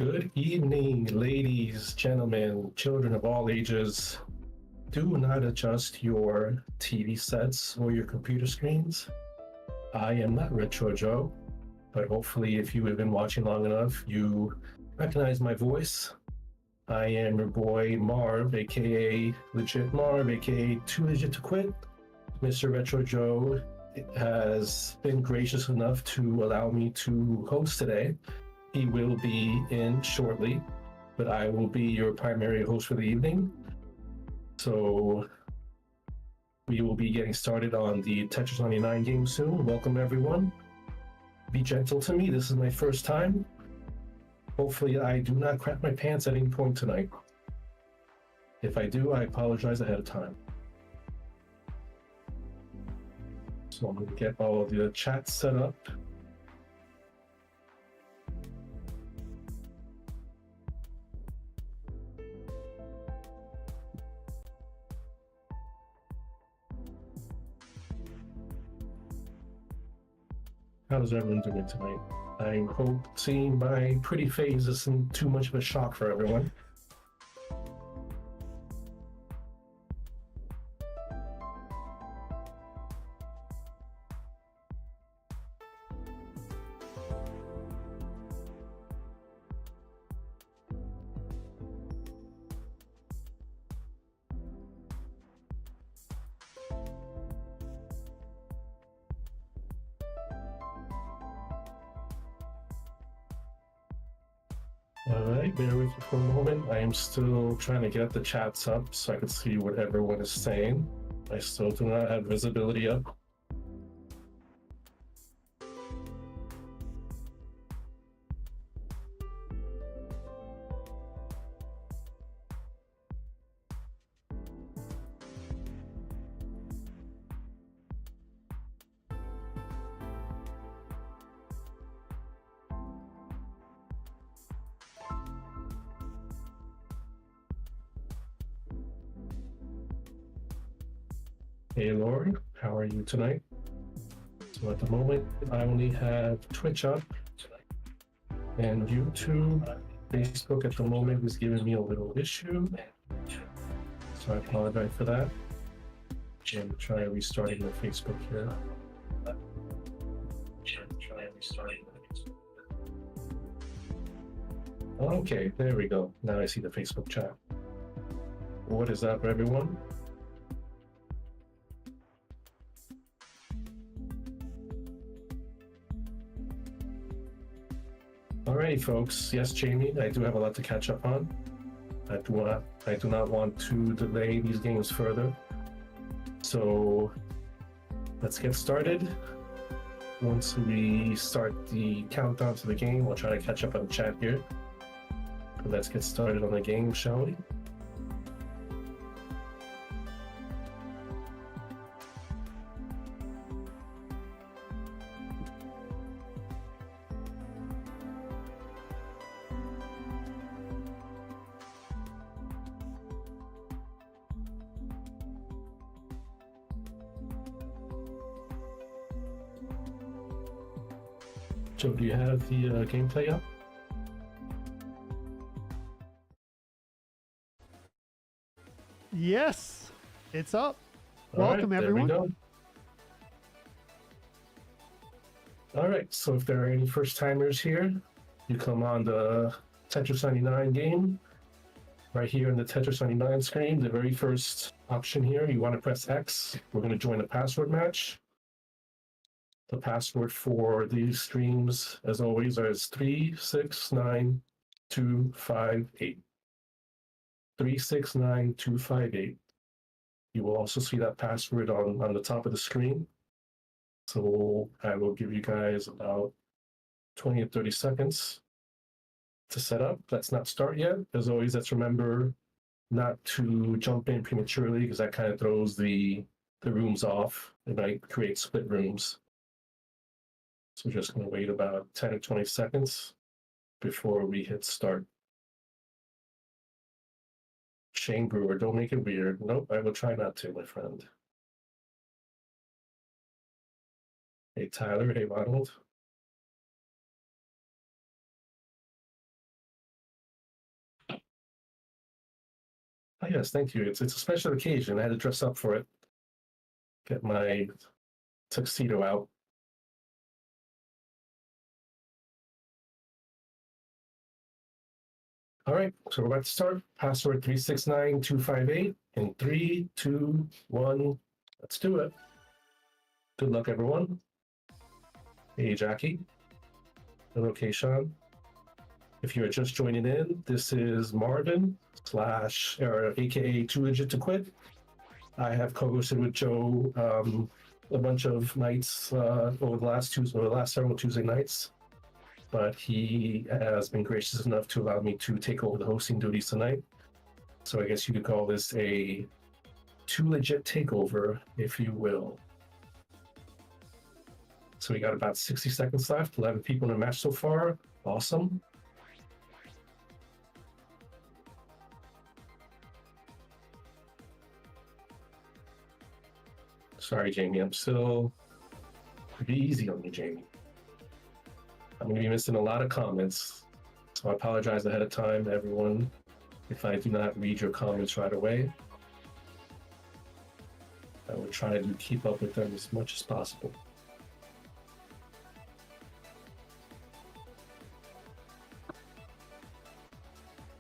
Good evening, ladies, gentlemen, children of all ages. Do not adjust your TV sets or your computer screens. I am not Retro Joe, but hopefully, if you have been watching long enough, you recognize my voice. I am your boy Marv, aka Legit Marv, aka Too Legit to Quit. Mr. Retro Joe has been gracious enough to allow me to host today. He will be in shortly, but I will be your primary host for the evening. So we will be getting started on the Tetris 99 game soon. Welcome, everyone. Be gentle to me. This is my first time. Hopefully, I do not crap my pants at any point tonight. If I do, I apologize ahead of time. So I'm going to get all of the chats set up. How's everyone doing tonight? I hope seeing my pretty face isn't too much of a shock for everyone. Alright, bear with me for a moment. I am still trying to get the chats up so I can see what everyone is saying. I still do not have visibility up. Hey Lori, how are you tonight? So at the moment, I only have Twitch up and YouTube. Facebook at the moment is giving me a little issue, so I apologize for that. And try restarting the Facebook here. Okay, there we go. Now I see the Facebook chat. What is up, everyone? Alrighty, folks. Yes, Jamie, I do have a lot to catch up on. I do not want to delay these games further. So let's get started. Once we start the countdown to the game, we'll try to catch up on the chat here. But let's get started on the game, shall we? Joe, do you have the gameplay up? Yes, it's up. All Welcome, right, everyone. There we go. All right, so if there are any first timers here, you come on the Tetris 99 game. Right here in the Tetris 99 screen, the very first option here, you want to press X. We're going to join a password match. The password for these streams, as always, is 369258. 369258. You will also see that password on the top of the screen. So I will give you guys about 20 to 30 seconds to set up. Let's not start yet. As always, let's remember not to jump in prematurely because that kind of throws the rooms off. It might create split rooms. So we're just going to wait about 10 or 20 seconds before we hit start. Shane Brewer, don't make it weird. Nope, I will try not to, my friend. Hey, Tyler. Hey, Ronald. Oh yes, thank you. It's a special occasion. I had to dress up for it. Get my tuxedo out. All right, so we're about to start. Password 369258 in 3, 2, 1. Let's do it. Good luck, everyone. Hey, Jackie. Hello, Kayshawn. If you're just joining in, this is Marvin slash or AKA Too Legit to Quit. I have co-hosted with Joe a bunch of nights over the last several Tuesday nights, but he has been gracious enough to allow me to take over the hosting duties tonight. So I guess you could call this a Too Legit takeover, if you will. So we got about 60 seconds left, 11 people in the match so far. Awesome. Sorry, Jamie, I'm still pretty easy on you, Jamie. I'm going to be missing a lot of comments, so I apologize ahead of time to everyone if I do not read your comments right away. I will try to keep up with them as much as possible.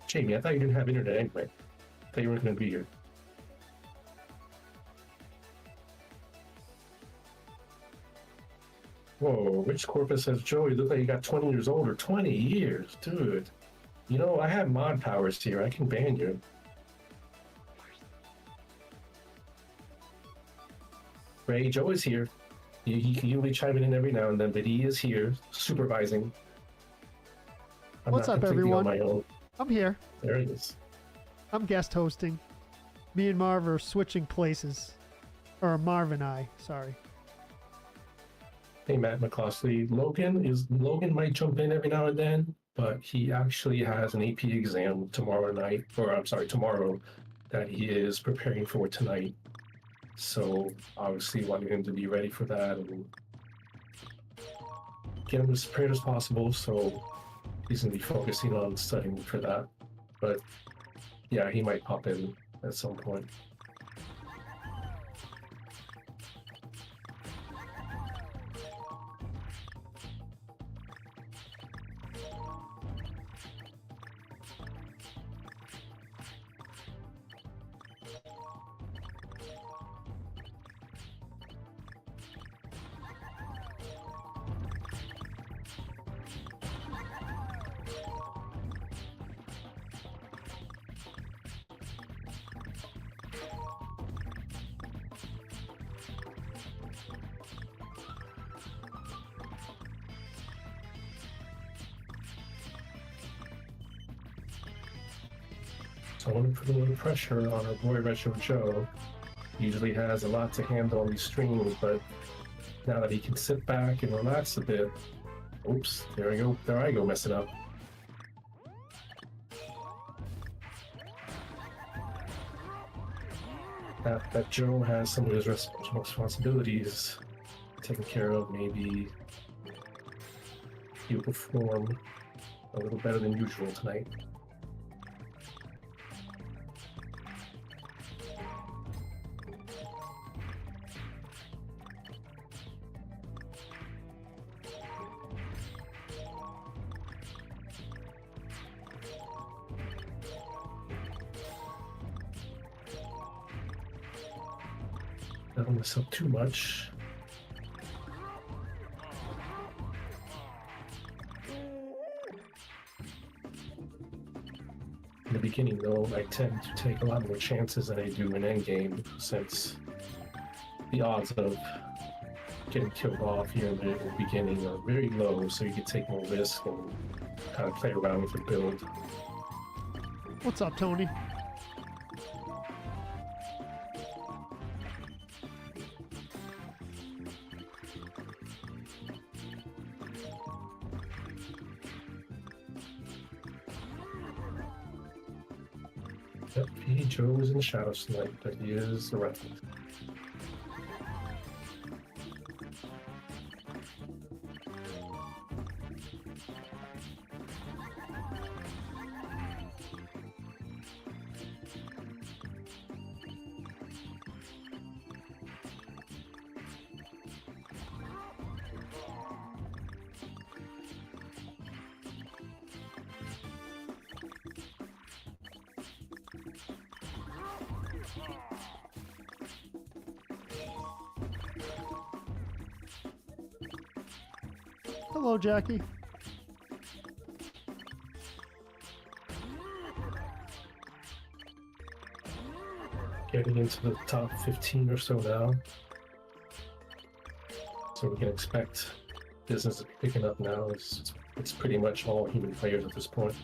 Jamie, I thought you didn't have internet anyway. I thought you weren't going to be here. Whoa, Rich Corpus says, Joe, you look like you got 20 years older. 20 years, dude. You know, I have mod powers here. I can ban you. Ray, Joe is here. He can usually chime in every now and then, but he is here supervising. What's up, everyone? On my own. I'm here. There it is. I'm guest hosting. Me and Marv are switching places. Or Marv and I, sorry. Hey, Matt McCloskey. Logan might jump in every now and then, but he actually has an AP exam tomorrow, that he is preparing for tonight. So obviously wanting him to be ready for that and get him as prepared as possible. So he's going to be focusing on studying for that. But yeah, he might pop in at some point. So I want to put a little pressure on our boy Retro Joe. He usually has a lot to handle on these streams, but now that he can sit back and relax a bit, oops, there I go messing up. That Joe has some of his responsibilities taken care of, maybe he'll perform a little better than usual tonight. I don't mess up too much. In the beginning, though, I tend to take a lot more chances than I do in endgame, since the odds of getting killed off here in the beginning are very low, so you can take more risk and kind of play around with the build. What's up, Tony? Yep, Joe is in the shadows tonight, but he is around. Hello, Jackie. Getting into the top 15 or so now. So we can expect business picking up now. It's pretty much all human players at this point.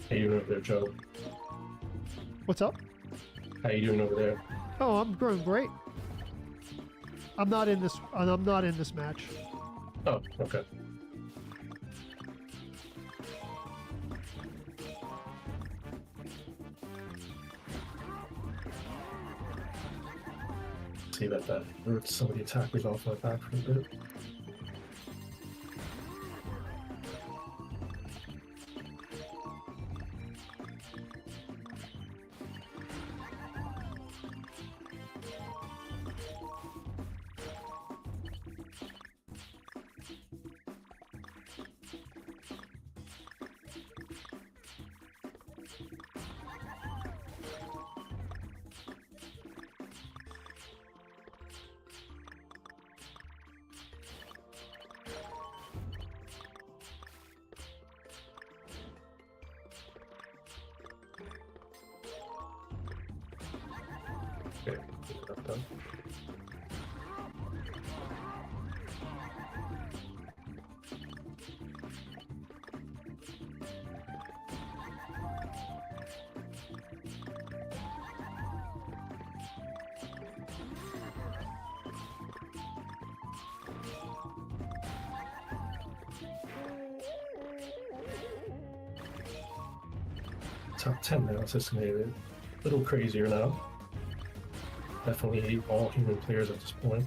How you doing over there, Joe? What's up? How you doing over there? Oh, I'm doing great. I'm not in this match. Oh, okay. See that hurts some of the attackers off my back for a bit. Okay, get that done. Top 10 now, it's estimated. A little crazier now. Definitely all human players at this point.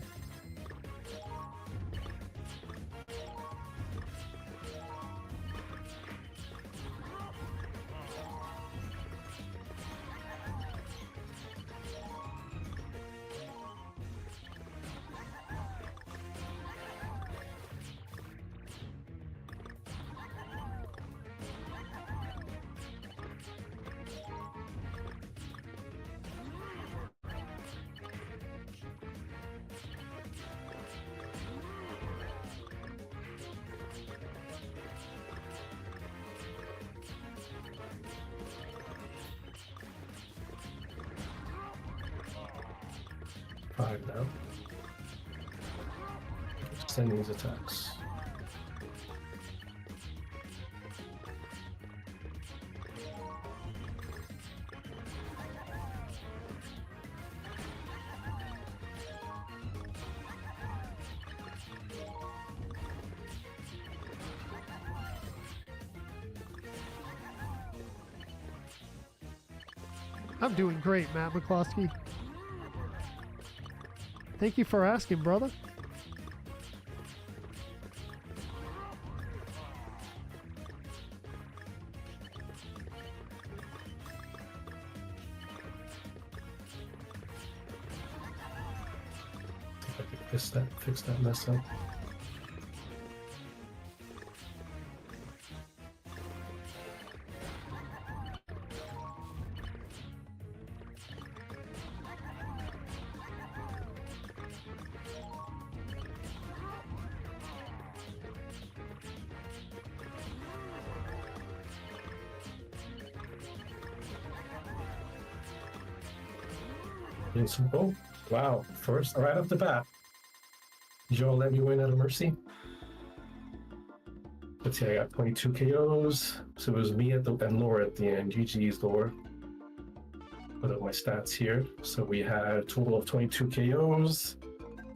Five now. Extending his attacks. I'm doing great, Matt McCloskey. Thank you for asking, brother. See if I can fix that mess up. Oh, wow. First, right off the bat, Joe let me win at a mercy. Let's see, I got 22 KOs. So it was me and Laura at the end. GG's, Laura. Put up my stats here. So we had a total of 22 KOs,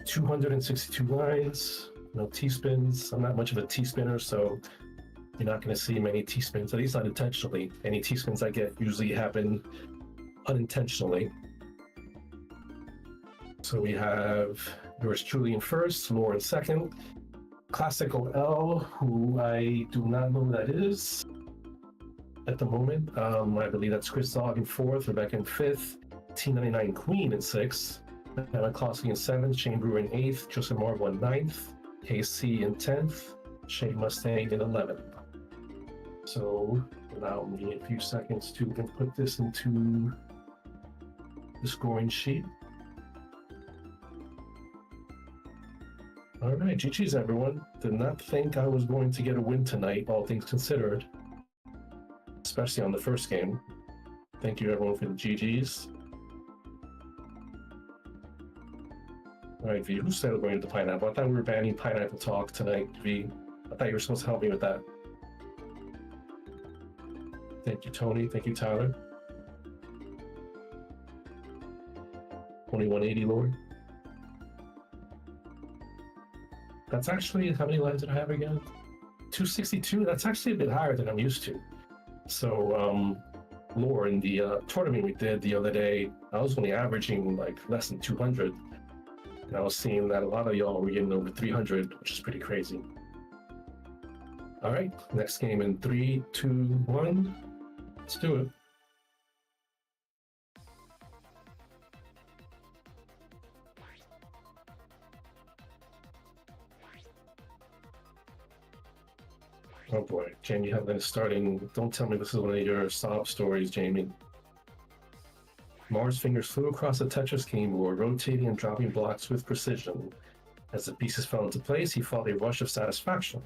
262 lines, no T-spins. I'm not much of a T-spinner, so you're not going to see many T-spins, at least not intentionally. Any T-spins I get usually happen unintentionally. So we have yours truly in first, Laura in second, Classical L, who I do not know who that is. at the moment. I believe that's Chris Dog in fourth, Rebecca in fifth, T99 Queen in sixth, Emma Kloski in seventh, Shane Brewer in eighth, Joseph Marvel in ninth, KC in 10th, Shane Mustang in 11th. So allow me a few seconds to input this into the scoring sheet. All right, GG's everyone. Did not think I was going to get a win tonight, all things considered, especially on the first game. Thank you everyone for the GG's. All right, V, who's celebrating the pineapple? I thought we were banning pineapple talk tonight, V. I thought you were supposed to help me with that. Thank you, Tony. Thank you, Tyler. 2180, Lord. That's actually, how many lives did I have again? 262? That's actually a bit higher than I'm used to. So, Lore, in the tournament we did the other day, I was only averaging like less than 200. And I was seeing that a lot of y'all were getting over 300, which is pretty crazy. All right, next game in 3, 2, 1. Let's do it. Oh boy, Jamie Hudlin is starting. Don't tell me this is one of your sob stories, Jamie. Mars' fingers flew across the Tetris game board, rotating and dropping blocks with precision. As the pieces fell into place, he felt a rush of satisfaction.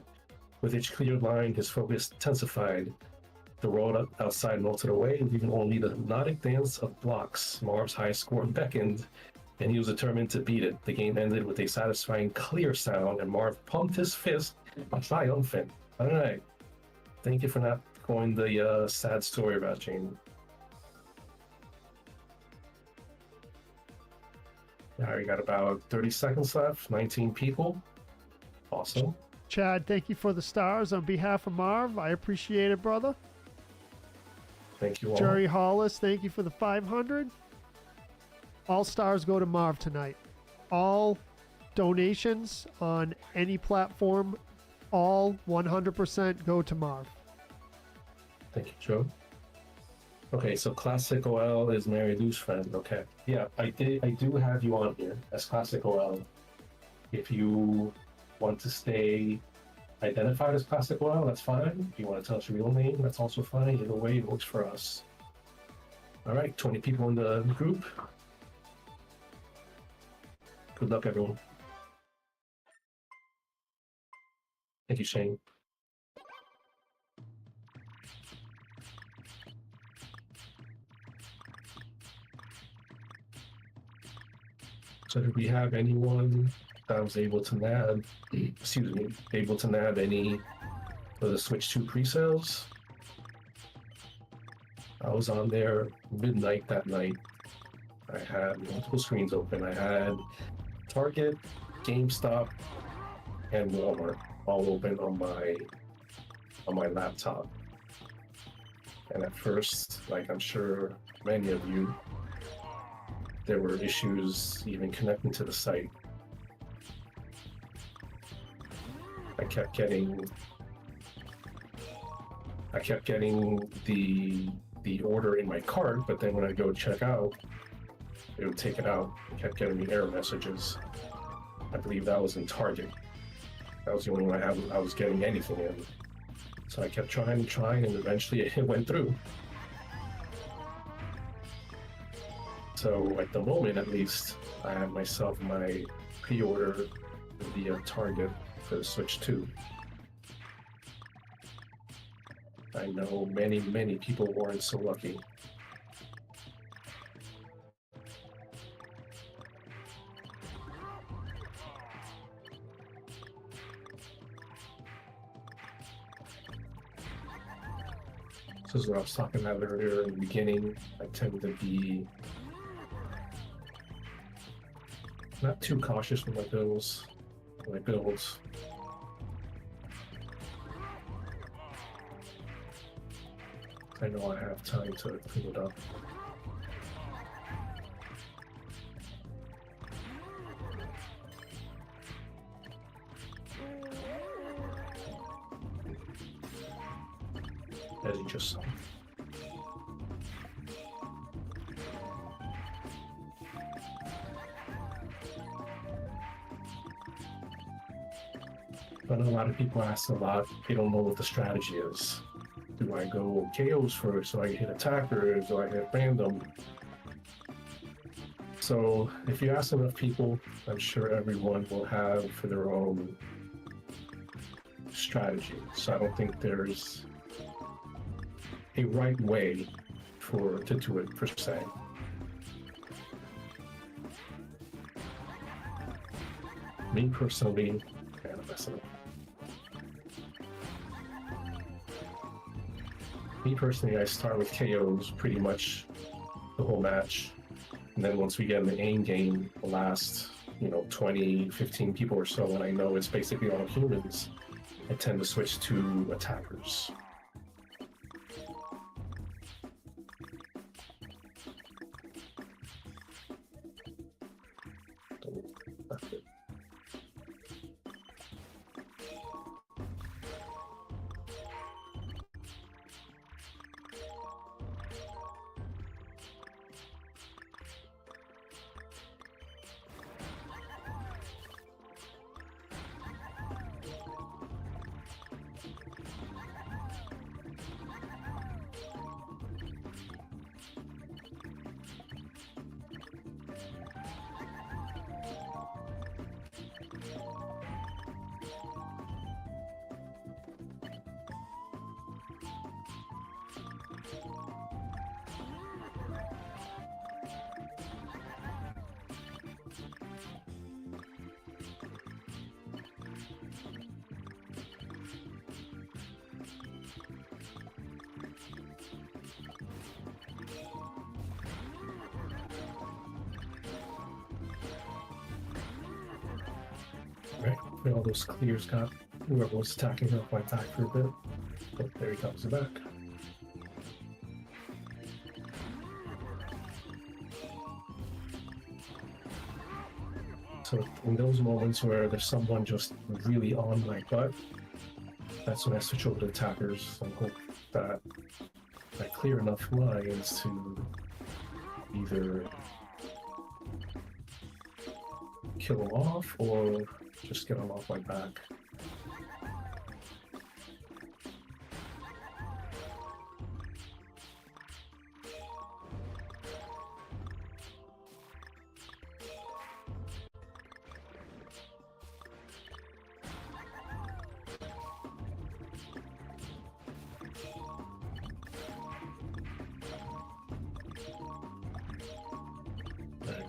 With each cleared line, his focus intensified. The world outside melted away, leaving only the hypnotic dance of blocks. Mars' high score beckoned, and he was determined to beat it. The game ended with a satisfying clear sound, and Marv pumped his fist triumphant. All right. Thank you for not going the sad story about Jamie. All right, we got about 30 seconds left, 19 people. Awesome. Chad, thank you for the stars on behalf of Marv. I appreciate it, brother. Thank you all. Jerry Hollis, thank you for the 500. All stars go to Marv tonight. All donations on any platform, all 100% go to Marv. Thank you, Joe. Okay, so Classic OL is Mary Lou's friend. Okay. Yeah, I do have you on here as Classic OL. If you want to stay identified as Classic OL, that's fine. If you want to tell us your real name, that's also fine. Either way, it works for us. All right, 20 people in the group. Good luck, everyone. Thank you, Shane. So do we have anyone that was able to nab, excuse me, able to nab any of the Switch 2 pre-sales? I was on there midnight that night. I had multiple screens open. I had Target, GameStop, and Walmart all open on my laptop. And at first, like I'm sure many of you, there were issues even connecting to the site. I kept getting the order in my cart, but then when I go check out, it would take it out. I kept getting the error messages. I believe that was in Target. That was the only one I was getting anything in. So I kept trying, and eventually it went through. So at the moment, at least, I have myself my pre-order via Target for the Switch 2. I know many people weren't so lucky. This is what I was talking about earlier in the beginning. I tend to be not too cautious with my builds. I know I have time to clean it up. as you just saw. But a lot of people ask a lot, they don't know what the strategy is. Do I go KOs first? Do I hit attackers? Do I hit random? So if you ask enough people, I'm sure everyone will have their own strategy. So I don't think there's a right way to do it per se. Me personally, kind of messing up. Me personally, I start with KOs pretty much the whole match. And then once we get in the aim game, the last, 20, 15 people or so, and I know it's basically all humans, I tend to switch to attackers. That's it. Right, hopefully all those clears got whoever was attacking her went back for a bit. Oh, there he comes back. So in those moments where there's someone just really on my butt, that's when I switch over to attackers and hope that I clear enough lines to either kill them off or just get them off my back.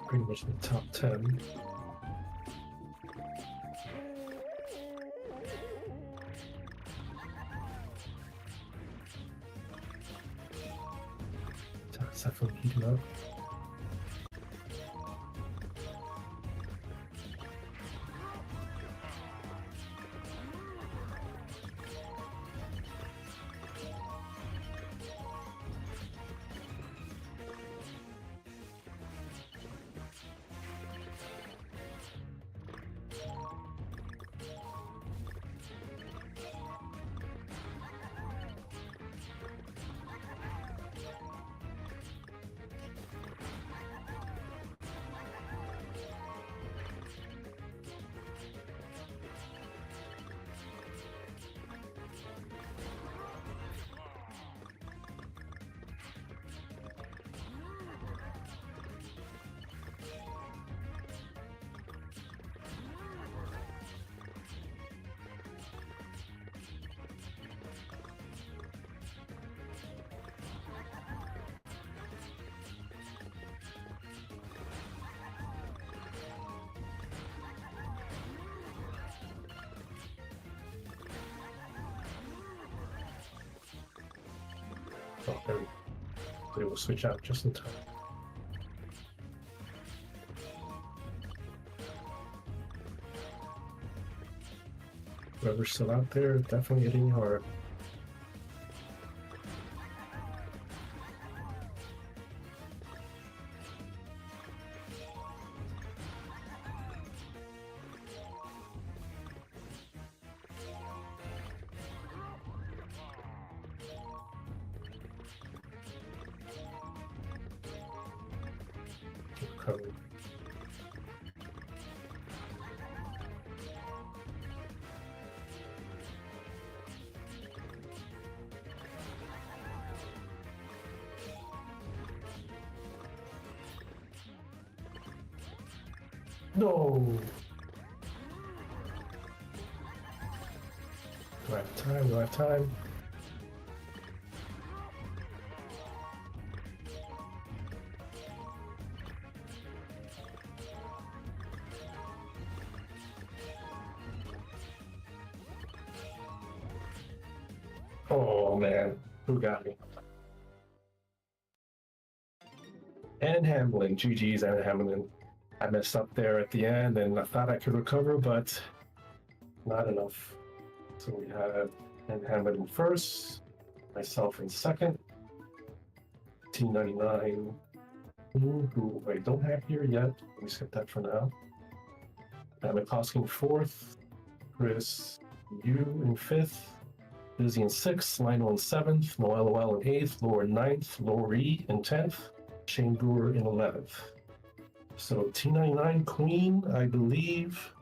Pretty much the top 10. It's definitely heating up. Oh, there we go. They will switch out just in time. Whoever's still out there, definitely hitting hard. code. No! Do I have time? Do I have time? Oh man, who got me? And Hamlin, GG's and Hamlin. I messed up there at the end and I thought I could recover, but not enough. So we have and Hamlin first, myself in second, T99, who I don't have here yet. Let me skip that for now. Matt McCoskey in fourth, Chris Yu in fifth, Lizzie in sixth, Lionel in seventh, Noel in eighth, Laura in ninth, Lori in 10th, Shane Brewer in 11th. So T99 Queen, I believe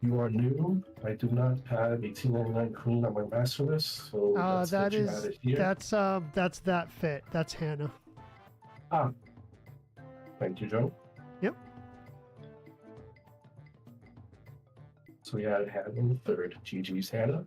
you are new. I do not have a T99 Queen on my master list, so let's that get you is added here. that's that fit. That's Hannah. Ah, thank you, Joe. Yep. So we had Hannah in the third. GG's Hannah.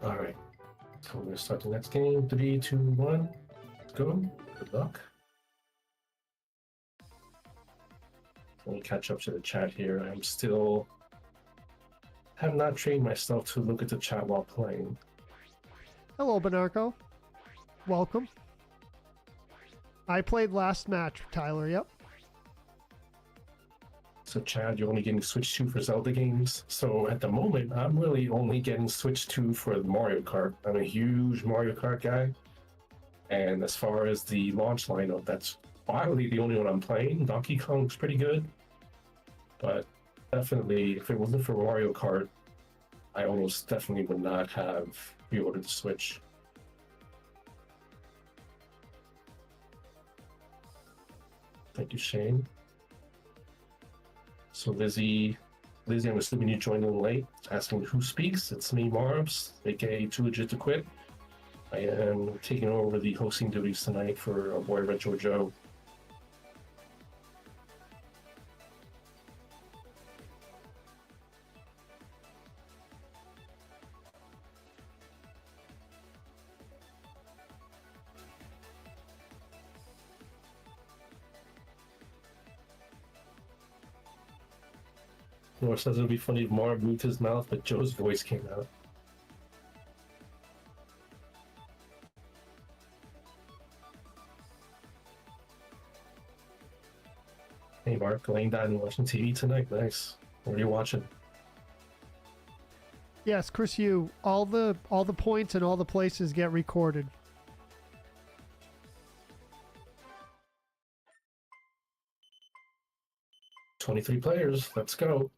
All right, so we're gonna start the next game. 3, 2, 1, let's go. Good luck. Let me catch up to the chat here. I'm still have not trained myself to look at the chat while playing. Hello, Bonarco. Welcome. I played last match, Tyler. Yep. So Chad, you're only getting Switch 2 for Zelda games. So at the moment, I'm really only getting Switch 2 for Mario Kart. I'm a huge Mario Kart guy. And as far as the launch lineup, that's probably the only one I'm playing. Donkey Kong's pretty good. But definitely, if it wasn't for Mario Kart, I almost definitely would not have pre-ordered the Switch. Thank you, Shane. So Lizzie, I'm assuming you joined in late, asking who speaks. It's me, Marbs, aka Too Legit to Quit. I am taking over the hosting duties tonight for our boy Retro Joe. Nor says it would be funny if Marv moved his mouth, but Joe's voice came out. Hey Mark, laying down and watching TV tonight. Nice. What are you watching? Yes, Chris, you. All the points and all the places get recorded. "23 players. Let's go."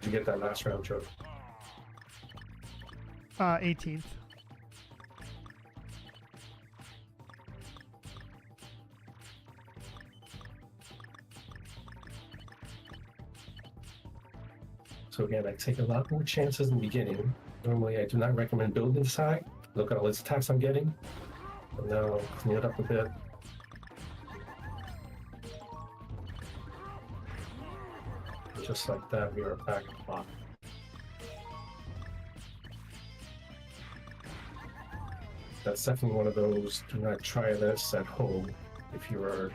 Did you get that last round, Joe? 18th. So again, I take a lot more chances in the beginning. Normally, I do not recommend building this high. Look at all these attacks I'm getting. And now clean it up a bit. Just like that, we are back at the bottom. That's definitely one of those, do not try this at home if you are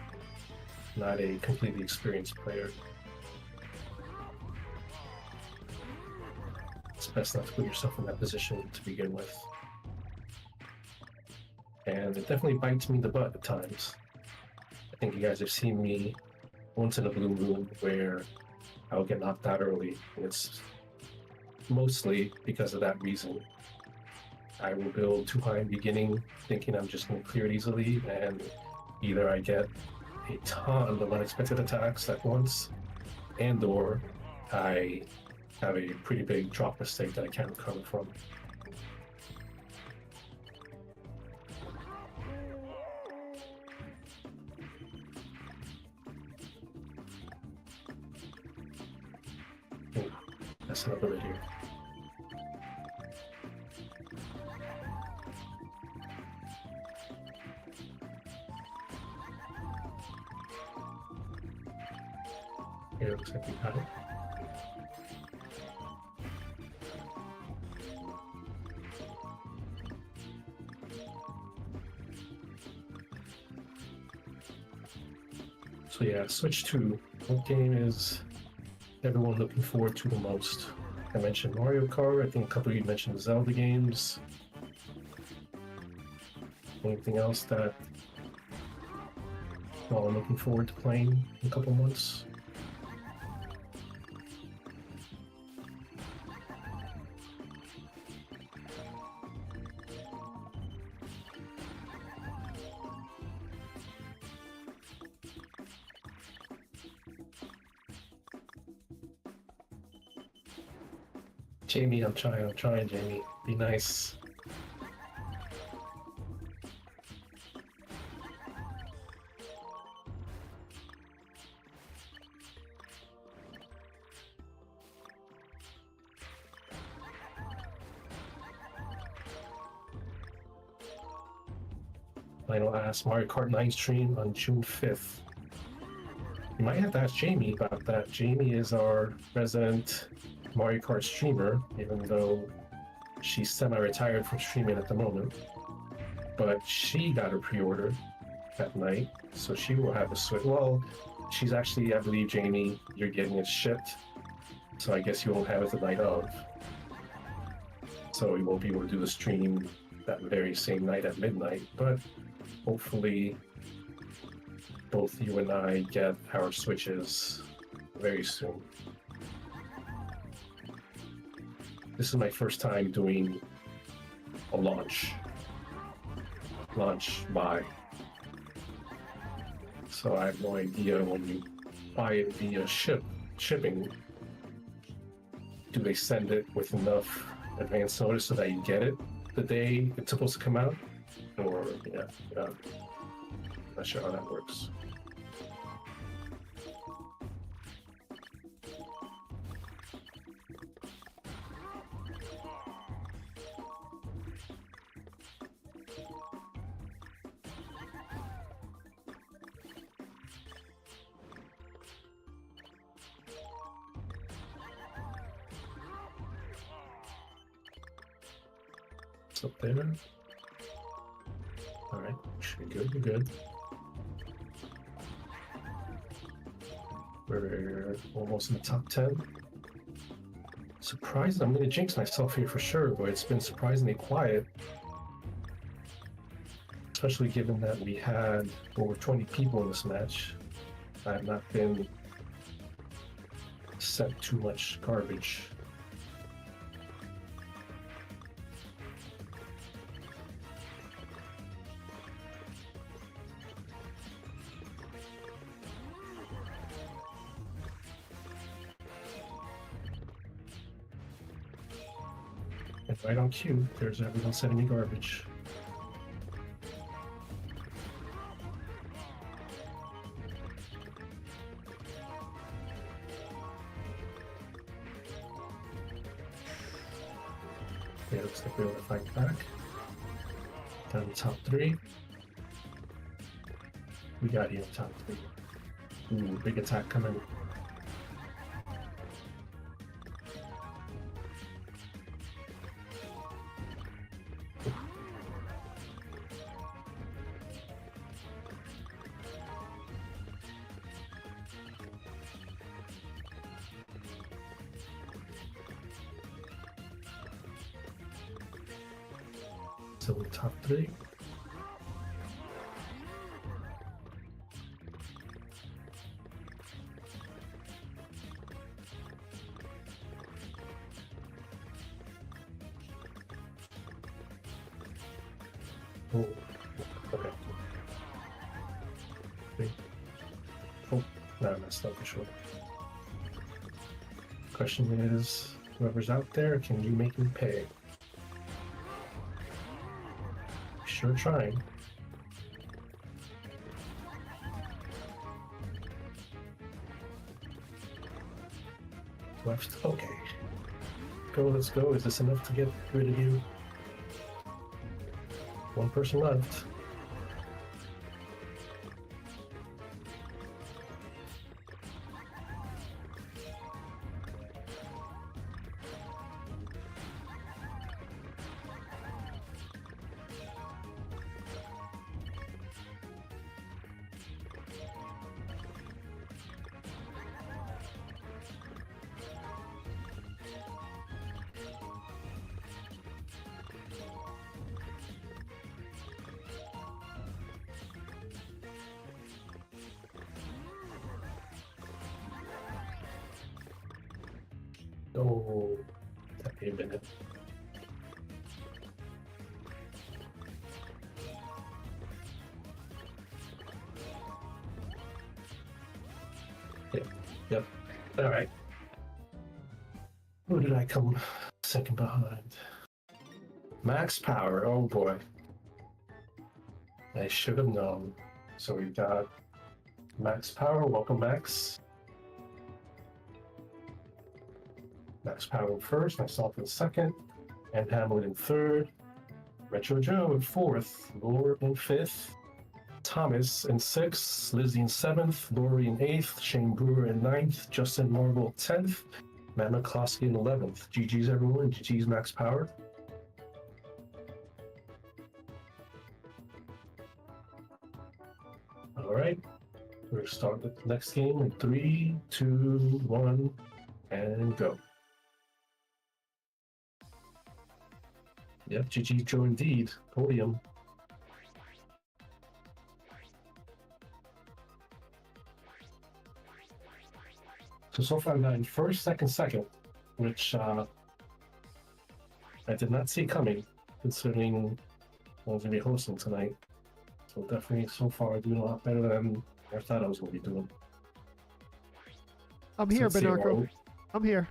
not a completely experienced player. best not to put yourself in that position to begin with. And it definitely bites me in the butt at times. I think you guys have seen me once in a blue moon where I'll get knocked out early, and it's mostly because of that reason. I will build too high in the beginning, thinking I'm just going to clear it easily, and either I get a ton of unexpected attacks at once, and or I have a pretty big drop mistake that I can't recover from. Ooh, that's another bit here. Here, looks like we got it. So yeah, Switch 2. What game is everyone looking forward to the most? I mentioned Mario Kart. I think a couple of you mentioned Zelda games. Anything else that y'all are looking forward to playing in a couple months? Jamie, I'm trying, Jamie. Be nice. Final ask Mario Kart 9 stream on June 5th. You might have to ask Jamie about that. Jamie is our resident Mario Kart streamer, even though she's semi-retired from streaming at the moment. But she got a pre-order that night, so she will have a Switch. Well, she's actually, I believe, Jamie, you're getting it shipped, so I guess you won't have it the night of. So you won't be able to do the stream that very same night at midnight, but hopefully both you and I get our Switches very soon. This is my first time doing a launch buy. So I have no idea when you buy it via shipping, do they send it with enough advance notice so that you get it the day it's supposed to come out? Or, yeah, not sure how that works. Up there. All right, should be good. We're good. We're almost in the top 10. Surprised, I'm going to jinx myself here for sure, but it's been surprisingly quiet. Especially given that we had over 20 people in this match. I have not been sent too much garbage. And right on cue, there's everyone sending me garbage. Yeah, looks like we're able to fight back. Down the top 3. We got here in top 3. Ooh, big attack coming. So the top three. Oh, okay. Three. Oh, no, I messed up for sure. Question is, whoever's out there, can you make me pay? Sure trying. Left. Okay. Go, let's go. Is this enough to get rid of you? One person left. Oh, that'd be a minute. Yep. All right. Who did I come second behind? Max Power. Oh boy. I should have known. So we've got Max Power. Welcome, Max. Max Power in first, myself in second, and Hamlet in third. Retro Joe in fourth, Lore in fifth, Thomas in sixth, Lizzie in seventh, Lori in eighth, Shane Brewer in ninth, Justin Marvel 10th, Matt McCloskey in 11th. GG's everyone, GG's Max Power. All right, we're starting the next game in 3, 2, 1, and go. Yep, GG Joe indeed. Podium. So far I'm in first, second, which I did not see coming, considering I was going to be hosting tonight. So definitely so far doing a lot better than I thought I was going to be doing. I'm here, Benarco. I'm here.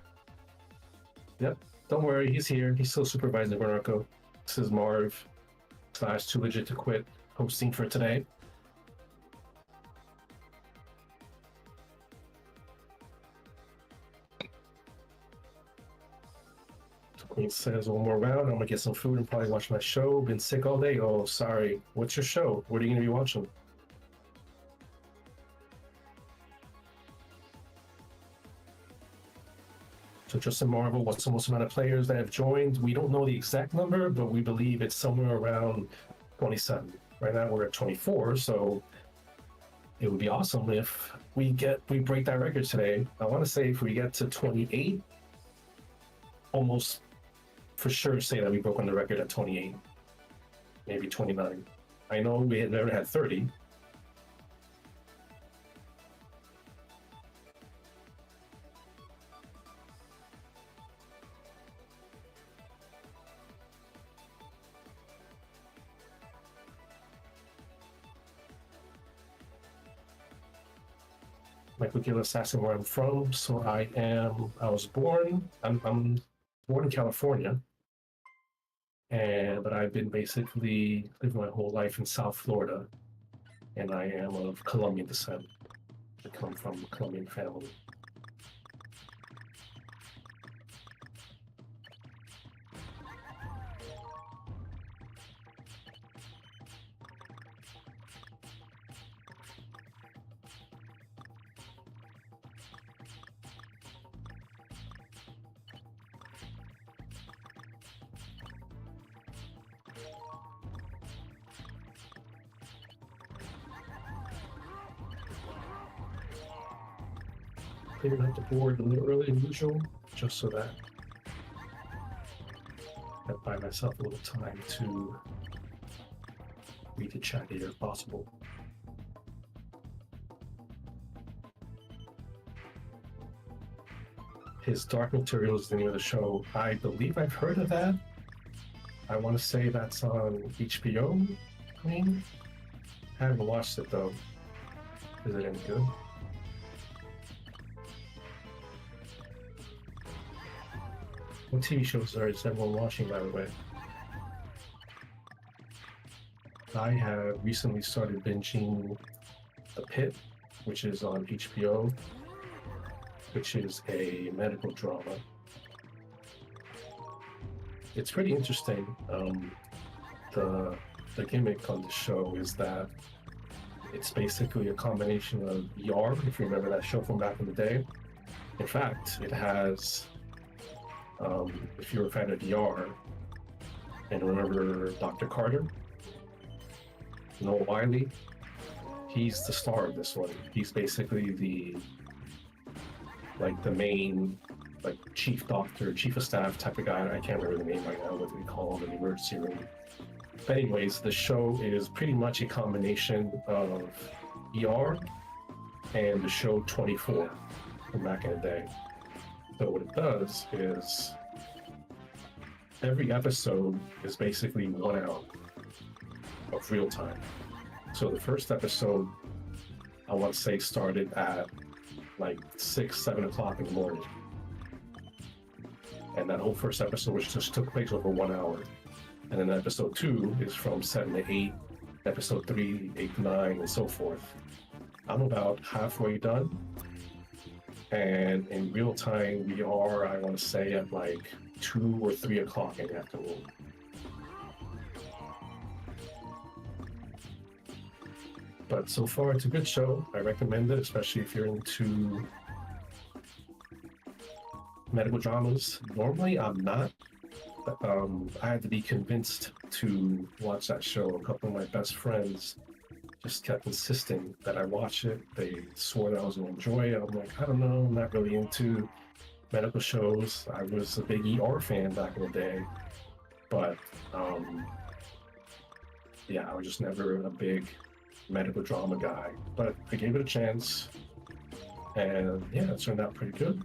Yep. Don't worry, he's here. He's still supervising Benarco. This is Marv / Too Legit to Quit hosting for today. Queen says one more round. I'm gonna get some food and probably watch my show. Been sick all day. Oh, sorry. What's your show? What are you gonna be watching? So Justin Marvel, what's the most amount of players that have joined? We don't know the exact number, but we believe it's somewhere around 27. Right now we're at 24, so it would be awesome if we break that record today. I want to say if we get to 28, almost for sure say that we broke on the record at 28, maybe 29. I know we had never had 30. Michael Gill Assassin, where I'm from. So I was born, I'm born in California, but I've been basically living my whole life in South Florida, and I am of Colombian descent. I come from a Colombian family. Clearing out the board a little earlier than usual, just so that I buy myself a little time to to chat here if possible. His Dark Materials is the name of the show. I believe I've heard of that. I want to say that's on HBO. I mean, I haven't watched it though. Is it any good? What TV shows is everyone watching, by the way? I have recently started binging The Pit, which is on HBO, which is a medical drama. It's pretty interesting. The gimmick on the show is that it's basically a combination of ER, if you remember that show from back in the day. In fact, it has, if you're a fan of ER, and remember Dr. Carter, Noel Wiley, he's the star of this one. He's basically the main chief doctor, chief of staff type of guy. I can't remember the name right now, what we call him in the emergency room. But anyways, the show is pretty much a combination of ER and the show 24 from back in the day. So what it does is every episode is basically 1 hour of real time. So the first episode, I want to say, started at 6, 7 o'clock in the morning. And that whole first episode, which just took place over 1 hour. And then episode 2 is from 7 to 8, episode 3, 8 to 9, and so forth. I'm about halfway done. And in real time, we are, I want to say, at 2 or 3 o'clock in the afternoon. But so far, it's a good show. I recommend it, especially if you're into medical dramas. Normally, I'm not. I had to be convinced to watch that show. A couple of my best friends just kept insisting that I watch it. They swore that I was going to enjoy it. I'm like, I don't know, I'm not really into medical shows. I was a big ER fan back in the day. But, yeah, I was just never a big medical drama guy. But I gave it a chance. And, yeah, it turned out pretty good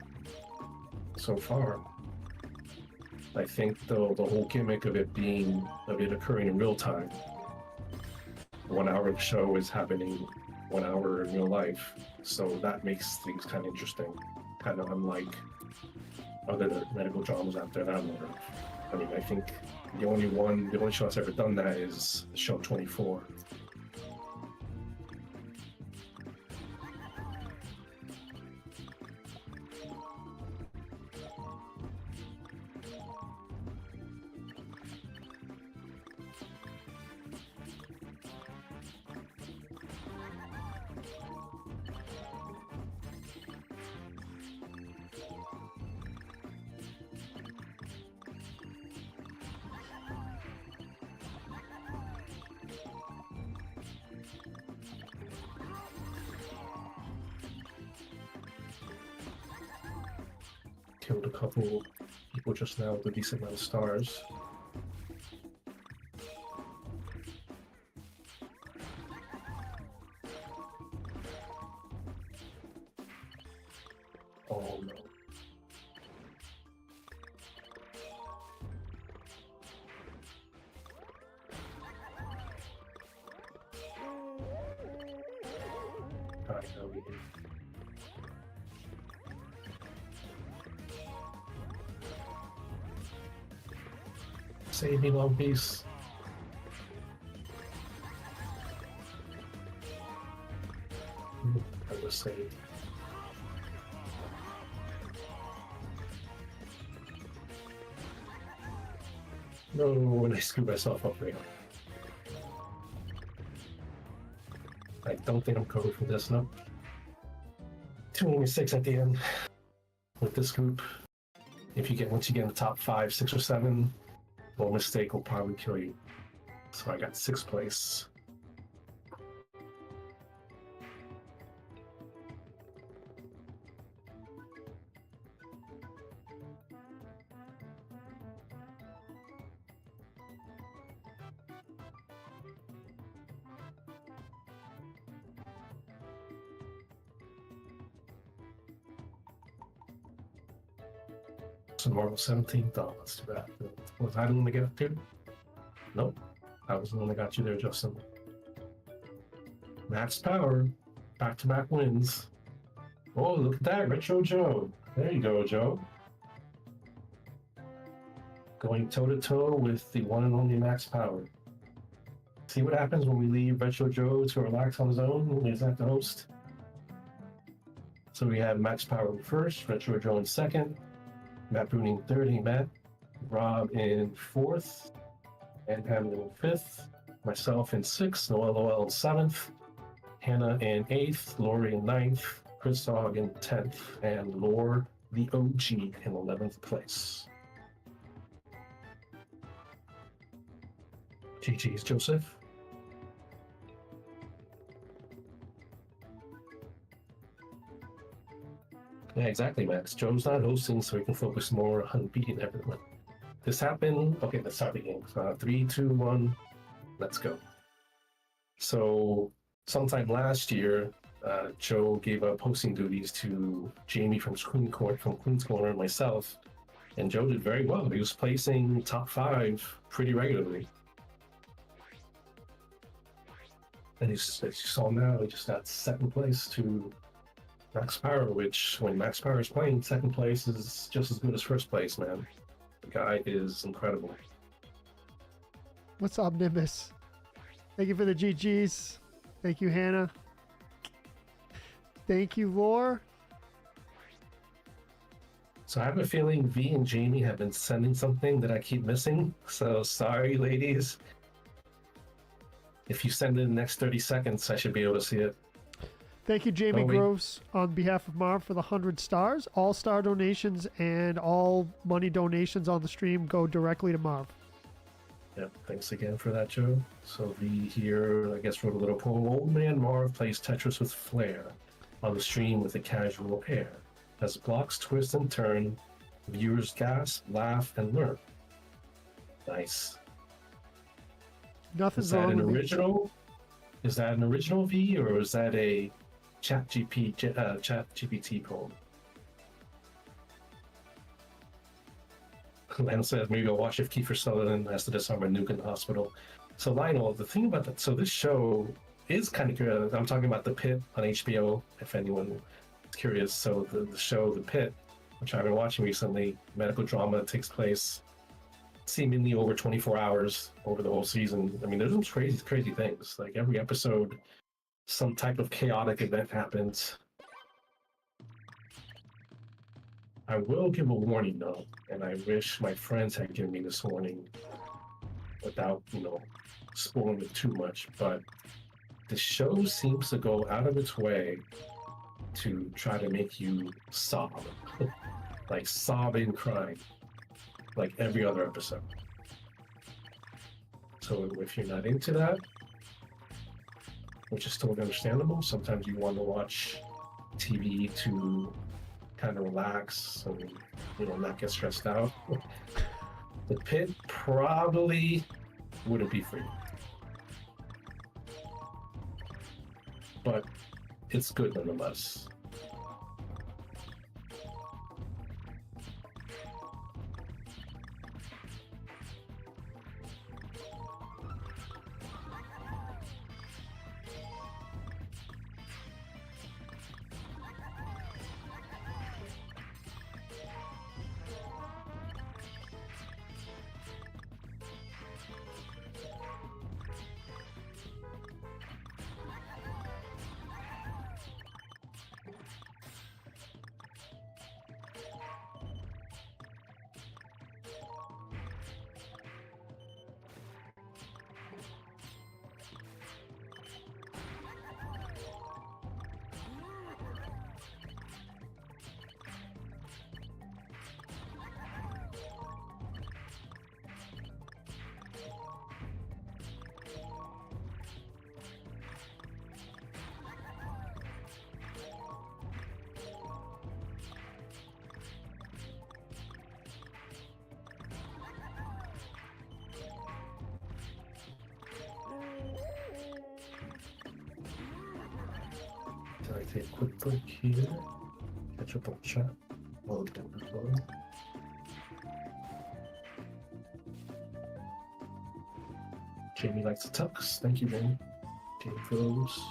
so far. I think the whole gimmick of it occurring in real time. 1 hour of the show is happening 1 hour in real life, so that makes things kind of interesting, kind of unlike other medical dramas out there that I'm aware of. I mean, I think the only show that's ever done that is the show 24. Killed a couple people just now with a decent amount of stars. Oh no. I know we did. Save me, Long Peace. I was saved. No, when I screwed myself up there. I don't think I'm covered for this, no. Too many mistakes at the end. With this group, once you get in the top 5, 6, or 7, one mistake will probably kill you. So I got 6th place. Captain Marvel 17th. Oh, let's do that. Was I the one that got up to? Nope. I was the one that got you there, Justin. Max Power. Back-to-back wins. Oh, look at that. Retro Joe. There you go, Joe. Going toe-to-toe with the one and only Max Power. See what happens when we leave Retro Joe to relax on his own when he's not the host? So we have Max Power in first, Retro Joe in second, Matt Bruning third, hey Matt, Rob in fourth, and Hamlin in fifth, myself in sixth, Noel in seventh, Hannah in eighth, Lori in ninth, Chris Dog in 10th, and Lore the OG in 11th place. GG's, Joseph. Yeah, exactly, Max. Joe's not hosting, so he can focus more on beating everyone. This happened. Okay, let's start the game. 3, 2, 1, let's go. So, sometime last year, Joe gave up hosting duties to Jamie from Queen's Corner and myself, and Joe did very well. He was placing top 5 pretty regularly. And as you saw now, he just got second place to Max Power, which when Max Power is playing, second place is just as good as first place, man. The guy is incredible. What's up, Nimbus? Thank you for the GGs. Thank you, Hannah. Thank you, Lore. So I have a feeling V and Jamie have been sending something that I keep missing. So sorry, ladies. If you send it in the next 30 seconds, I should be able to see it. Thank you, Jamie Gross, on behalf of Marv for the 100 stars. All star donations and all money donations on the stream go directly to Marv. Yep, thanks again for that, Joe. So V here, I guess, wrote a little poem. Old man Marv plays Tetris with flair on the stream with a casual air. As blocks twist and turn, viewers gasp, laugh, and learn. Nice. Nothing's wrong with original? Is that an original V, or is that a ChatGPT poem? Lionel says maybe I'll watch if Kiefer Sutherland has to disarm a nuke in the hospital. So Lionel, the thing about that, so this show is kind of curious. I'm talking about The Pit on HBO, if anyone is curious. So the show The Pit, which I've been watching recently, medical drama that takes place seemingly over 24 hours over the whole season. I mean, there's some crazy things. Like every episode, some type of chaotic event happens. I will give a warning though, and I wish my friends had given me this warning without, spoiling it too much, but the show seems to go out of its way to try to make you sob. Like sobbing, crying. Like every other episode. So if you're not into that, which is totally understandable, sometimes you want to watch TV to kind of relax and not get stressed out. The Pit probably wouldn't be for you. But it's good nonetheless. I take a quick break here, catch up on chat. Jamie likes the tux. Thank you, Jamie. Jamie for those.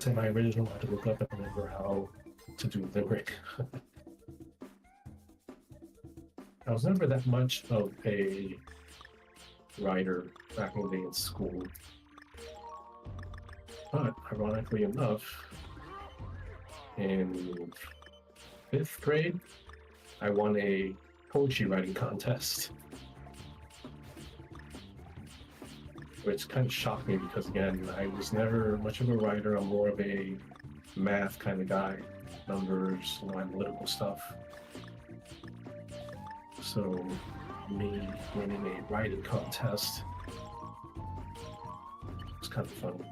Say my original, I had to look up and remember how to do limerick. I was never that much of a writer back in the day in school. But ironically enough, in 5th grade, I won a poetry writing contest. Which kind of shocked me because, again, I was never much of a writer. I'm more of a math kind of guy, numbers, analytical stuff. So, me winning a writing contest was kind of fun.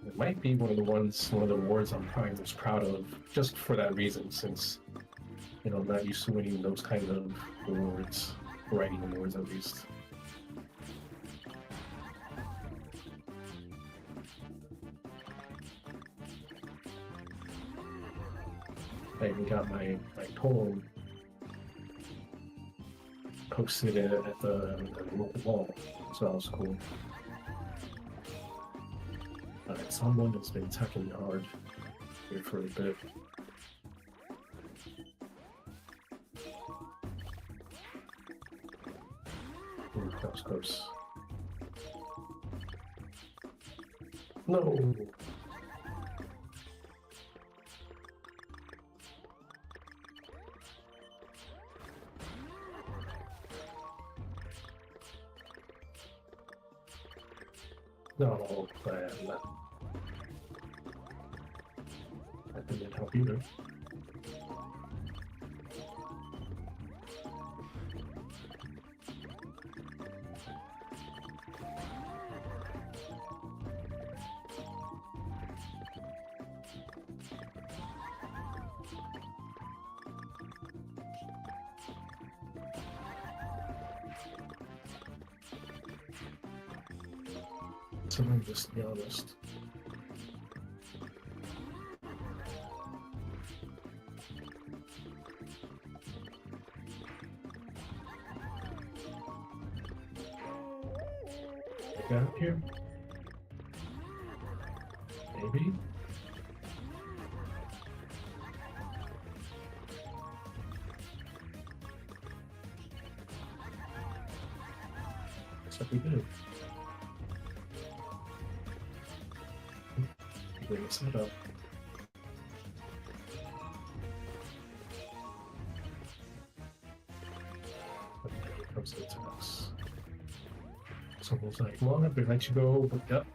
It might be one of the awards I'm probably most proud of, just for that reason, since, you know, I'm not used to winning those kind of awards, writing awards at least. I even got my poem posted at the local wall, so that was cool. Someone has been attacking me hard here for a bit. Ooh, that was close. No! No, I'm not. That didn't help either. So let me just be honest. Got up here? Maybe? Looks like we did. Bring this up. Comes to us. Someone's like, well, I'm gonna let you go, but yep.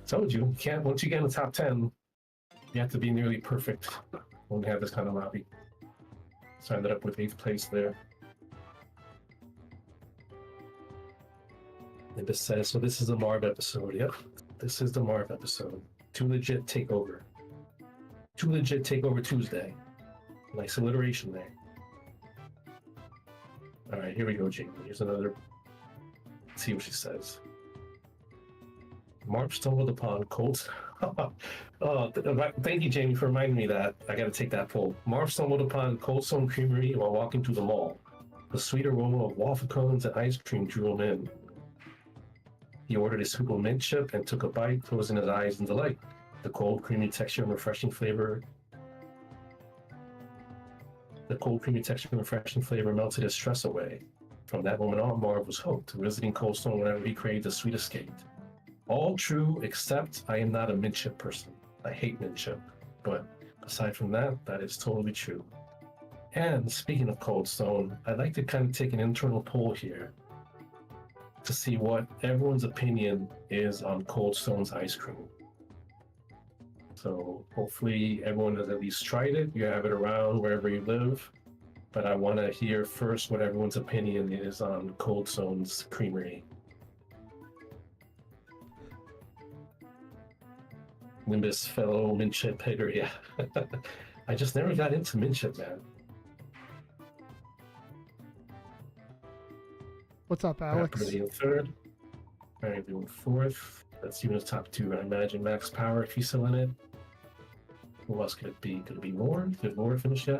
Told you, can't, once you get in the top 10, you have to be nearly perfect when you have this kind of lobby. So I ended up with 8th place there. And this says, so this is a Marv episode, yep. This is the Marv episode. Too Legit Takeover. Too Legit Takeover Tuesday. Nice alliteration there. Alright, here we go, Jamie. Here's another. Let's see what she says. Marv stumbled upon Colt. Thank you, Jamie, for reminding me that. I gotta take that poll. Marv stumbled upon Cold Stone Creamery while walking through the mall. The sweet aroma of waffle cones and ice cream drew him in. He ordered a scoop of mint chip and took a bite, closing his eyes in delight. The cold, creamy texture and refreshing flavor. The cold, creamy texture and refreshing flavor melted his stress away. From that moment on, Marv was hooked, visiting Cold Stone whenever he craved a sweet escape. All true, except I am not a mint chip person. I hate mint chip. But aside from that, that is totally true. And speaking of Cold Stone, I'd like to kind of take an internal poll here to see what everyone's opinion is on Cold Stone's ice cream. So hopefully everyone has at least tried it. You have it around wherever you live. But I want to hear first what everyone's opinion is on Cold Stone's creamery. Nimbus, fellow mint chip hater, yeah. I just never got into mint chip, man. What's up, Alex? Pretty in third. Mary doing fourth. That's even the top two. I imagine Max Power if he's still in it. Who else could it be? Could it be Lauren? Did Lauren finish yet?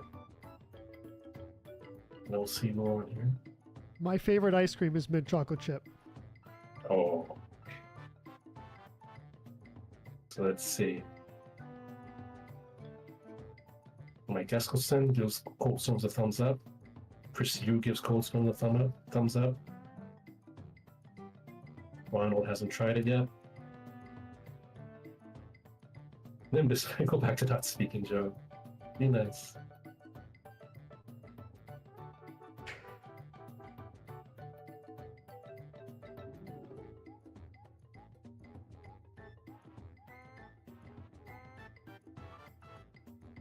I don't see Lauren here. My favorite ice cream is mint chocolate chip. Oh. So let's see. Mike Eskelson gives Cold Stones a thumbs up. Chris Yu gives Cold Stone a thumbs up. Ronald hasn't tried it yet. Nimbus, go back to not speaking, Joe. Be nice.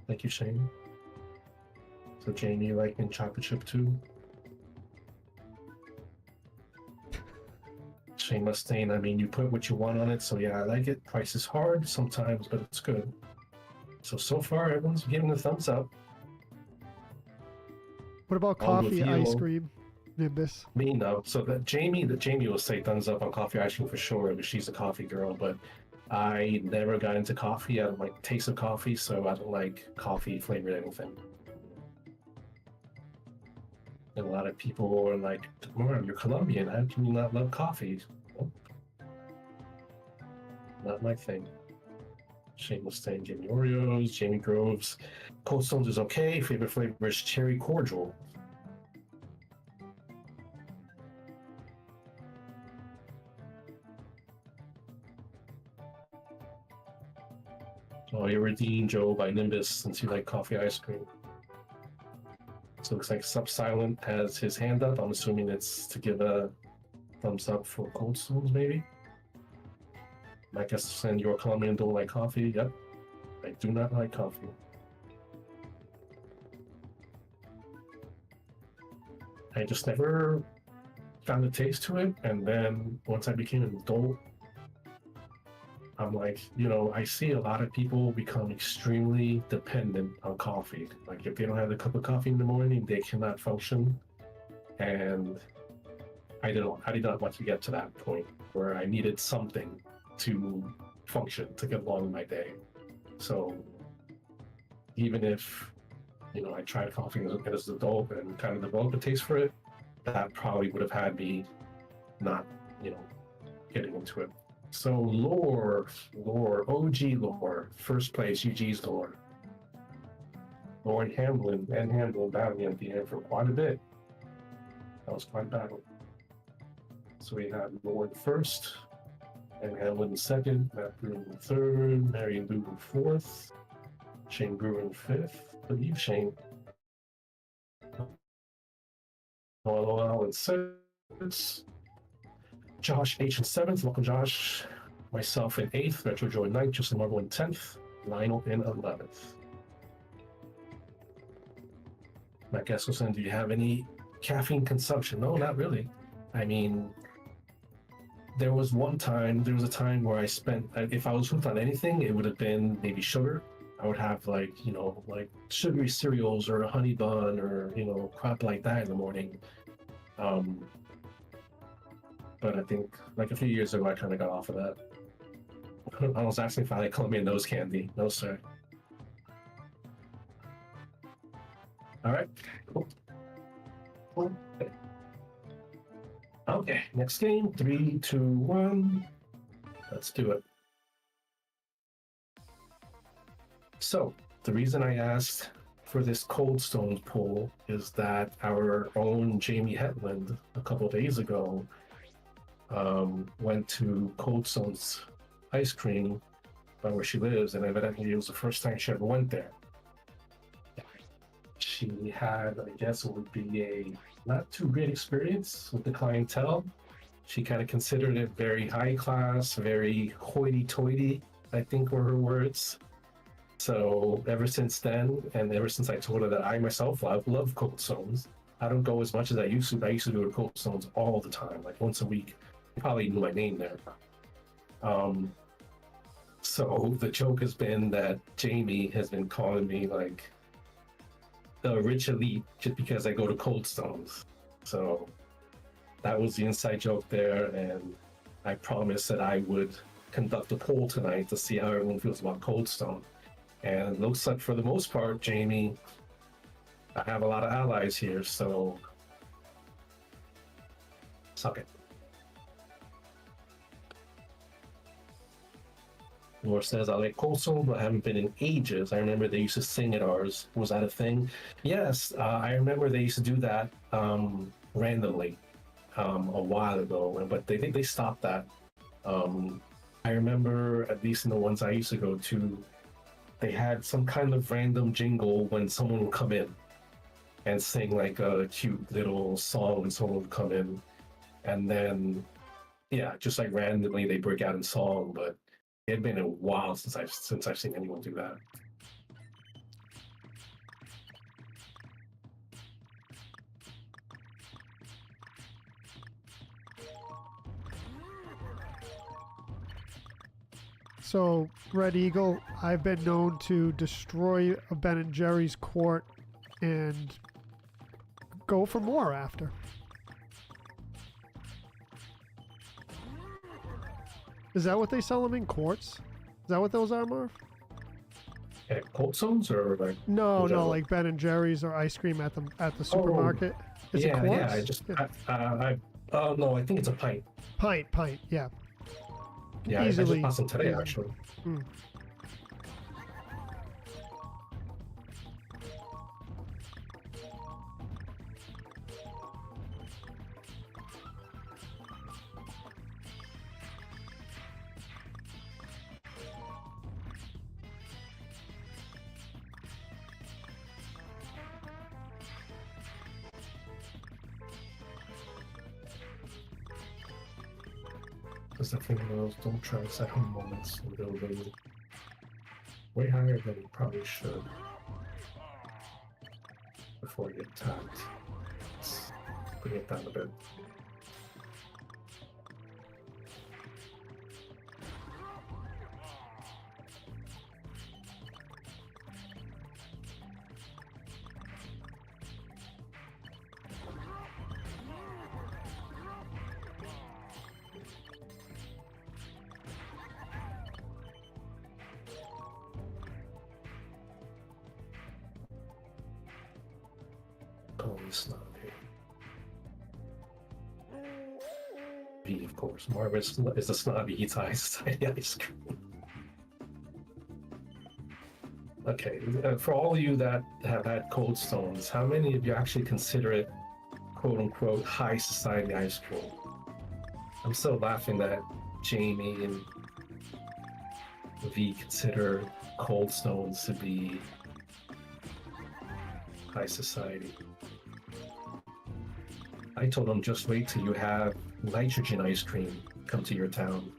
Thank you, Shane. So Jamie, you like mint chocolate chip too? Shane Mustaine, I mean, you put what you want on it, so yeah, I like it. Price is hard sometimes, but it's good. So far, everyone's giving a thumbs up. What about coffee ice cream, Nimbus? Me, no. So Jamie will say thumbs up on coffee ice cream for sure, because she's a coffee girl, but I never got into coffee. I don't like the taste of coffee, so I don't like coffee flavored anything. And a lot of people are like, Marv, you're Colombian. How can you not love coffee? Well, not my thing. Shane Mustaine, Jamie Oreos, Jamie Groves. Cold Stones is okay. Favorite flavor is cherry cordial. Oh, you're redeemed, Joe, by Nimbus, since you like coffee ice cream. So it looks like Sub Silent has his hand up. I'm assuming it's to give a thumbs up for Cold Stones, maybe. I guess send your Colombian don't like coffee. Yep. I do not like coffee. I just never found a taste to it. And then once I became an adult, I'm like, you know, I see a lot of people become extremely dependent on coffee. Like if they don't have a cup of coffee in the morning, they cannot function. And I did not want to get to that point where I needed something to function, to get along with my day. So even if, you know, I tried coffee as an adult and kind of developed a taste for it, that probably would have had me not, you know, getting into it. So lore, OG lore, first place, UG's lore. Lauren Hamlin and Hamlin battling at the end for quite a bit. That was quite a battle. So we had Lauren first, and Hamlin second, Matt Bruin third, Marion Luger fourth, Shane Bruin fifth. I believe Shane. LOL in sixth. Josh H in seventh. Welcome, Josh. Myself in eighth. Retro Joe in ninth. Justin Marvel in 10th. Lionel in 11th. Matt Gaskelson, do you have any caffeine consumption? No, not really. I mean, there was a time where I spent, if I was hooked on anything, it would have been maybe sugar. I would have like, you know, like sugary cereals or a honey bun or, you know, crap like that in the morning. But I think like a few years ago, I kind of got off of that. I was asking if I like Colombian nose candy. No, sir. All right. Cool. Okay, next game. 3, 2, 1. Let's do it. So the reason I asked for this Cold Stones poll is that our own Jamie Hetland a couple of days ago went to Cold Stones ice cream by where she lives, and evidently it was the first time she ever went there. She had, I guess it would be a not too great experience with the clientele. She kind of considered it very high class, very hoity-toity, I think were her words. So ever since then, and ever since I told her that I myself love Cold Stones, I don't go as much as I used to. I used to go to Cold Stones all the time, like once a week. You probably knew my name there. So the joke has been that Jamie has been calling me like the rich elite just because I go to Cold Stones. So that was the inside joke there, and I promised that I would conduct a poll tonight to see how everyone feels about Cold Stone. And it looks like for the most part, Jamie, I have a lot of allies here, so suck it. Nor says, I like Cold Stone, but I haven't been in ages. I remember they used to sing at ours. Was that a thing? Yes, I remember they used to do that randomly a while ago, but they stopped that. I remember, at least in the ones I used to go to, they had some kind of random jingle when someone would come in and sing like a cute little song when someone would come in. And then, yeah, just like randomly they break out in song, but it had been a while since I've seen anyone do that. So, Red Eagle, I've been known to destroy a Ben & Jerry's quart and go for more after. Is that what they sell them in quarts? Is that what those are, Marv? Yeah, Cold Stones or like No, like Ben & Jerry's or ice cream at the supermarket. Is it quarts? Yeah, I just no, I think it's a pint. Pint, yeah. Yeah, Easily, I just bought some today actually. Because the thing was, don't try to set home moments and build them way higher than you probably should before you get tagged. Let's bring it down a bit. Totally snobby. V, of course. Marv is the snobby, eats ice cream. Okay, for all of you that have had Cold Stones, how many of you actually consider it quote-unquote high society ice cream? I'm still laughing that Jamie and V consider Cold Stones to be high society. I told them just wait till you have nitrogen ice cream come to your town.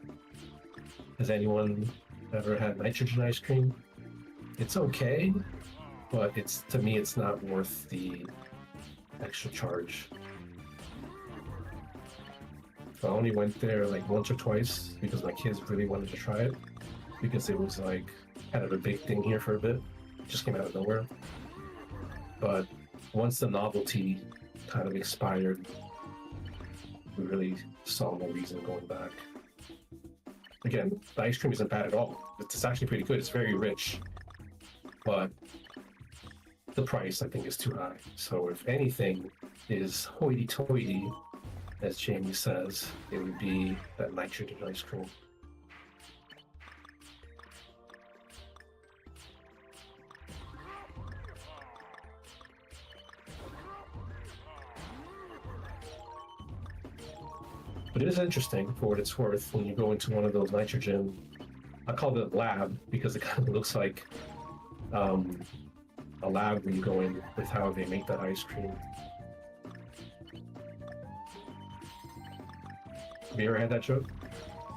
Has anyone ever had nitrogen ice cream? It's okay, but to me it's not worth the extra charge. So I only went there like once or twice because my kids really wanted to try it, because it was like kind of a big thing here for a bit. It just came out of nowhere. But once the novelty kind of expired, we really saw no reason going back. Again, the ice cream isn't bad at all. It's actually pretty good. It's very rich, but the price I think is too high. So if anything is hoity-toity, as Jamie says, it would be that nitrogen ice cream. It is interesting for what it's worth when you go into one of those nitrogen. I call it a lab because it kind of looks like a lab when you go in with how they make that ice cream. Have you ever had that, Joe?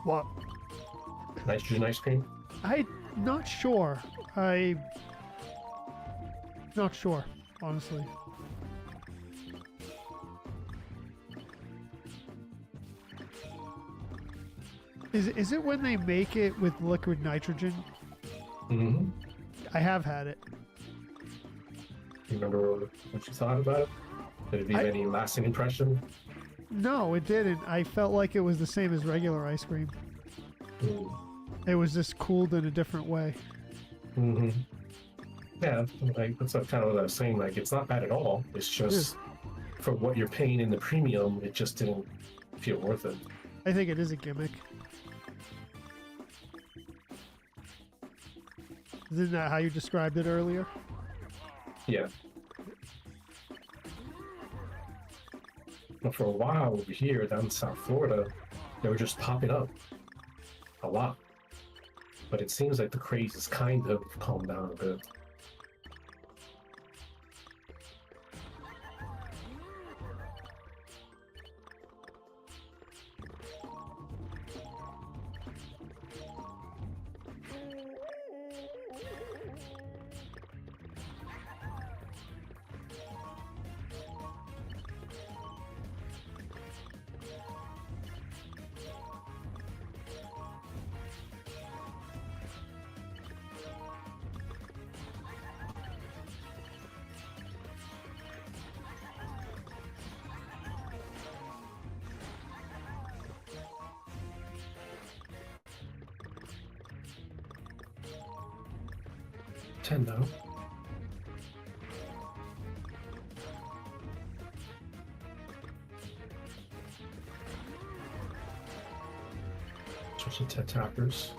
What? Nitrogen ice cream? I'm not sure. Not sure, honestly. Is it when they make it with liquid nitrogen? Mm-hmm. I have had it. You remember what you thought about it? Did it leave any lasting impression? No, it didn't. I felt like it was the same as regular ice cream. Mm. It was just cooled in a different way. Mm-hmm. Yeah, like, that's kind of what I was saying. Like, it's not bad at all. It's just for what you're paying in the premium, it just didn't feel worth it. I think it is a gimmick. Isn't that how you described it earlier? Yeah. But for a while over here down in South Florida, they were just popping up a lot. But it seems like the craze has kind of calmed down a bit. Nintendo. Switching to tappers.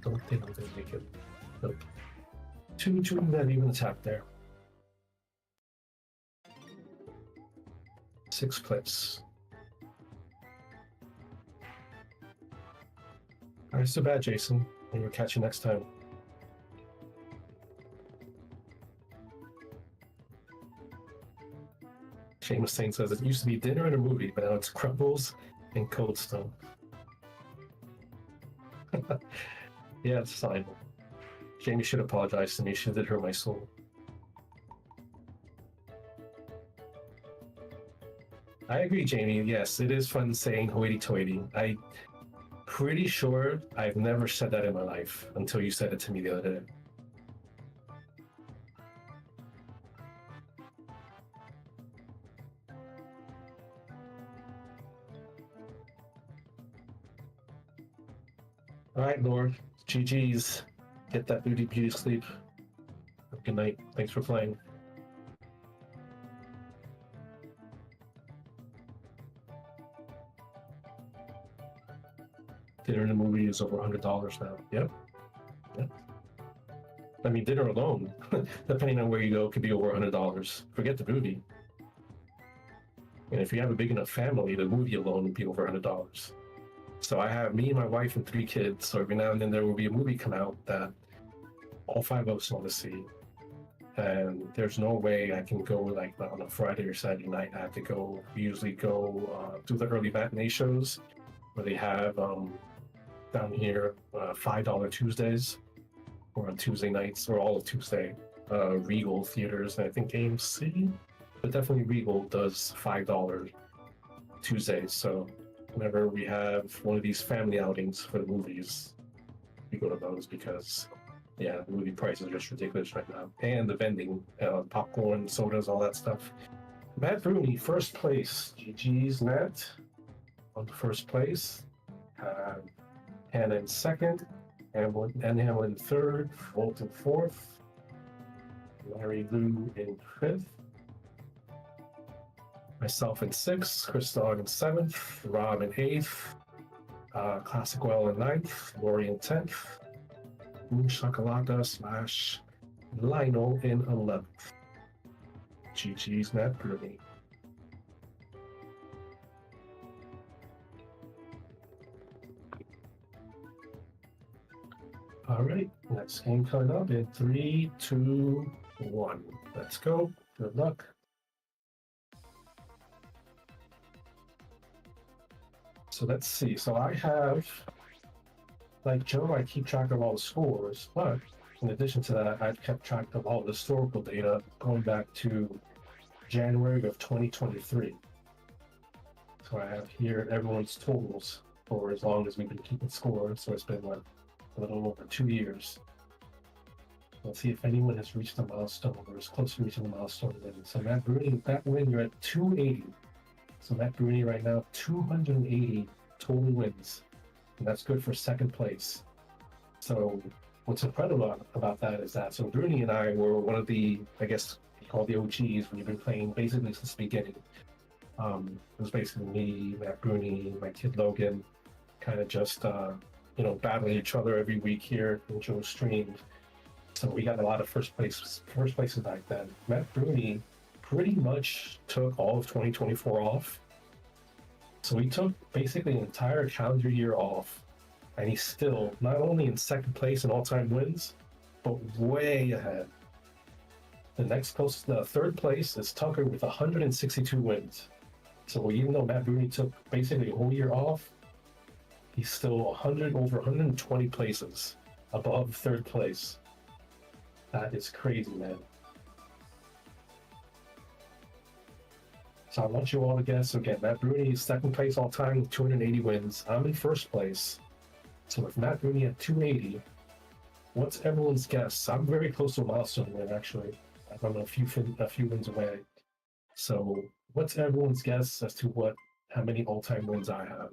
Don't think I'm gonna make it. Nope. Two not even a tap there. 6th place. Alright, so bad, Jason. And we'll catch you next time. Seamus Saint says it used to be dinner and a movie, but now it's crumbles and Cold Stone. Yeah, it's fine. Jamie should apologize to me. She did hurt my soul. I agree, Jamie. Yes, it is fun saying hoity-toity. I'm pretty sure I've never said that in my life until you said it to me the other day. All right, Lord. GG's. Get that beauty sleep. Good night. Thanks for playing. Dinner in the movie is over $100 now. Yep. I mean, dinner alone, depending on where you go, could be over $100. Forget the movie. And if you have a big enough family, the movie alone would be over $100. So I have me, my wife, and 3 kids. So every now and then there will be a movie come out that all 5 of us want to see. And there's no way I can go like on a Friday or Saturday night. I have to go. We usually go do the early matinee shows where they have down here $5 Tuesdays, or on Tuesday nights, or all of Tuesday. Regal Theaters, and I think AMC, but definitely Regal does $5 Tuesdays. So whenever we have one of these family outings for the movies, we go to those because, yeah, the movie prices are just ridiculous right now. And the vending, popcorn, sodas, all that stuff. Matt Rooney, first place. GG's, Matt. On first place. Hannah in second. Hamlin in third. Fulton fourth. Larry Lou in fifth. Myself in sixth. Chris Dog in seventh. Rob in eighth. Classic Well in ninth. Lori in 10th. Moon Shakalaka slash Lionel in 11th. GG's Matt Bruni. All right, next game coming up in 3, 2, 1. Let's go. Good luck. So let's see. So I have, like Joe, I keep track of all the scores, but in addition to that, I've kept track of all the historical data going back to January of 2023. So I have here everyone's totals for as long as we've been keeping score. So it's been like a little over 2 years. Let's see if anyone has reached the milestone or is close to reaching the milestone. So Matt Bruni, with that win, you're at 280. So Matt Bruni right now, 280 total wins. And that's good for second place. So what's incredible about that is that, so Bruni and I were one of the, I guess, called the OGs when you've been playing basically since the beginning. It was basically me, Matt Bruni, my kid Logan, kind of just, battling each other every week here in Joe's streams. So we got a lot of first places back then. Matt Bruni pretty much took all of 2024 off. So he took basically an entire calendar year off, and he's still not only in second place in all-time wins, but way ahead. The third place is Tucker with 162 wins. So even though Matt Bruni took basically a whole year off, he's still over 120 places above third place. That is crazy, man. So I want you all to guess. So again, Matt Bruni is second place all time with 280 wins. I'm in first place. So with Matt Bruni at 280, what's everyone's guess? I'm very close to a milestone win, actually. I'm a few wins away. So what's everyone's guess as to how many all-time wins I have?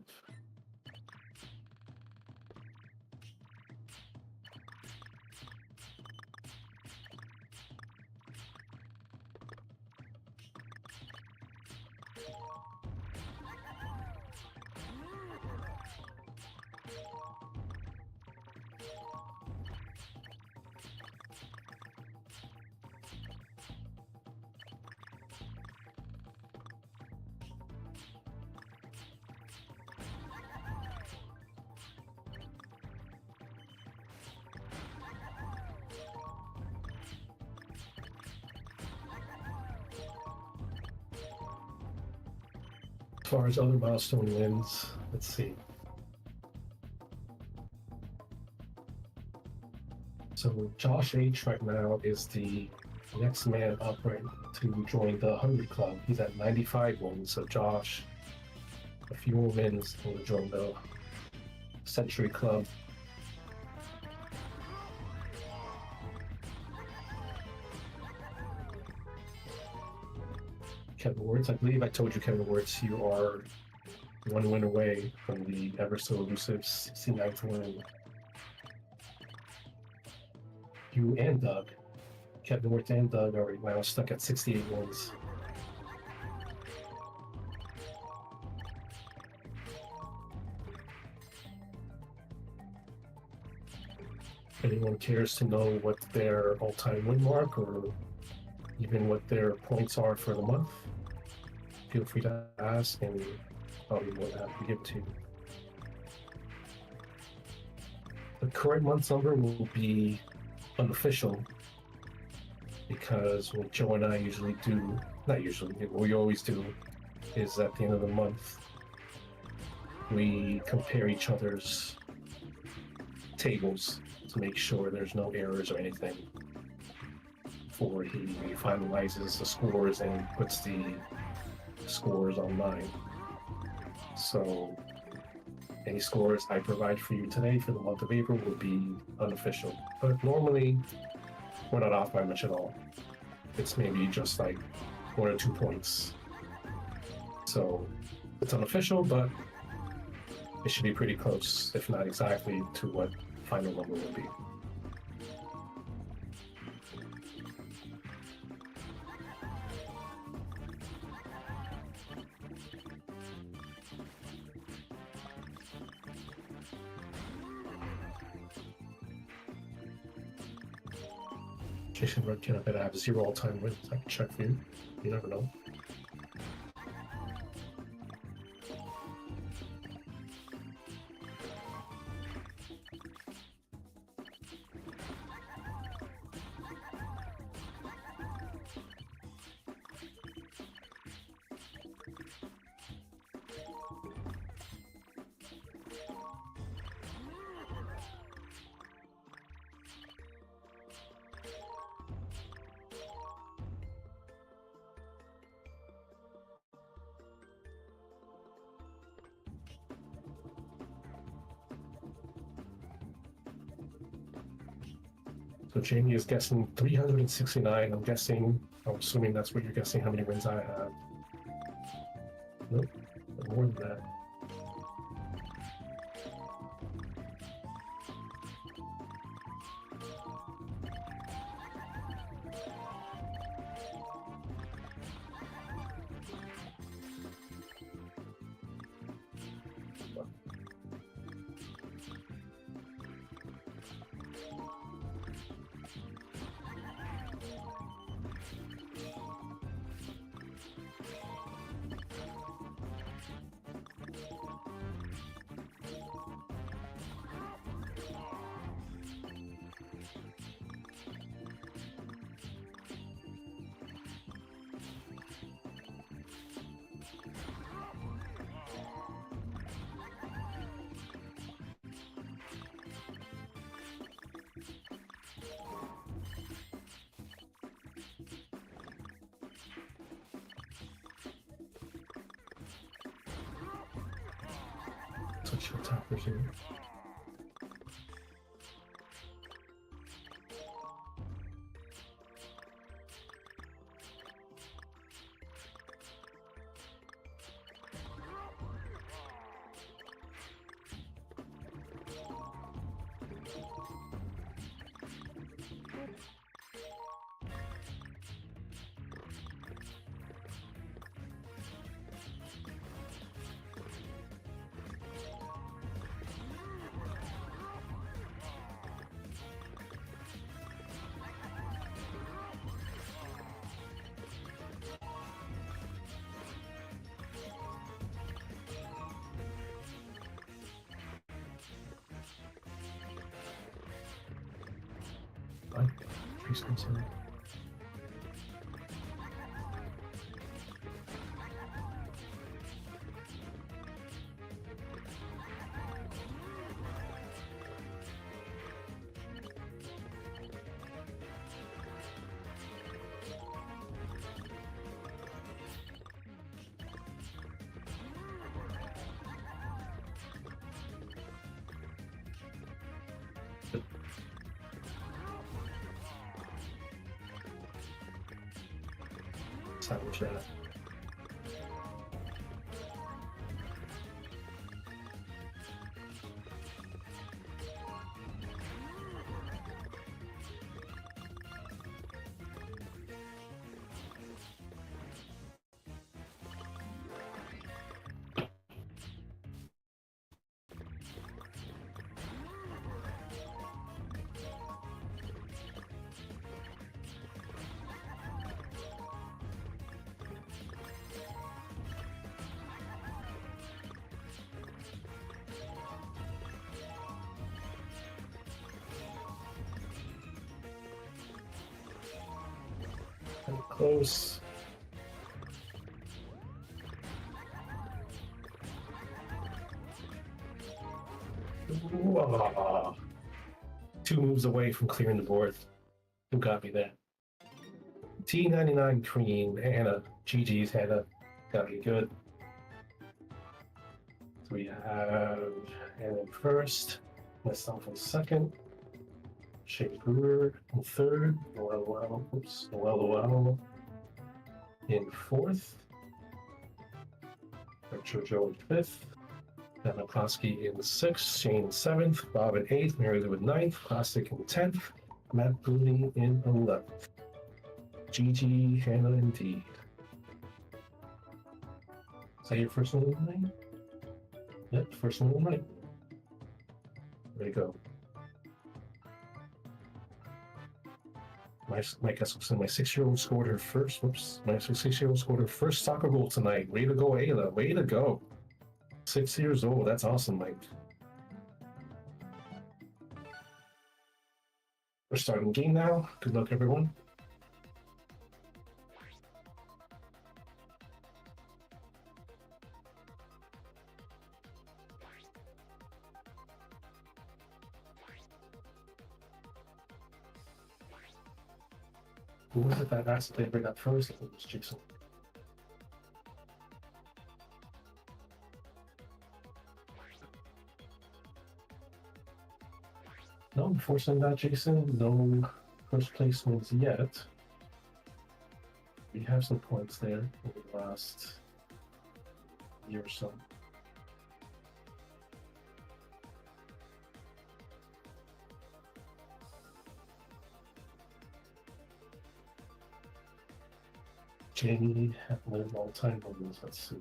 As far as other milestone wins, let's see. So Josh H right now is the next man up right to join the 100 Club. He's at 95 wins. So Josh, a few more wins will join the Century Club. Kevin Wirtz, I believe I told you, Kevin Wirtz, you are one win away from the ever so elusive 69th win. You and Doug, Kevin Wirtz and Doug, are now stuck at 68 wins. Anyone cares to know what their all-time win mark or even what their points are for the month? Feel free to ask, and I'll be more than happy to give it to you. The current month's number will be unofficial because what Joe and I usually do, not usually, what we always do is at the end of the month, we compare each other's tables to make sure there's no errors or anything before he finalizes the scores and puts the scores online. So any scores I provide for you today for the month of April will be unofficial, but normally we're not off by much at all. It's maybe just like 1 or 2 points. So it's unofficial, but it should be pretty close, if not exactly, to what final number will be. Jason Red Kid, I bet I have 0 all-time wins. I can check for you. You never know. So Jamie is guessing 369. I'm assuming that's what you're guessing how many wins I have. Nope, more than that. Such a top here. Bye. Please consider. Sandwich that. Close. Whoa. 2 moves away from clearing the board. Who got me there? T99 Cream, Hannah. GG's, Hannah. Got me good. So we have Hannah in first, myself in second, Shea Brewer in third, Noel in fourth, Richard Joe in fifth, Matt McCloskey in sixth, Shane in seventh, Bob in eighth, Mary Lou in ninth, Classic in 10th, Matt Booney in 11th. GG, Hannah indeed. Is that your first one of the night? Yep, first one of the night. There you go. my 6-year-old scored her first. Whoops, my 6-year-old scored her first soccer goal tonight. Way to go, Ayla! Way to go! 6 years old. That's awesome, Mike. We're starting the game now. Good luck, everyone. Who was it that asked to bring up first? I think it was Jason. No, unfortunately not, Jason. No first place wins yet. We have some points there over the last year or so. Jamie had lived all time on this. Let's see.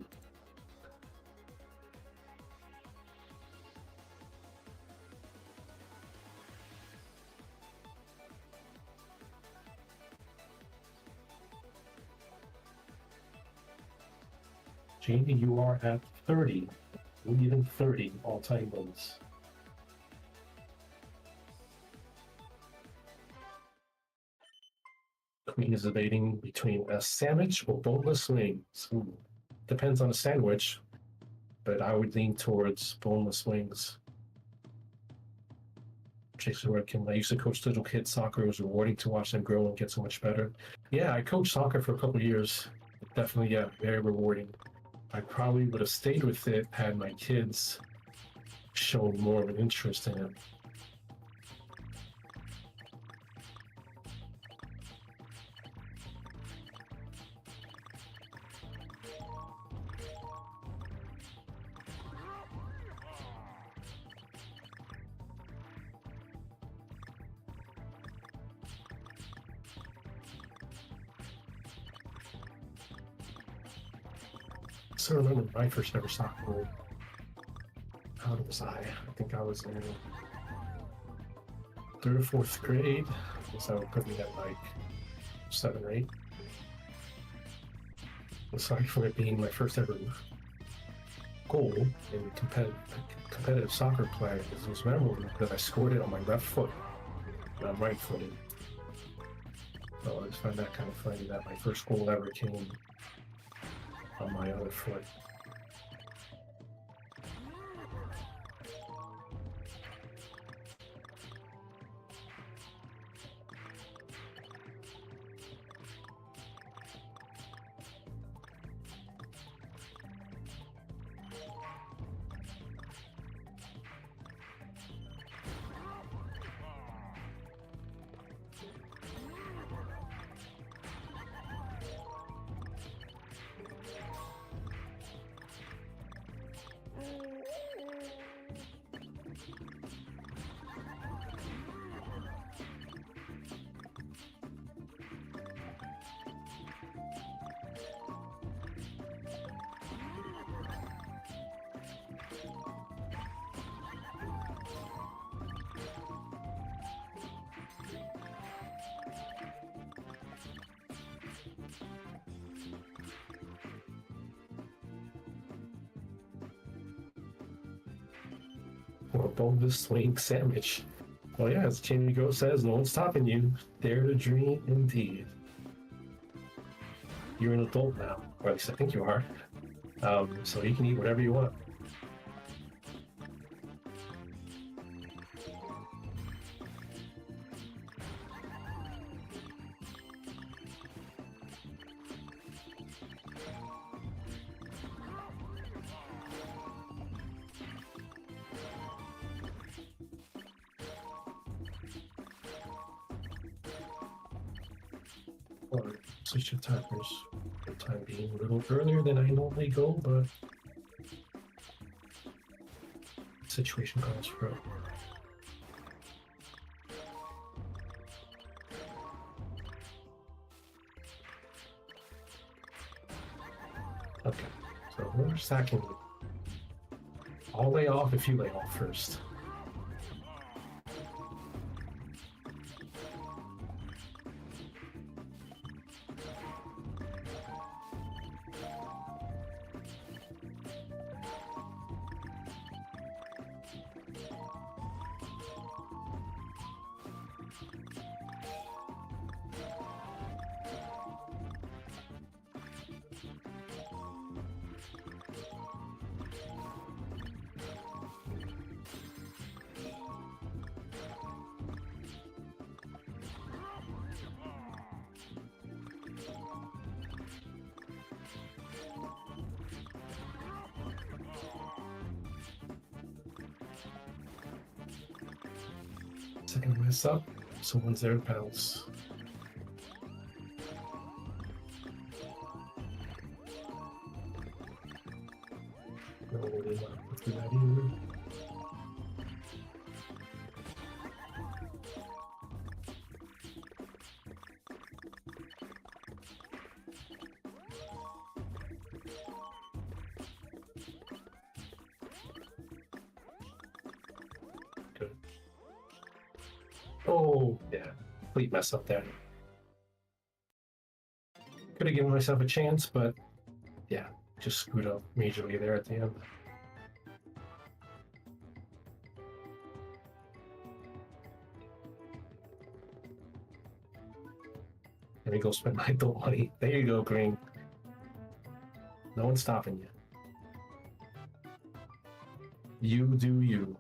Jamie, you are at 30. Even 30 all-time wins. Queen is debating between a sandwich or boneless wings. Ooh. Depends on the sandwich, but I would lean towards boneless wings. Jason Workin, I used to coach little kids soccer. It was rewarding to watch them grow and get so much better. Yeah, I coached soccer for a couple of years. Definitely, yeah, very rewarding. I probably would have stayed with it had my kids shown more of an interest in it. I still remember my first ever soccer goal. How old was I? I think I was in 3rd or 4th grade. So that would put me at like 7 or 8. I'm sorry for it being my first ever goal in competitive soccer play. It was memorable because I scored it on my left foot, and I'm right-footed. So I just find that kind of funny that my first goal ever came on my other foot. Or boneless swing sandwich. Oh yeah, as Jamie Go says, no one's stopping you. Dare to dream indeed. You're an adult now, or at least I think you are. So you can eat whatever you want. Or switch your timers for the time being a little earlier than I normally go, but situation calls for it. Okay, so we're stacking. I'll lay off if you lay off first. Second mess up. Someone's there to bounce. No, they not put through that either. Good. Oh, yeah. Complete mess up there. Could have given myself a chance, but yeah, just screwed up majorly there at the end. Let me go spend my adult money. There you go, Green. No one's stopping you. You do you.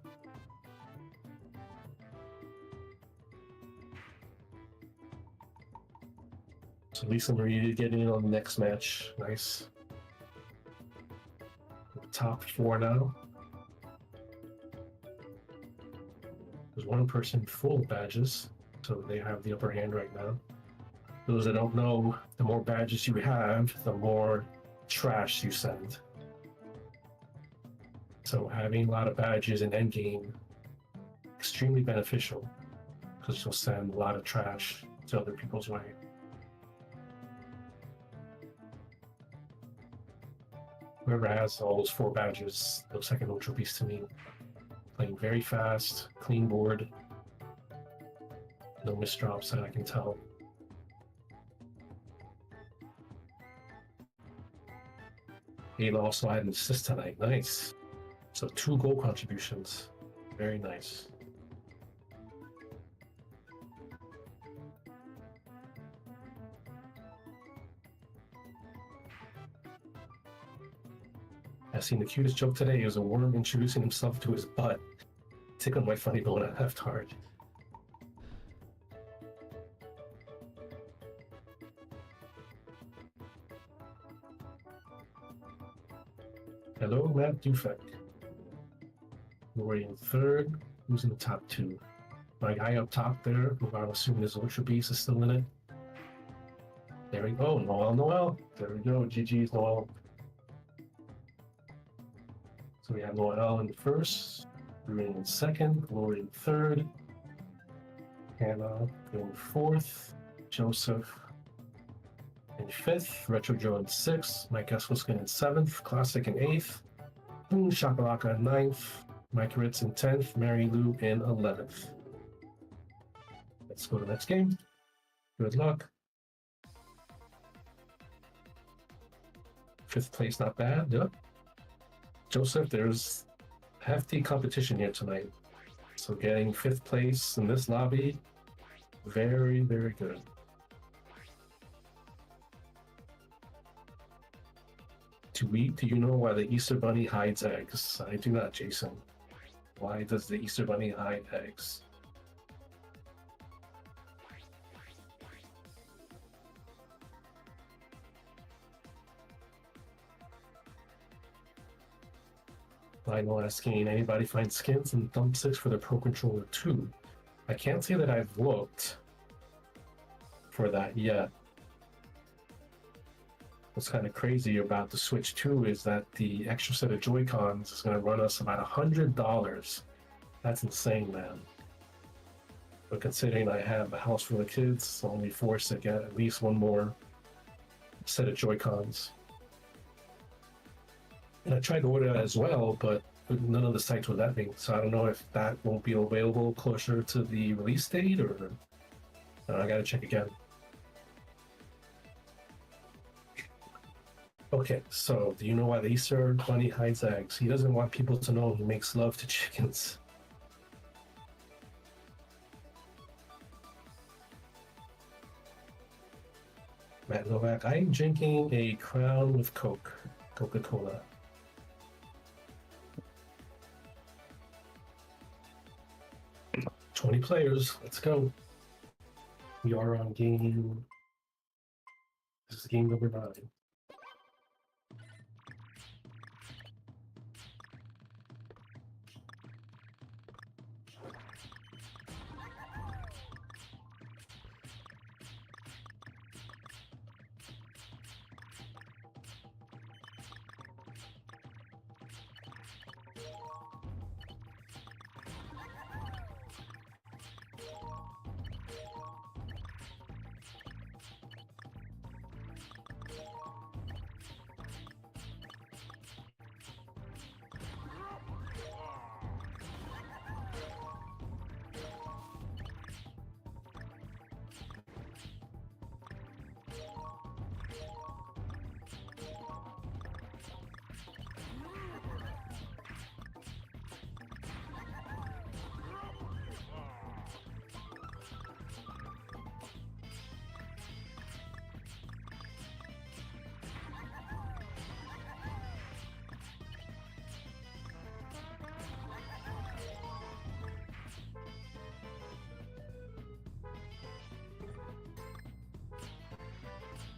So Lisa Marie getting in on the next match. Nice. Top 4 now. There's one person full of badges, so they have the upper hand right now. Those that don't know, the more badges you have, the more trash you send. So having a lot of badges in endgame, extremely beneficial, because you'll send a lot of trash to other people's way. Whoever has all those 4 badges looks like an ultra beast to me. Playing very fast, clean board, no misdrops that I can tell. Ayla also had an assist tonight. Nice. So 2 goal contributions. Very nice. I've seen the cutest joke today. It was a worm introducing himself to his butt. Tickled my funny bone. I laughed hard. Hello, Matt Dufek. We're in third. Who's in the top 2? My guy up top there, who I'm assuming is Ultra Beast, is still in it. There we go. Noel. There we go. GG's Noel. So we have Noel in the first, Ruin in second, Glory in third, Hannah in fourth, Joseph in fifth, Retro Joe in sixth, Mike Eswuskin in seventh, Classic in eighth, Boom Shakalaka in ninth, Mike Ritz in 10th, Mary Lou in 11th. Let's go to the next game. Good luck. 5th place, not bad. Yep. Joseph, there's hefty competition here tonight. So getting 5th place in this lobby, very, very good. Do you know why the Easter Bunny hides eggs? I do not, Jason. Why does the Easter Bunny hide eggs? Lionel asking, anybody find skins in Thumb 6 for the Pro Controller 2? I can't say that I've looked for that yet. What's kind of crazy about the Switch 2 is that the extra set of Joy-Cons is going to run us about $100. That's insane, man. But considering I have a house full of kids, I'm only forced to get at least one more set of Joy-Cons. And I tried to order that as well, but none of the sites were letting me. So I don't know if that won't be available closer to the release date, or I gotta check again. Okay, so do you know why the Easter Bunny hides eggs? He doesn't want people to know he makes love to chickens. Matt Novak, I'm drinking a Crown with Coke, Coca-Cola. "20 players, let's go." We are on game. This is game number 9.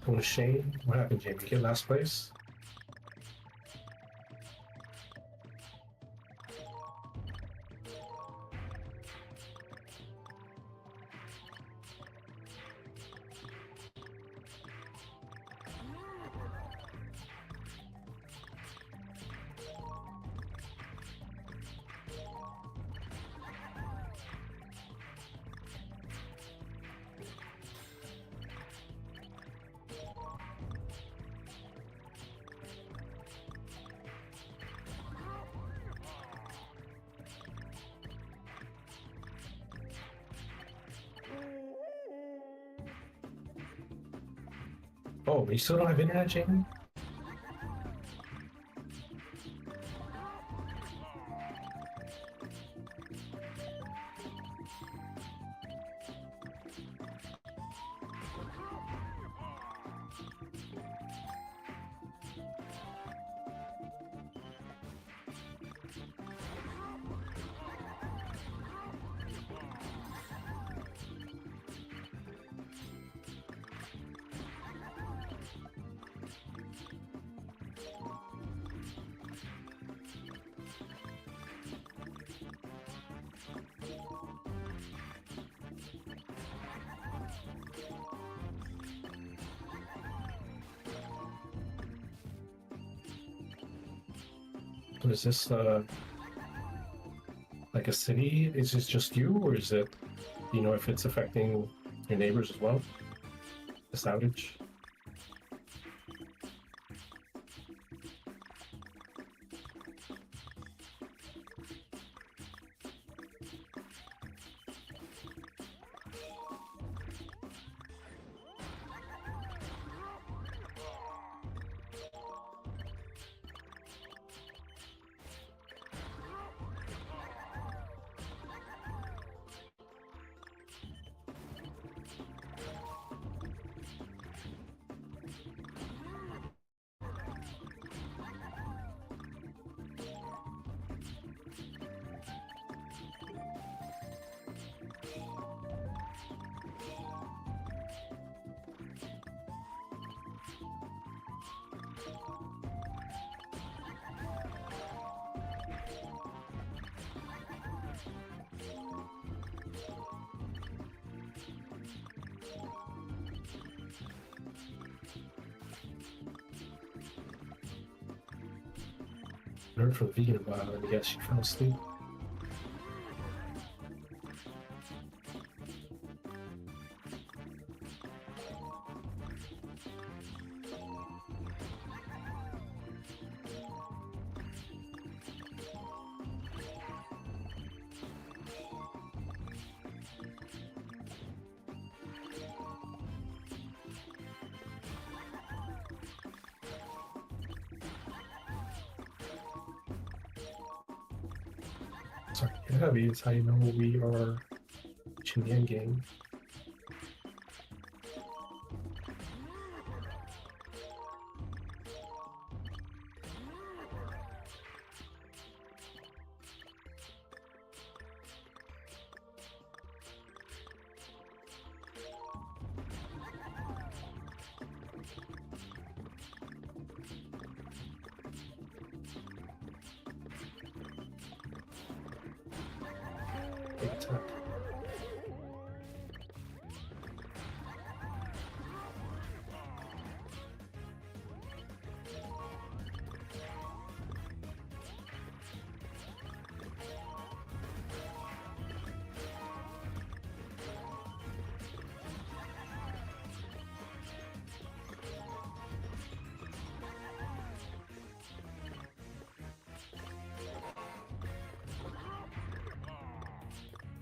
Going to Shane. What happened, Jamie? You get last place? Oh, you still don't have internet, Jamie? So is this like a city? Is this just you, or is it, you know, if it's affecting your neighbors as well? This outage? Learned from vegan about it, and yes, she fell asleep. Sorry, heavy is how you know we are reaching the end game. Big attack.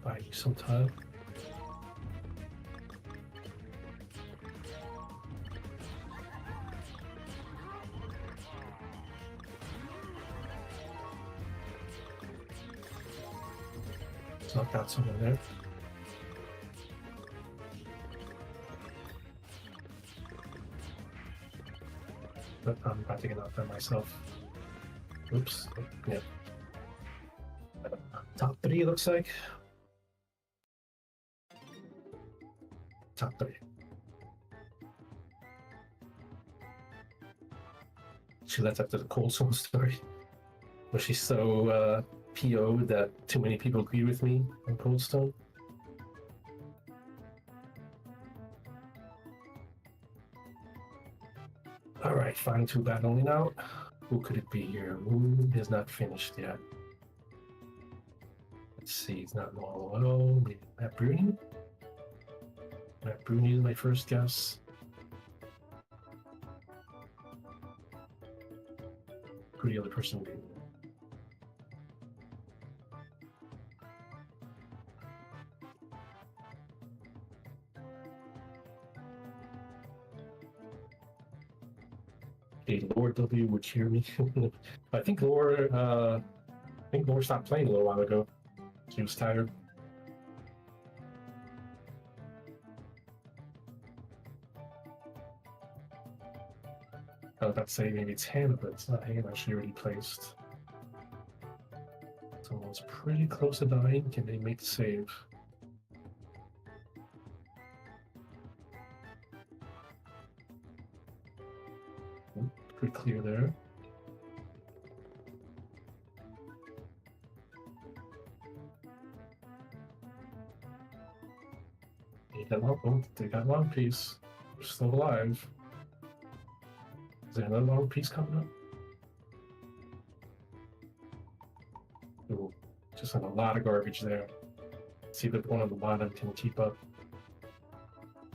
Buy you some time. Let's knock out someone there. But I'm about to get out there myself. Oops. Yeah. Top 3 looks like. Top 3. She left after the Cold Stone story. Was she so PO'd that too many people agreed with me on Cold Stone? Alright, final two battling out. Who could it be here? Who is not finished yet? Let's see, it's not Marlowe. Maybe Matt Bruni? Matt Bruni is my first guess. Who the other person would be? Okay, Lord W would hear me. I think Lord stopped playing a little while ago. She was tired. I was about to say maybe it's Hannah, but it's not Hannah. She already placed. Someone's pretty close to dying. Can they make the save? Pretty clear there. They got Long Piece. They're still alive. Is there another Long Piece coming up? Ooh, just a lot of garbage there. See if the one on the bottom can keep up.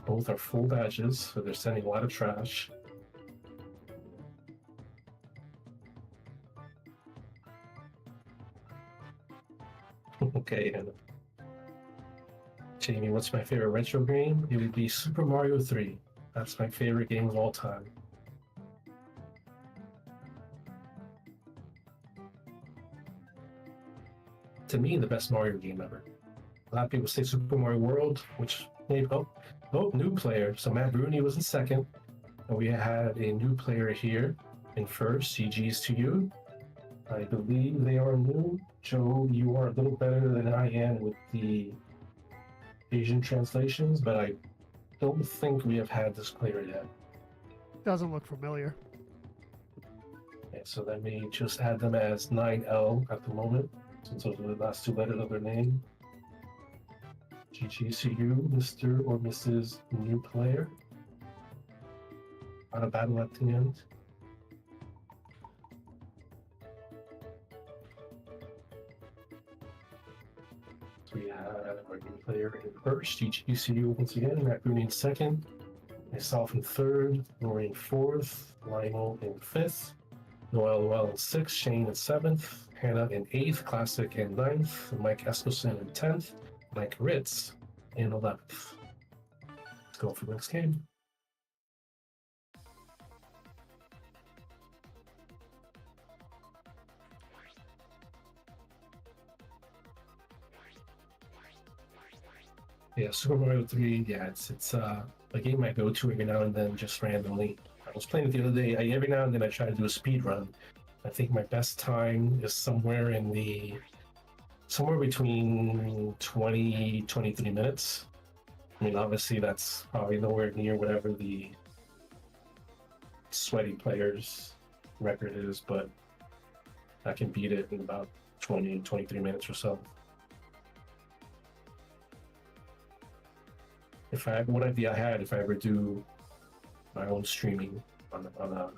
Both are full badges, so they're sending a lot of trash. Okay, and Jamie, what's my favorite retro game? It would be Super Mario 3. That's my favorite game of all time. To me, the best Mario game ever. A lot of people say Super Mario World, which maybe new player. So Matt Bruni was in second, and we had a new player here in first. CG's to you. I believe they are new. Joe, you are a little better than I am with the Asian translations, but I don't think we have had this player yet. Doesn't look familiar. Okay, so let me just add them as 9L at the moment, since those are the last two letters of their name. GG to you, Mr. or Mrs. New Player. On a battle at the end. So we have our new player in first, GGCU once again, Matt Bruni in second, myself in third, Lori in fourth, Lionel in fifth, Noel in sixth, Shane in seventh, Hannah in eighth, Classic in ninth, Mike Eskelson in 10th, Mike Ritz in 11th. Let's go for the next game. Yeah, Super Mario 3, yeah, it's a game I go to every now and then, just randomly. I was playing it the other day. Every now and then I try to do a speed run. I think my best time is somewhere between 20-23 minutes. I mean, obviously that's probably nowhere near whatever the sweaty player's record is, but I can beat it in about 20-23 minutes or so. What idea I had if I ever do my own streaming on a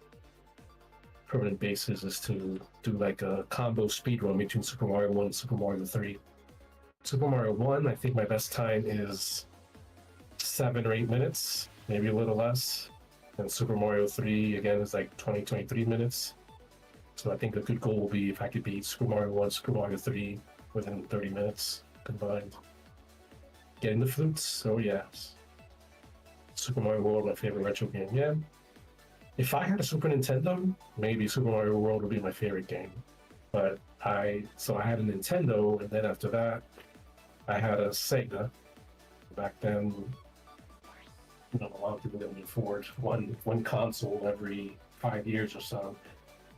permanent basis is to do like a combo speedrun between Super Mario 1 and Super Mario 3. Super Mario 1, I think my best time is 7 or 8 minutes, maybe a little less. And Super Mario 3, again, is like 20-23 minutes. So I think a good goal will be if I could beat Super Mario 1, Super Mario 3 within 30 minutes combined. Getting the flutes, so yes. Super Mario World, my favorite retro game, yeah. If I had a Super Nintendo, maybe Super Mario World would be my favorite game. But I had a Nintendo, and then after that, I had a Sega. Back then, a lot of people didn't afford one console every 5 years or so.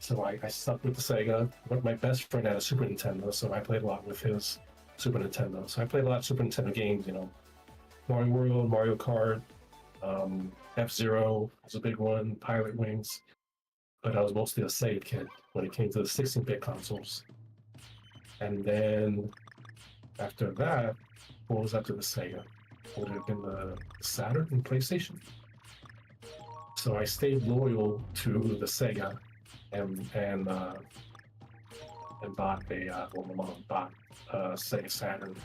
So I stuck with the Sega, but my best friend had a Super Nintendo, so I played a lot with his Super Nintendo. So I played a lot of Super Nintendo games, Mario World, Mario Kart, F-Zero was a big one, Pilot Wings. but I was mostly a Sega kid when it came to the 16-bit consoles. And then after that, what was after the Sega? Would it have been the Saturn and PlayStation? So I stayed loyal to the Sega and bought a well, my mom bought Sega Saturn.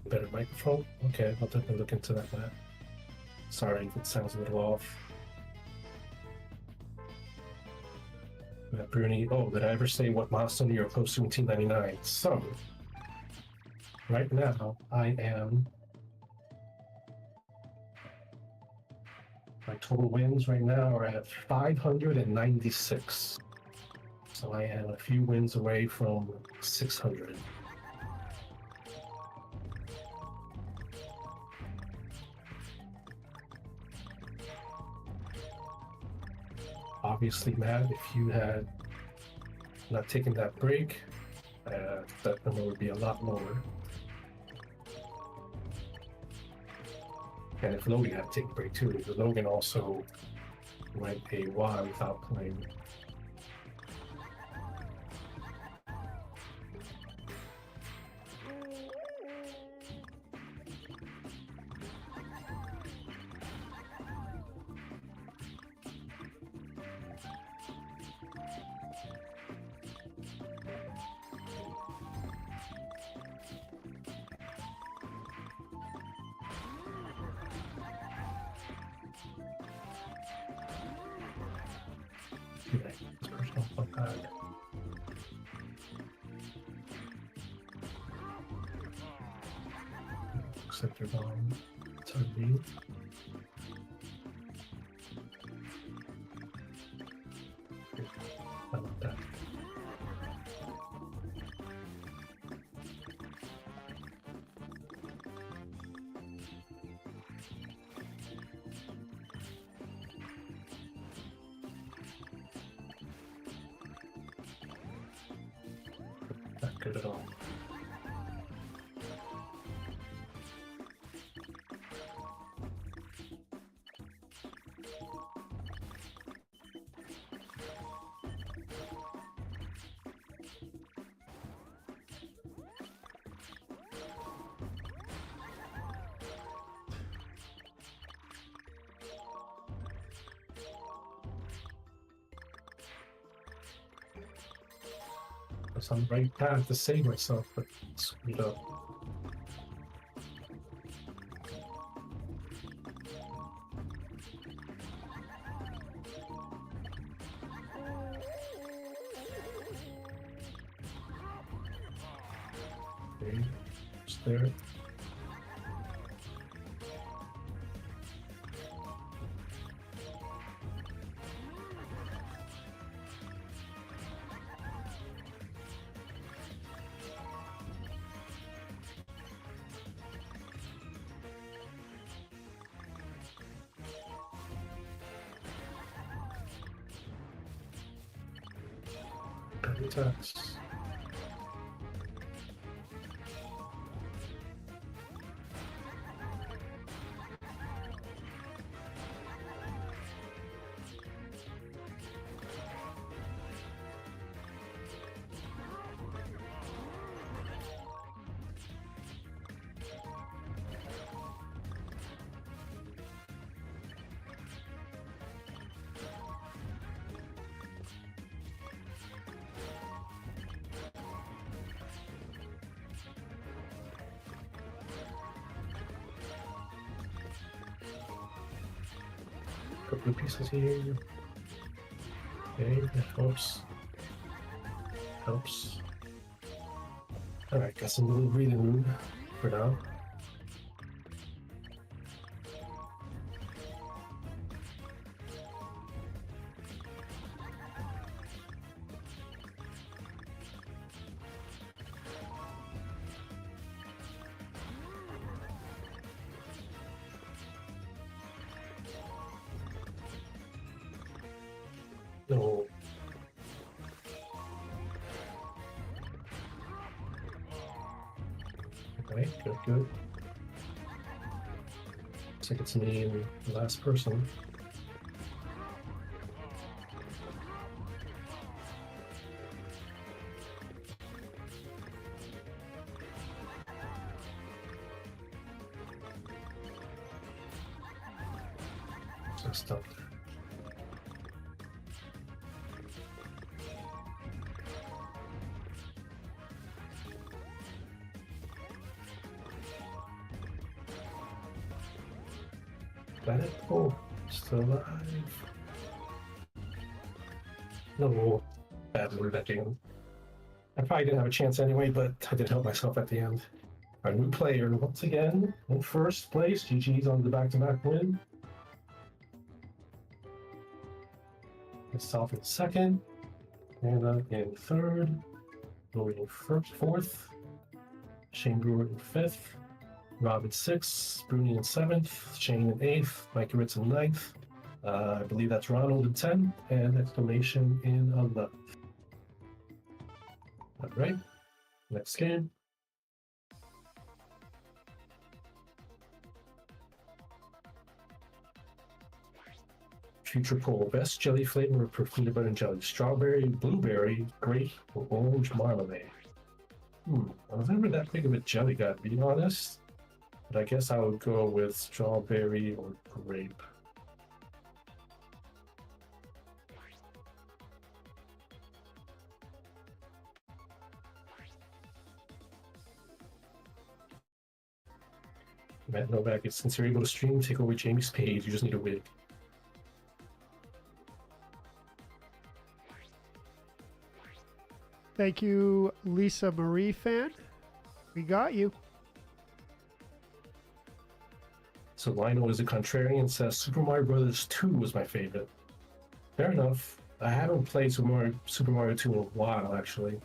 Better microphone? Okay, I'll definitely look into that, Matt. Sorry if it sounds a little off. Matt Bruni, oh, did I ever say what milestone you're close to in Team 99? So, right now, I am. My total wins right now are at 596. So I am a few wins away from 600. Obviously, Matt, if you had not taken that break, that number would be a lot lower. And if Logan had to take a break too, because Logan also went a while without playing. Personal fun guide. Accept your bomb. It's on me. I like that. Not good at all. was on the right path to save myself, but screwed up. Okay, it's there. Attacks. Couple of pieces here. Okay, that helps. Helps. Alright, got some little breathing room for now. No. Okay, good, good. Looks like it's me and the last person. So stuck there. Got it? Oh, still alive. No, bad move that game. I probably didn't have a chance anyway, but I did help myself at the end. Our new player, once again, in first place. GG's on the back-to-back win. Myself in second. Anna in third. Louis in fourth. Shane Brewer in fifth. Rob in sixth. Bruni in seventh. Shane in eighth. Mikey Ritz in ninth. I believe that's Ronald in 10th. And Exclamation in 11th. All right. Next game. Future poll: best jelly flavor for peanut butter and jelly: strawberry, blueberry, grape, or orange marmalade. I was never that big of a jelly guy, to be honest. But I guess I would go with strawberry or grape. Matt Novak, it's since you're able to stream, take over Jamie's page. You just need a wig. Thank you, Lisa Marie fan. We got you. So Lionel is a contrarian, says Super Mario Brothers 2 was my favorite. Fair enough. I haven't played Super Mario 2 in a while, actually.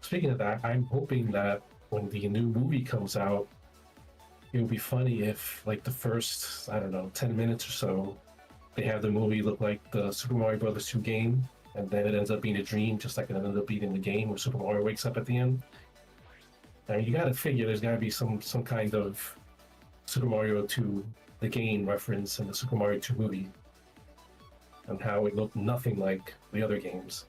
Speaking of that, I'm hoping that when the new movie comes out, it would be funny if, like, the first, I don't know, 10 minutes or so, they have the movie look like the Super Mario Brothers 2 game, and then it ends up being a dream, just like it ended up being in the game where Super Mario wakes up at the end. I mean, you gotta figure there's gotta be some kind of Super Mario 2, the game reference in the Super Mario 2 movie, and how it looked nothing like the other games.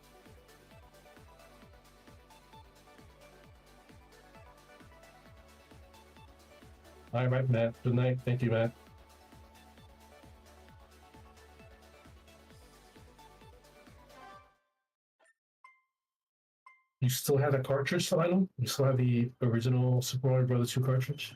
All right, Matt. Good night. Thank you, Matt. You still have that cartridge, Lionel? You still have the original Super Mario Bros. 2 cartridge?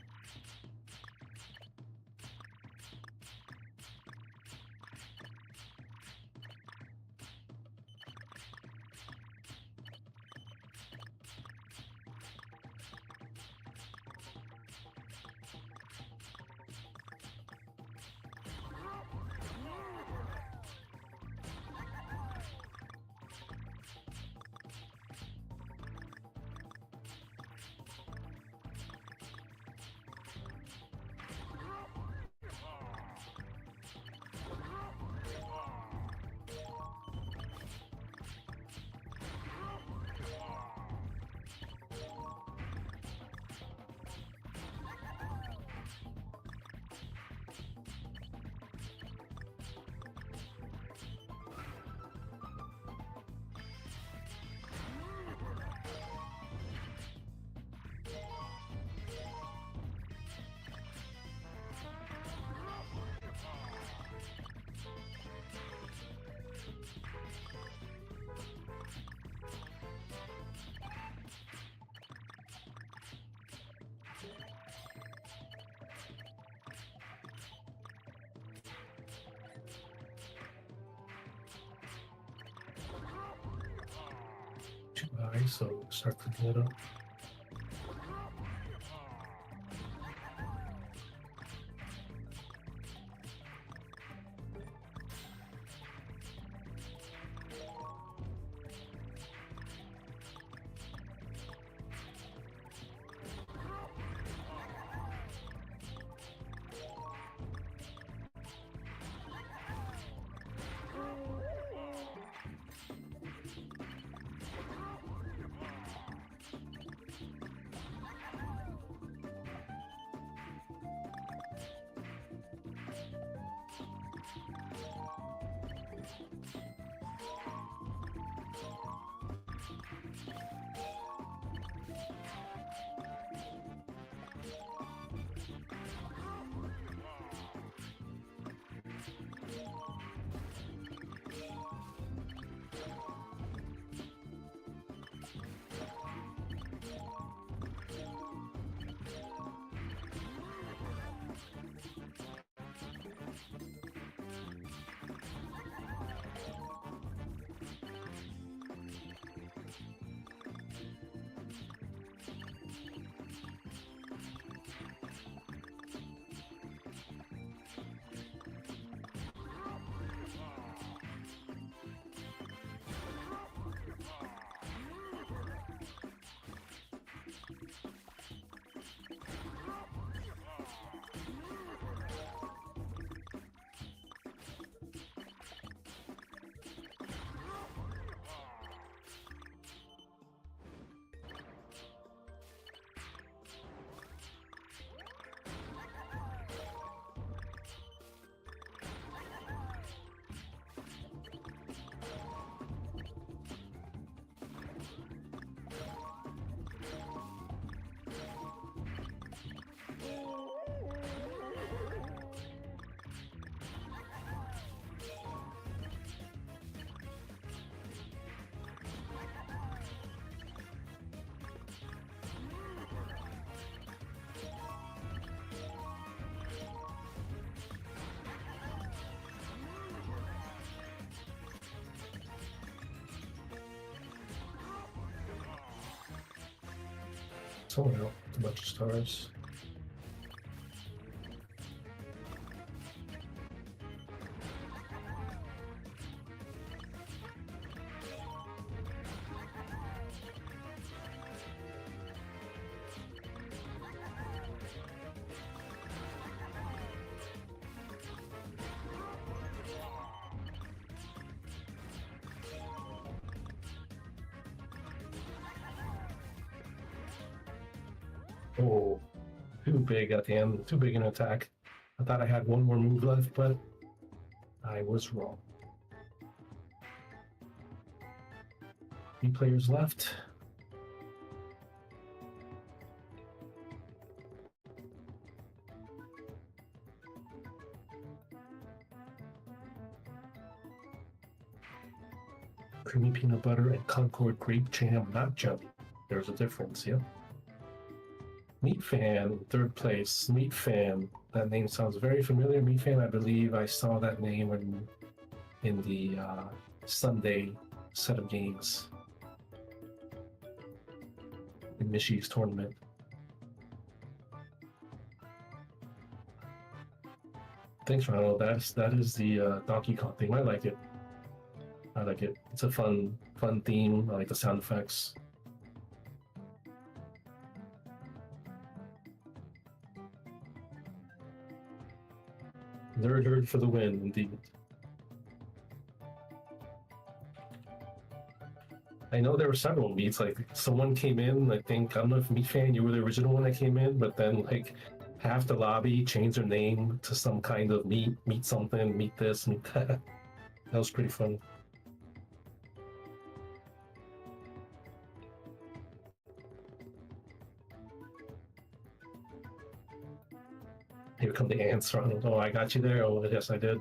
Alright, so start clicking it up. Someone out with a bunch of stars. Oh, too big at the end, too big an attack. I thought I had one more move left, but I was wrong. 3 players left. Creamy peanut butter and Concord grape jam, not jelly. There's a difference, yeah. Meat Fan, 3rd place. Meat Fan. That name sounds very familiar. Meat Fan, I believe I saw that name in the Sunday set of games in Mishy's tournament. Thanks, Ronald. That is the Donkey Kong theme. I like it. I like it. It's a fun theme. I like the sound effects. Nerd for the win, indeed. I know there were several meats. Like someone came in. I don't know if Meat Fan, you were the original one that came in, but then like half the lobby changed their name to some kind of meat something, meat this, meat that. That was pretty fun. Here come the ants, Ronald. Oh, I got you there. Oh, yes, I did.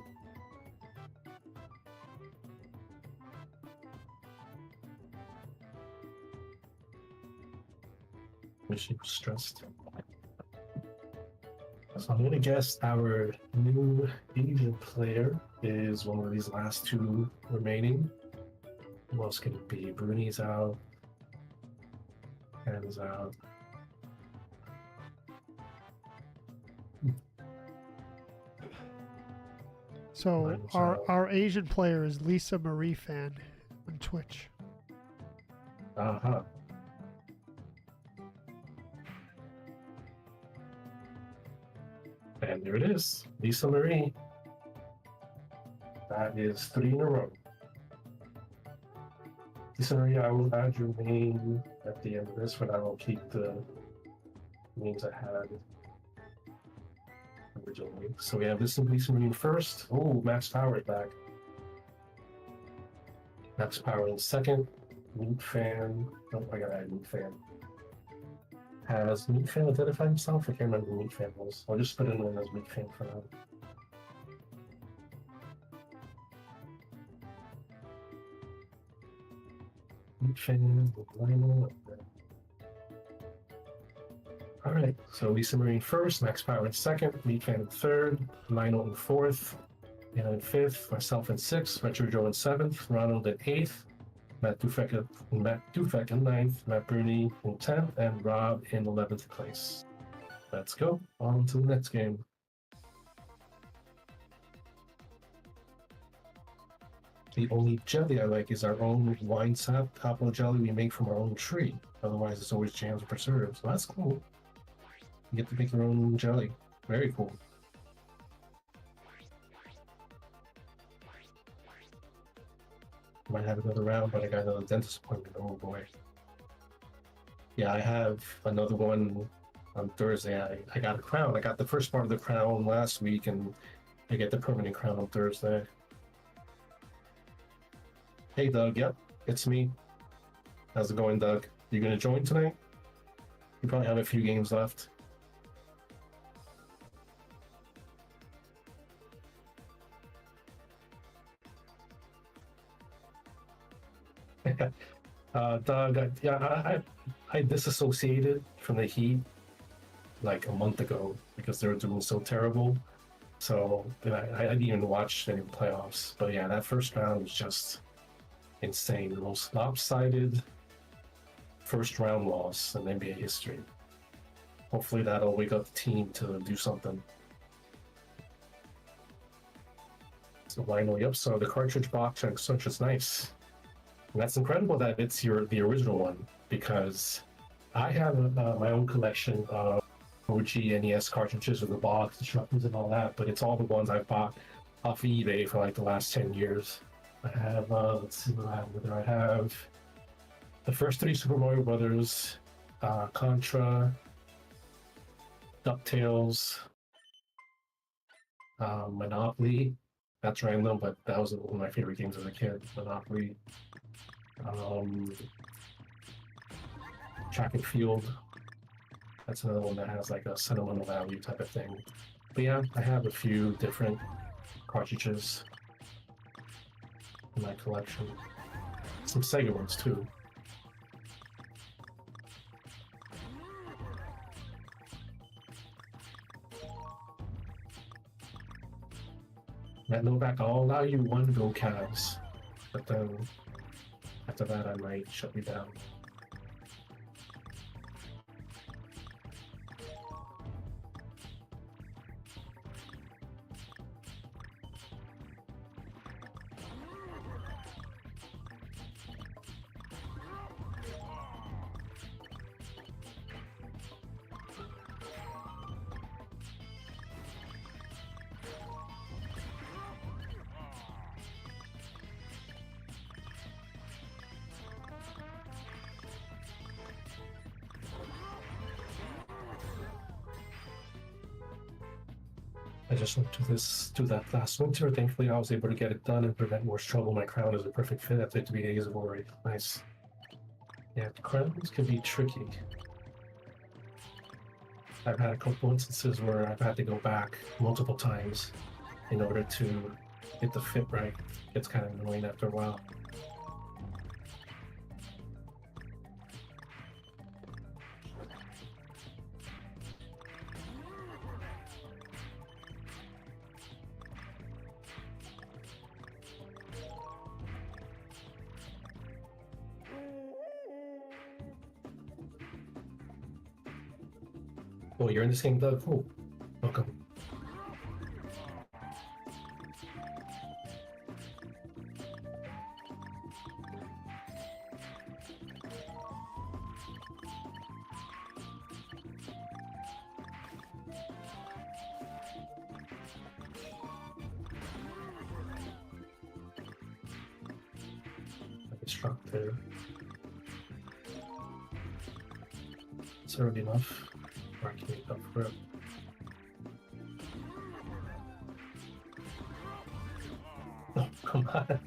She was stressed. So I'm gonna guess our new Asian player is one of these last 2 remaining. Who else could it be? Bruni's out. turns out. So our Asian player is Lisa Marie fan on Twitch. Uh-huh. And there it is, Lisa Marie. That is 3 in a row. Lisa Marie, I will add your name at the end of this, but I will keep the names I had originally. So we have Lisa Marie first. Oh, Max Power is back. Max Power in second. Meat Fan. Oh, I gotta add Meat Fan. Has Meat Fan identified himself? I can't remember who Meat Fan was. I'll just put it in as Meat Fan for now. Meat Fan, Lionel. Alright, so Lisa Marie first, Max Power in second, Meat Fan in third, Lionel in fourth, Anna in fifth, myself in sixth, Retro Joe in seventh, Ronald in eighth, Matt Dufek in ninth, Matt Bruni in 10th, and Rob in 11th place. Let's go on to the next game. The only jelly I like is our own wine sap apple jelly we make from our own tree. Otherwise, it's always jams or preserves. So that's cool. You get to make your own jelly. Very cool. Might have another round, but I got another dentist appointment. Oh boy. Yeah, I have another one on Thursday. I got a crown. I got the first part of the crown last week, and I get the permanent crown on Thursday. Hey Doug, yep, it's me. How's it going, Doug? You gonna join tonight? You probably have a few games left. Doug, I disassociated from the Heat like a month ago because they were doing so terrible. So I didn't even watch any playoffs. But yeah, that first round was just insane. The most lopsided first round loss in NBA history. Hopefully that'll wake up the team to do something. So Lionel, yep, so the cartridge box and such is nice. And that's incredible that it's the original one, because I have my own collection of OG NES cartridges with the box, instructions, and all that, but it's all the ones I've bought off of eBay for like the last 10 years. I have, let's see what I have with her. I have the first 3 Super Mario Brothers, Contra, DuckTales, Monopoly. That's random, but that was one of my favorite games as a kid, Monopoly. Track and Field. That's another one that has like a sentimental value type of thing. But yeah, I have a few different cartridges in my collection. Some Sega ones too. Matt Novak, I'll allow you one go Cavs, but then after that I might shut you down. I just went to that last winter. Thankfully, I was able to get it done and prevent worse trouble. My crown is a perfect fit after 3 days of worry. Nice. Yeah, crowns can be tricky. I've had a couple instances where I've had to go back multiple times in order to get the fit right. It's kind of annoying after a while. Oh, you're in this game, Doug? Cool. Welcome. Struck there. It's early enough. Or I can make up for it. Oh, come on.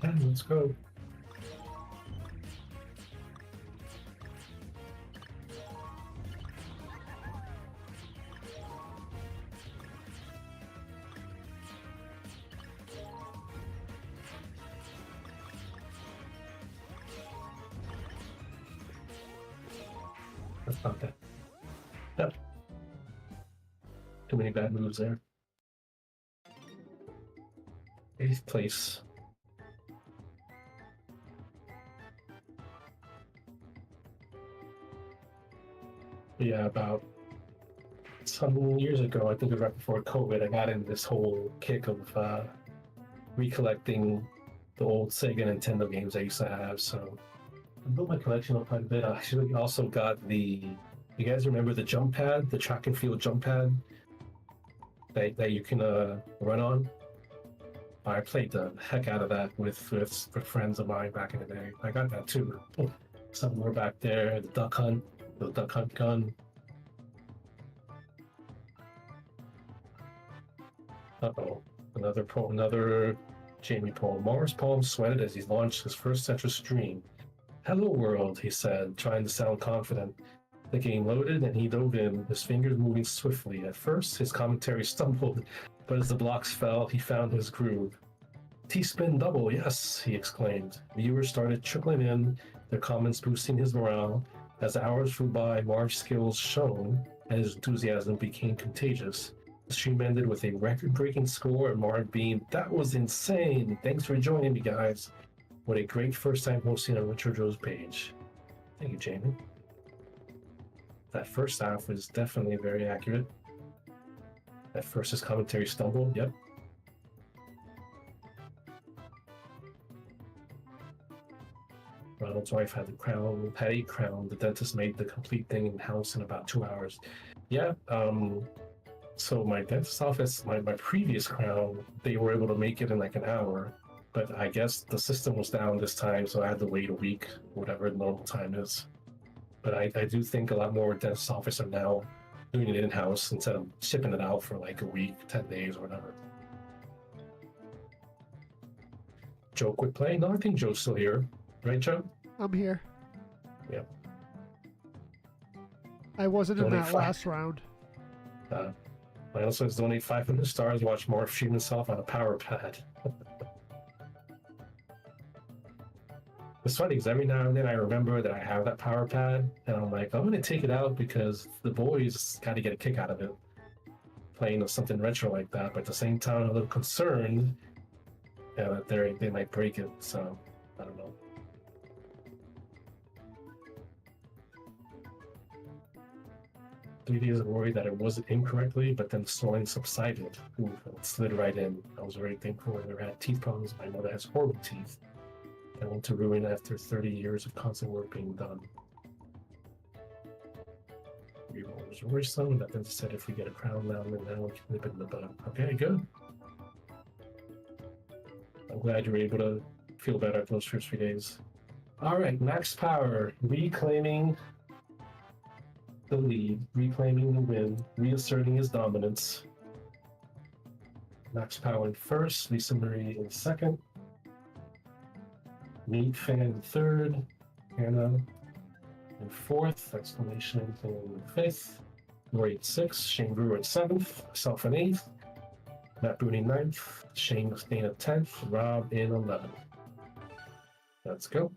Yeah, let's go. That's not bad. Yep. Too many bad moves there. 8th place. Yeah, about some years ago, I think it was right before COVID, I got in this whole kick of recollecting the old Sega Nintendo games I used to have. So I built my collection up quite a bit. I actually also got you guys remember the jump pad, the track and field jump pad that you can run on? I played the heck out of that with friends of mine back in the day. I got that too. Some more back there, the duck hunt gun. Uh-oh. Another Jamie poem. Mars Palm sweated as he launched his first Tetris stream. Hello world, he said, trying to sound confident. The game loaded and he dove in, his fingers moving swiftly. At first, his commentary stumbled, but as the blocks fell, he found his groove. T-spin double, yes, he exclaimed. Viewers started trickling in, their comments boosting his morale. As the hours flew by, Marv's skills shone, and his enthusiasm became contagious. The stream ended with a record-breaking score, and Marv beamed, "That was insane! Thanks for joining me, guys. What a great first time hosting on Richard Joe's page." Thank you, Jamie. That first half was definitely very accurate. At first, his commentary stumbled, yep. Ronald's wife had a crown. The dentist made the complete thing in-house in about 2 hours. Yeah, so my dentist's office, my previous crown, they were able to make it in like an hour. But I guess the system was down this time, so I had to wait a week, whatever the normal time is. But I do think a lot more dentist offices are now doing it in-house instead of shipping it out for like a week, 10 days, or whatever. Joe quit playing? No, I think Joe's still here. Right, Joe? I'm here. Yeah. I wasn't in Donate that last round. My also says donate 500 stars, watch Marv stream himself on a power pad. It's funny because every now and then I remember that I have that power pad, and I'm like, I'm going to take it out because the boys got to get a kick out of it. Playing with something retro like that, but at the same time, I'm a little concerned that they might break it, so I don't know. 3 days of worry that it wasn't incorrectly, but then the swelling subsided. Ooh, it slid right in. I was very thankful. I never had teeth problems. My mother has horrible teeth. I went to ruin after 30 years of constant work being done. We was worrisome, but then said if we get a crown now and now we can nip it in the bud. Okay, good. I'm glad you were able to feel better those first 3 days. Alright, max power. Reclaiming the lead, reclaiming the win, reasserting his dominance. Max power in first, Lisa Marie in second. Meat Fan in third. Hannah in fourth, exclamation in fifth. Lori in sixth, Shane Brewer in seventh, myself in eighth, Matt Booney ninth, Shane Dana 10th, Rob in 11th. Let's go.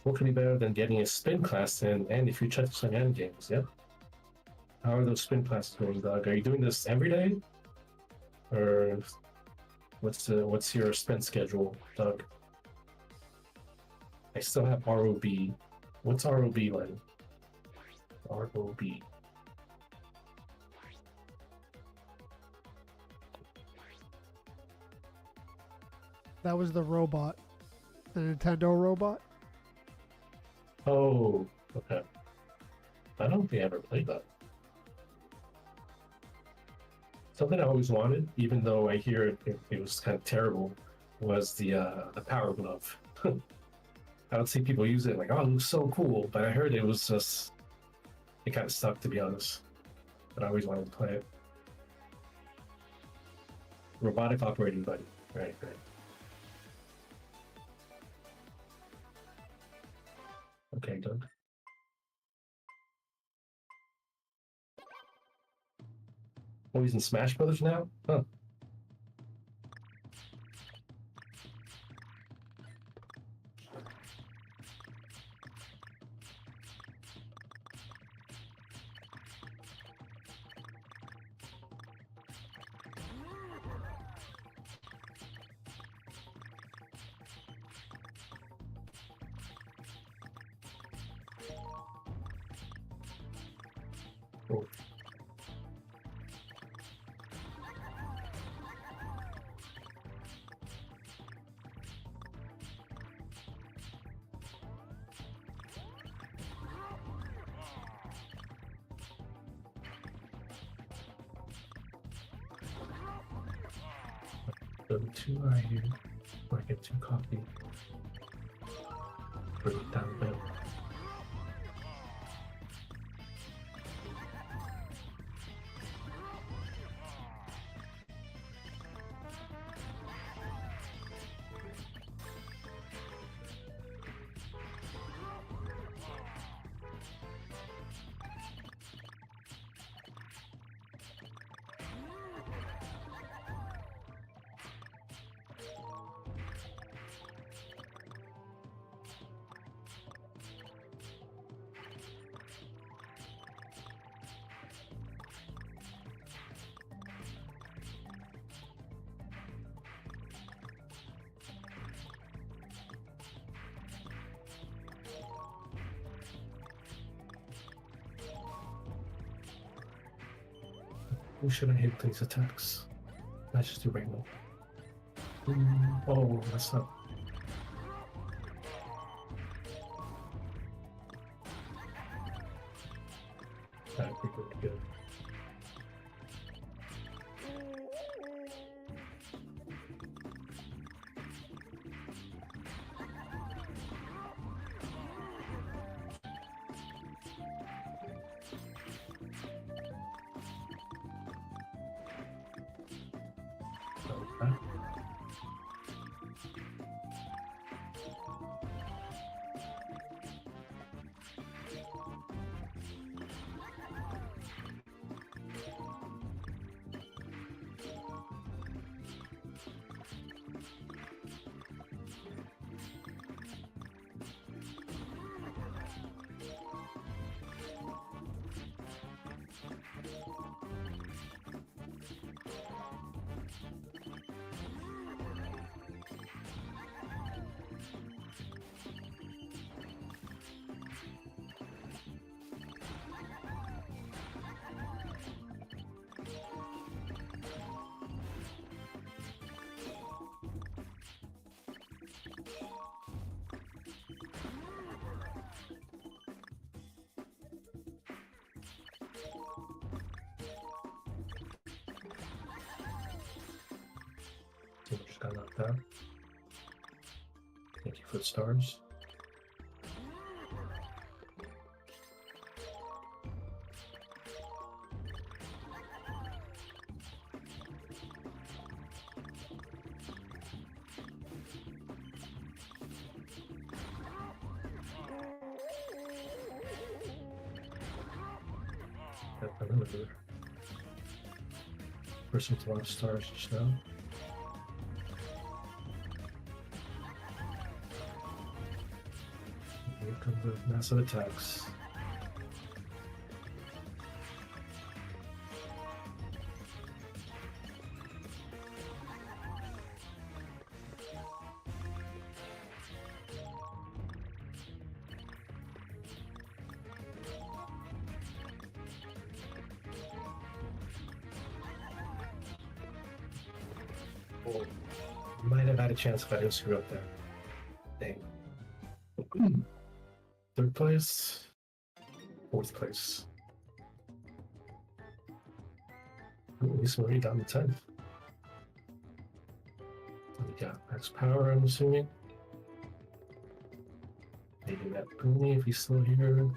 What could be better than getting a spin class in and if you check some end games, yep. How are those spin classes going, Doug? Are you doing this every day? Or what's your spin schedule, Doug? I still have ROB. What's ROB like? ROB. That was the robot. The Nintendo robot? Oh, okay. I don't think I ever played that. Something I always wanted, even though I hear it was kind of terrible, was the Power Glove. I would see people use it like, oh, it looks so cool, but I heard it was just, it kind of sucked, to be honest. But I always wanted to play it. Robotic operating buddy. Right. Okay, Doug. Oh, he's in Smash Brothers now? Huh. Cool. So 2 right here. I get 2 coffee. Bring it down a bit. Who should I hit these attacks? Let's just do Rainbow. Oh, that's not. That'd be good. that. Thank you for the stars. Another person with a lot of stars just now. Here come the massive attacks. Oh, might have had a chance if I didn't screw up there. Dang. Third place. Fourth place. Ooh, at least we're already down to 10th. We got max power, I'm assuming. Maybe Matt Cooney if he's still here.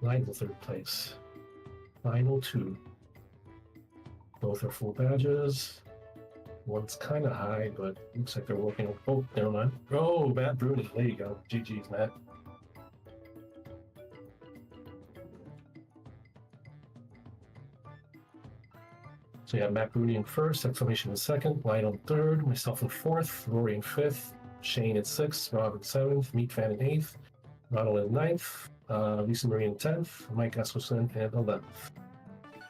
Final third place. Final two. Both are full badges. One's kind of high, but looks like they're working. Oh, never mind. Oh, Matt Bruni. There you go. GG's, Matt. So yeah, Matt Bruni in first, Exclamation in second, Lionel in third, myself in fourth, Rory in fifth, Shane in sixth, Rob in seventh, Meat Fan in eighth, Ronald in ninth, Lisa Marie in 10th, Mike Askelson in 11th.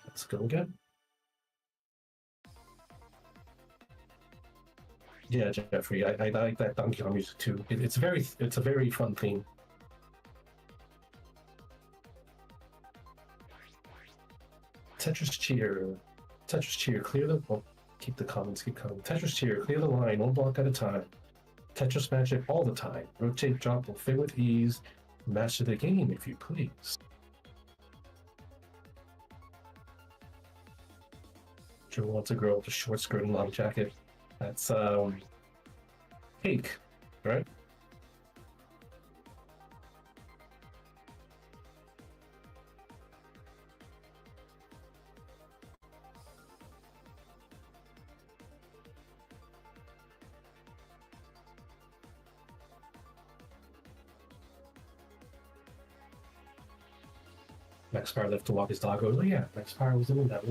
Let's go again. Yeah, Jeffrey, I like that Donkey Kong music too. It's a very fun theme. Tetris cheer, clear the. Oh, keep the comments keep coming. Tetris cheer, clear the line, one block at a time. Tetris magic all the time. Rotate, drop, and fit with ease. Master the game, if you please. Joe wants a girl with a short skirt and long jacket. That's Cake, right? Max Power left to walk his dog. Oh yeah, Max Power was doing that.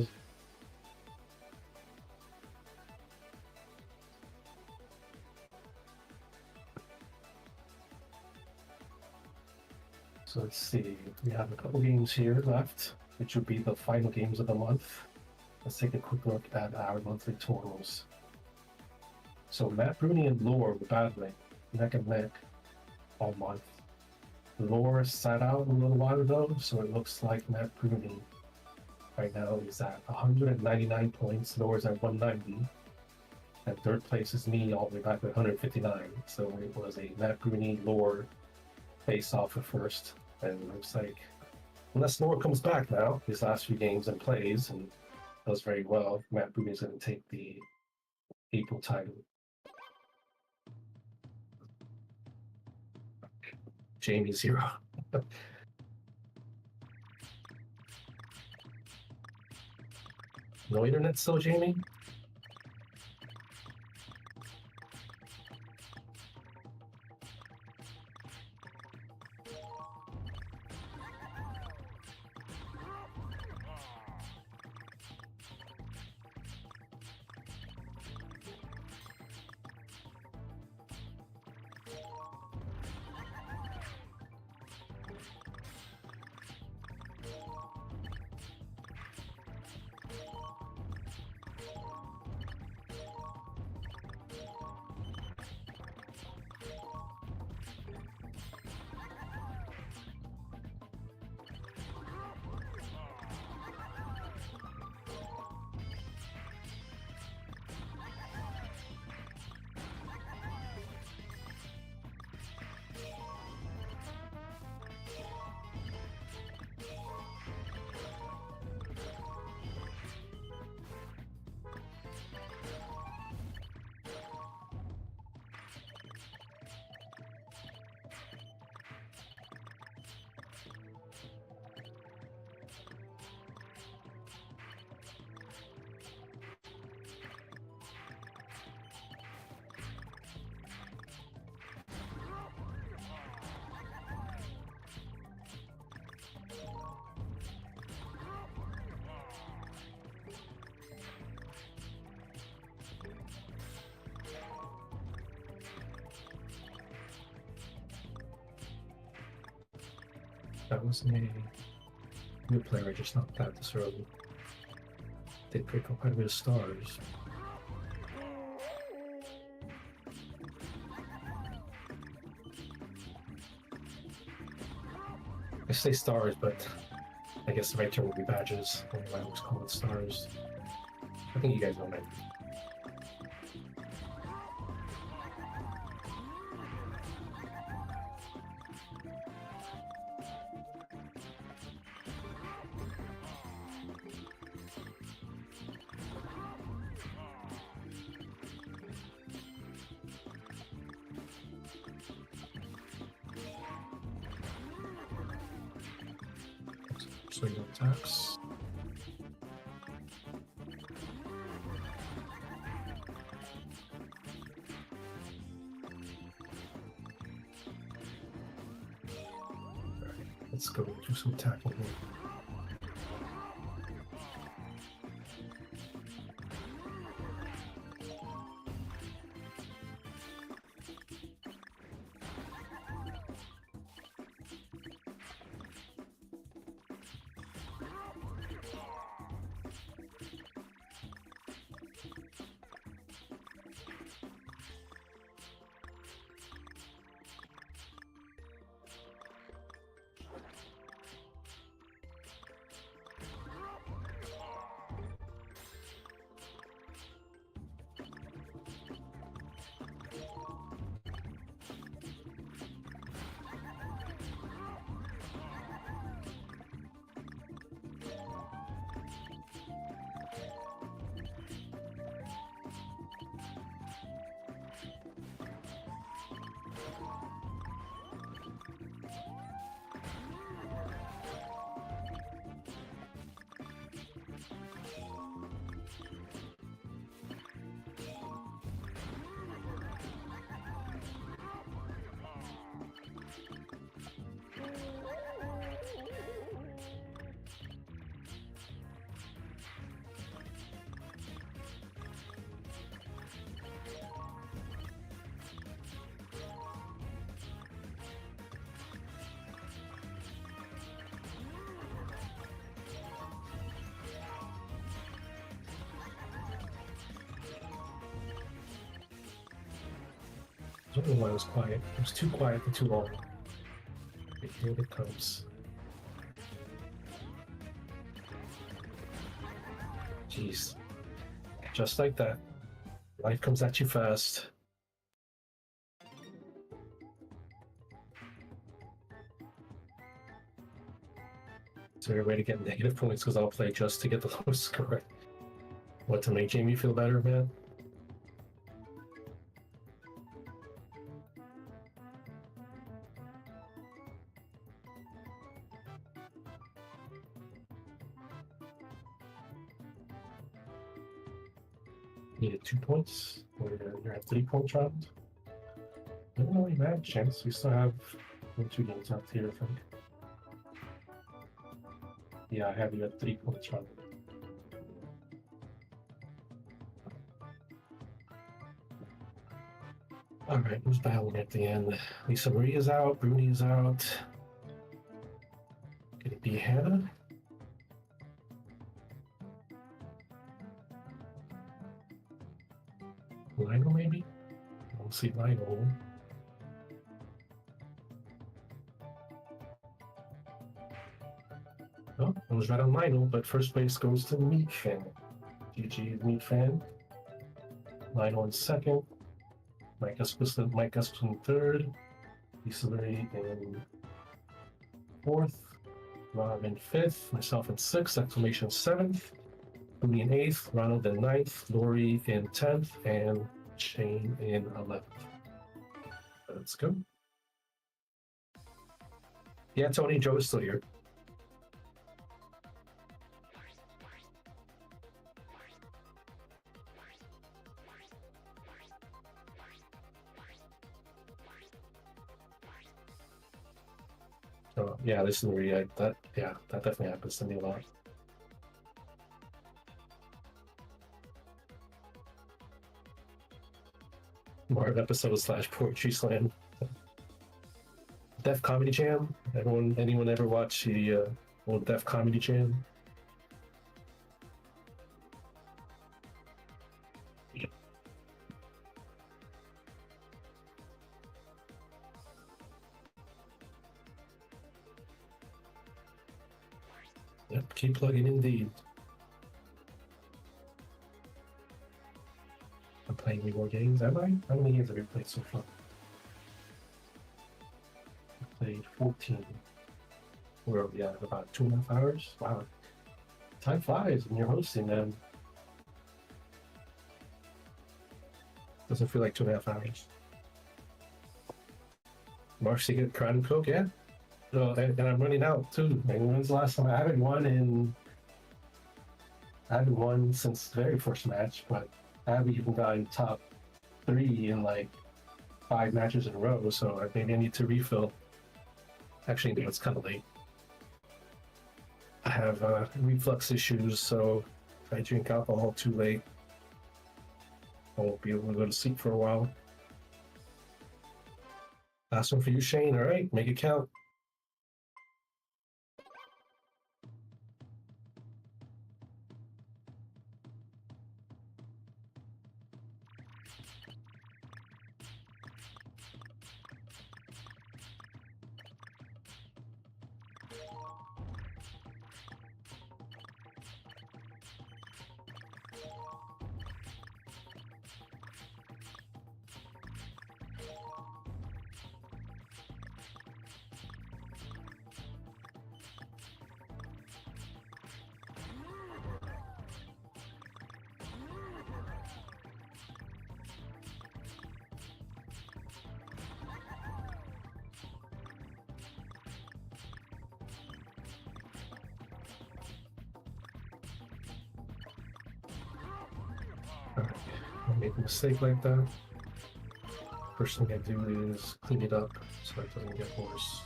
So let's see. We have a couple games here left, which would be the final games of the month. Let's take a quick look at our monthly totals. So Matt Bruni and Lore were battling neck and neck all month. Lore sat out a little while ago, so it looks like Matt Bruni right now is at 199 points. Lore's at 190. And third place is me all the way back at 159. So it was a Matt Bruni Lore face off for first. And it looks like, unless Lore comes back now, his last few games and plays and does very well, Matt Bruni is going to take the April title. Jamie 0. No internet still, Jamie? That was a good player. I just knocked out this early. They pick up quite a bit of stars. I say stars, but I guess the right term would be badges. I always call it stars. I think you guys know what I mean. So your attacks. Alright, let's go do some attacking here. I don't know why it was quiet. It was too quiet for too long. Okay, here it comes. Jeez. Just like that. Life comes at you fast. Is there a way to get negative points? Because I'll play just to get the lowest score. What, to make Jamie feel better, man? Needed 2 points. You're at 3 points round. Not really bad chance. We still have 2 games left here, I think. Yeah, I have you at 3 points round. Alright, who's battling at the end? Lisa Maria's out, Bruni is out. Could it be Hannah? Lionel, maybe? I don't see Lionel. Oh, I was right on Lionel, but first place goes to Meat Fan. GG, Meat Fan. Lionel in second. Mike Esposito in third. Lisa Marie in fourth. Rob in fifth. Myself in sixth. Exclamation seventh. Booney in 8th, Ronald in 9th, Lori in 10th, and Shane in 11th. Let's go. Yeah, Tony, Joe is still here. Oh, yeah, this is where that definitely happens to me a lot. More episode / poetry slam. Def Comedy Jam. Anyone ever watch the old Def Comedy Channel? Yep, keep plugging indeed. I'm playing any more games, am I? How many games have we played so far? I played 14. Where are we at? About 2.5 hours? Wow. Time flies when you're hosting, them. Doesn't feel like 2.5 hours. Mark's to get Crown and Coke, yeah? No, and I'm running out too. And when's the last time? I haven't won since the very first match, but I haven't even gotten top 3 in like 5 matches in a row, so maybe I need to refill. Actually, no, it's kind of late. I have reflux issues, so if I drink alcohol too late, I won't be able to go to sleep for a while. Last one for you, Shane. All right, make it count. I made a mistake like that. First thing I do is clean it up so it doesn't get worse.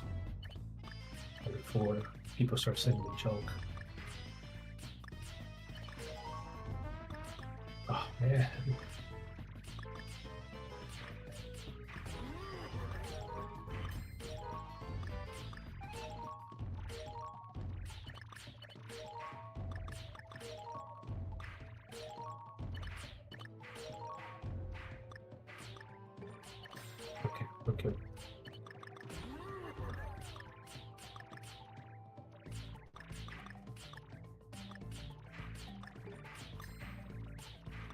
And before people start sending me junk. Oh man. Okay.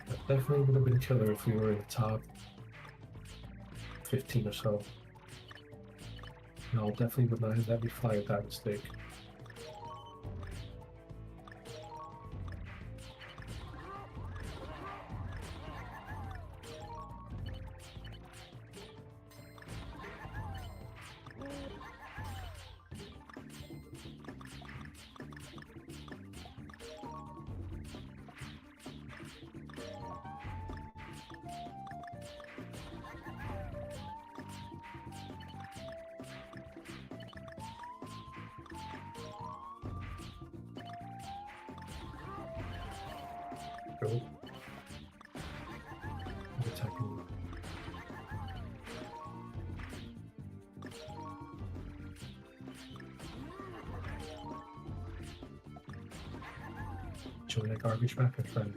That definitely would have been killer if we were in the top 15 or so. No, definitely would not have let me fly with that mistake. Go. Attacking. Show that garbage back, my friend.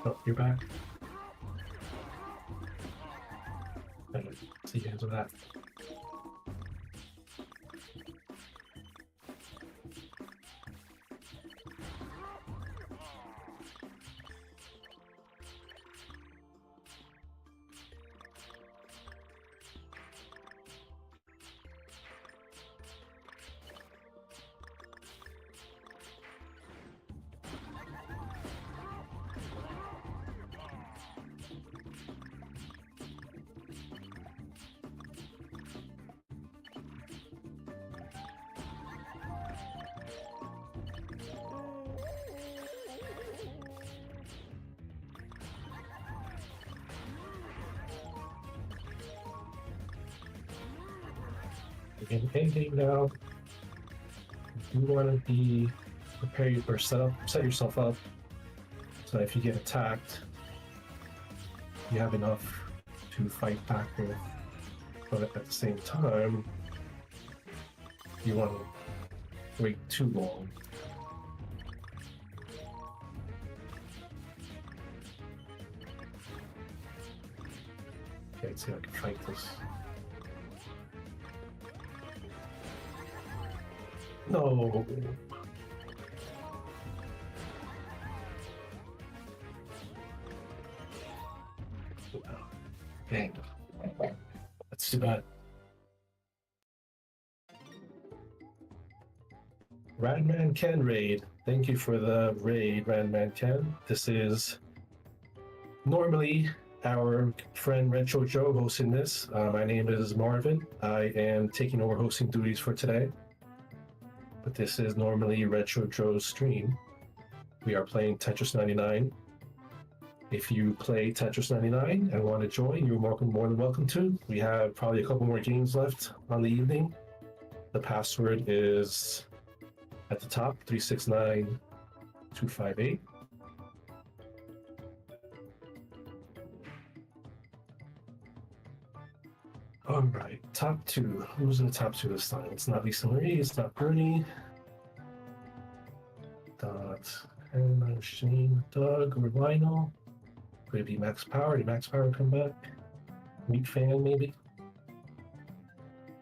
Oh, you're back. See you guys with that. In endgame now, you want to be prepared or set yourself up so that if you get attacked, you have enough to fight back with. But at the same time, you want to wait too long. Okay, let's see if I can fight this. No. Dang. That's too bad. Radman Ken raid. Thank you for the raid, Radman Ken. This is normally our friend Retro Joe hosting this. My name is Marvin. I am taking over hosting duties for today. But this is normally Retro Joe's stream. We are playing Tetris 99. If you play Tetris 99 and want to join, you're more than welcome to. We have probably a couple more games left on the evening. The password is at the top, 369258. All right, top two. Who's in the top two this time? It's not Lisa Marie, it's not Bernie. And Shane, Doug, or Lionel. Could it be Max Power? Did Max Power come back? Meat Fan, maybe?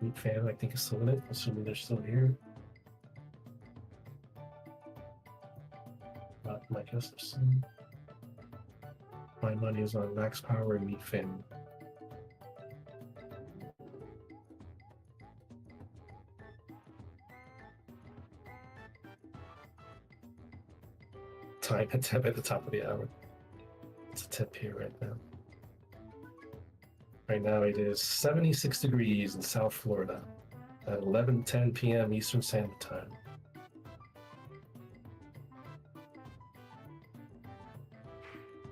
Meat Fan, I think, is still in it, assuming they're still here. Not Mike Esterson. My money is on Max Power and Meat Fan. Time at the top of the hour. It's a tip here right now. Right now it is 76 degrees in South Florida at 11:10 p.m. Eastern Standard Time.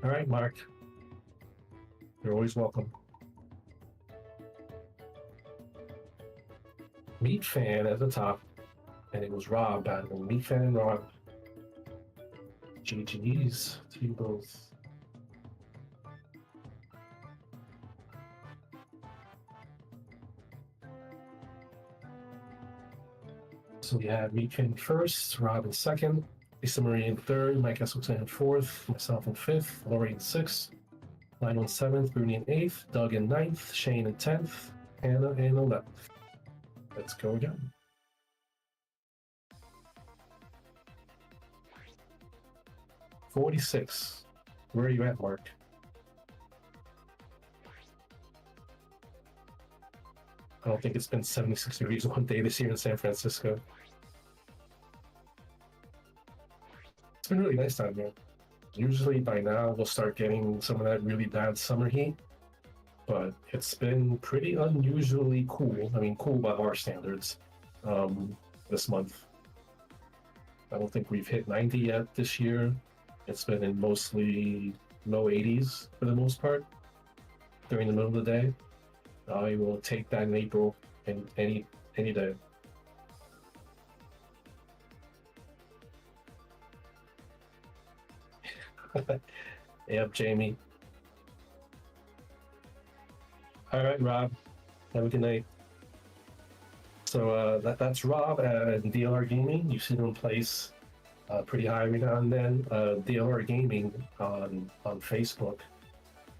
All right, Mark. You're always welcome. Meat Fan at the top, and it was Rob battling Meat Fan and Rob. GG's to you both. So we have Meat Fan first, Rob in second, Lisa Marie in third, Mike Esselton in fourth, myself in fifth, Lori in sixth, Lionel in seventh, Bruni in eighth, Doug in ninth, Shane in 10th, Hannah in 11th. Let's go again. $46. Where are you at, Mark? I don't think it's been 76 degrees one day this year in San Francisco. It's been really nice down here. Usually by now we'll start getting some of that really bad summer heat, but it's been pretty unusually cool. I mean, cool by our standards this month. I don't think we've hit 90 yet this year. It's been in mostly low 80s for the most part during the middle of the day. I will take that in April and any day. Yep, Jamie. All right, Rob. Have a good night. So that's Rob at DLR Gaming. You see them place pretty high every now and then. DLR Gaming on Facebook.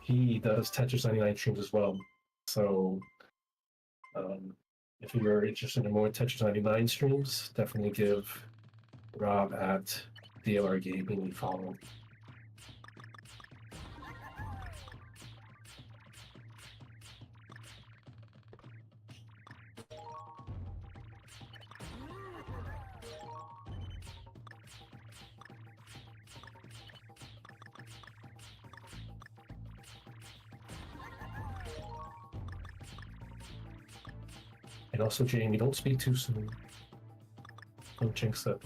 He does Tetris 99 streams as well. So if you're interested in more Tetris 99 streams, definitely give Rob at DLR Gaming a follow. And also, Jamie, don't speak too soon. Don't jinx it.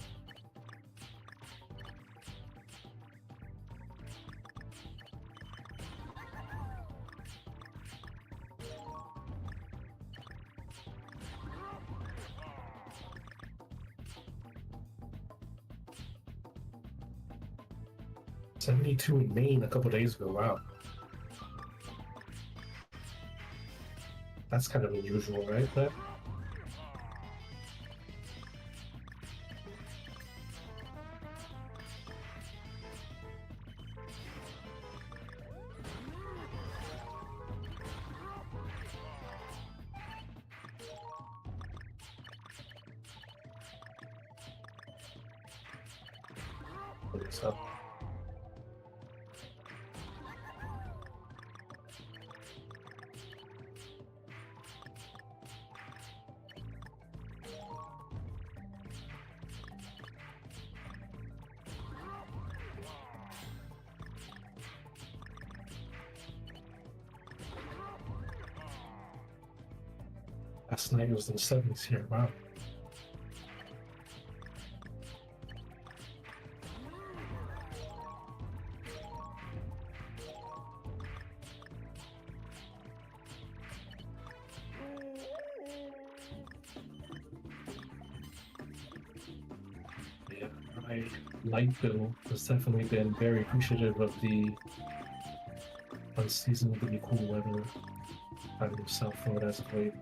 72 in Maine a couple days ago. Wow. That's kind of unusual, right? But what's up? Last night was in the 70s here. Wow. Yeah, my light bill has definitely been very appreciative of the unseasonably cool weather out of South Florida as of late.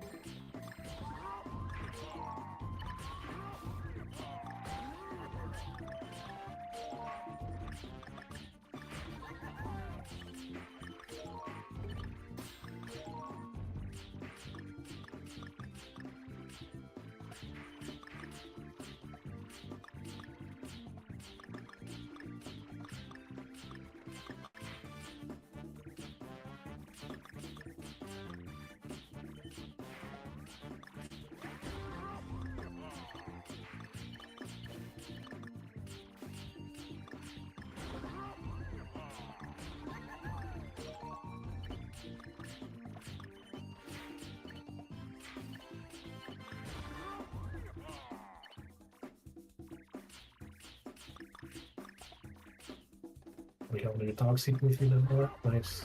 We don't need a dog sleeping with you anymore. Nice.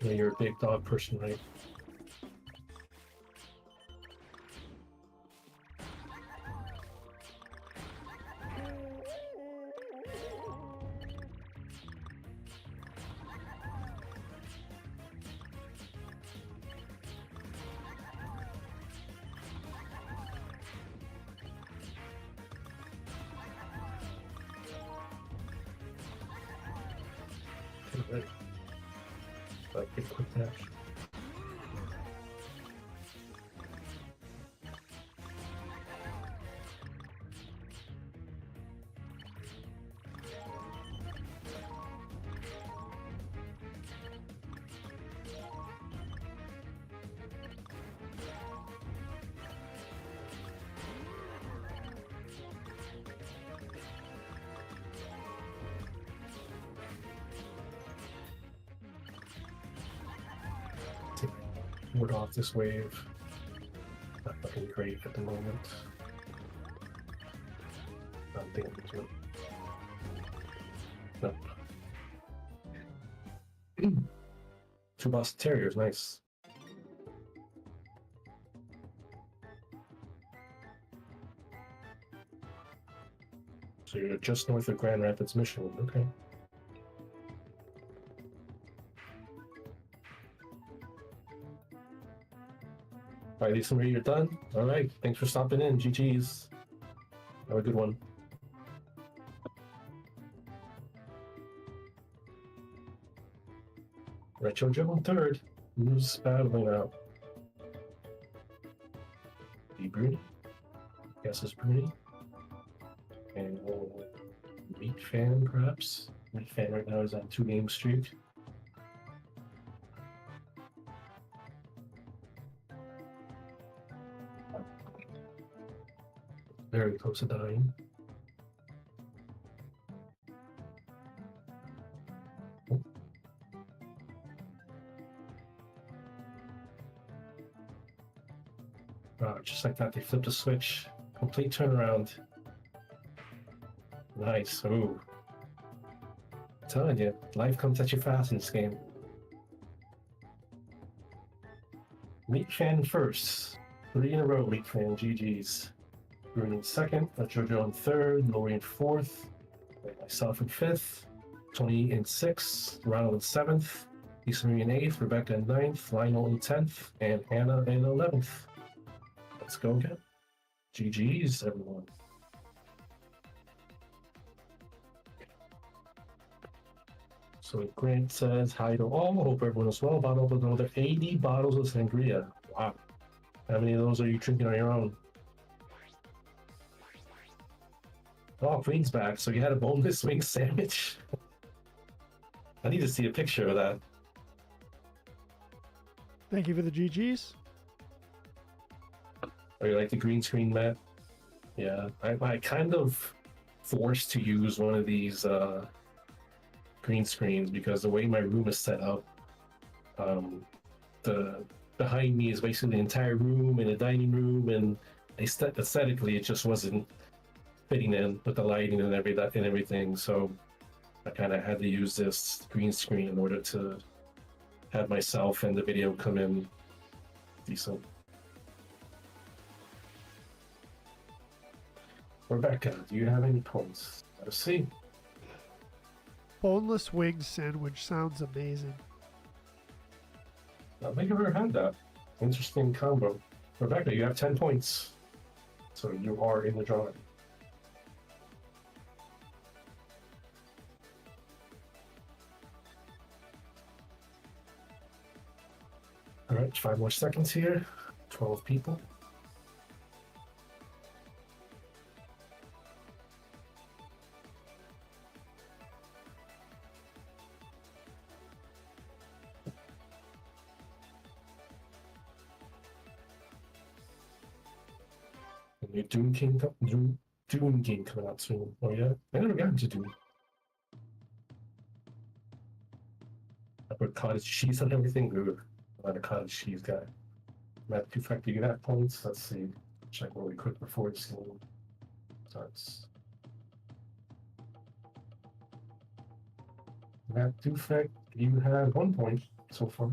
Yeah, you're a big dog person, right? Okay, ready. But get a quick dash. Ward off this wave. Not looking great at the moment. Not thinking to it. Nope. Two Boston Terriers, nice. So you're just north of Grand Rapids, Michigan. Okay. All right, Lisa Marie, you're done. All right, thanks for stopping in. GG's. Have a good one. Retro Joe in third. Who's battling out? The Bruni? Guess it's Bruni. And Meat Fan, perhaps? Meat Fan right now is on 2-game streak. Very close to dying. Just like that, they flipped a switch. Complete turnaround. Nice. Ooh. I'm telling you, life comes at you fast in this game. Meat Fan first. 3 in a row, Meat Fan. GG's. Bruin in second, Jojo in third, Lori in fourth, Myself in 5th, Tony in 6th, Ronald in 7th, Lisa Marie in 8th, Rebecca in 9th, Lionel in 10th, and Hannah in 11th. Let's go again. GG's, everyone. So Grant says, hi to all. Hope everyone is well. Bottled up another 80 bottles of sangria. Wow. How many of those are you drinking on your own? Oh, Queen's back. So you had a boneless wing sandwich? I need to see a picture of that. Thank you for the GGs. Or you like the green screen, Matt? Yeah, I kind of forced to use one of these green screens because the way my room is set up, the behind me is basically the entire room and a dining room, and aesthetically it just wasn't fitting in with the lighting and everything. So I kind of had to use this green screen in order to have myself and the video come in decent. Rebecca, do you have any points? Let's see. Boneless wing sandwich sounds amazing. I think I've ever had that. Interesting combo. Rebecca, you have 10 points. So you are in the drawing. All right, 5 more seconds here. 12 people. The new Dune game coming out soon. Oh yeah, I never got into Dune. I put cottage cheese on everything. Ooh, I'm not a cottage cheese guy. Matt, do you have points? Let's see. Check really quick before this game starts. Matt Dufek, you have 1 point so far.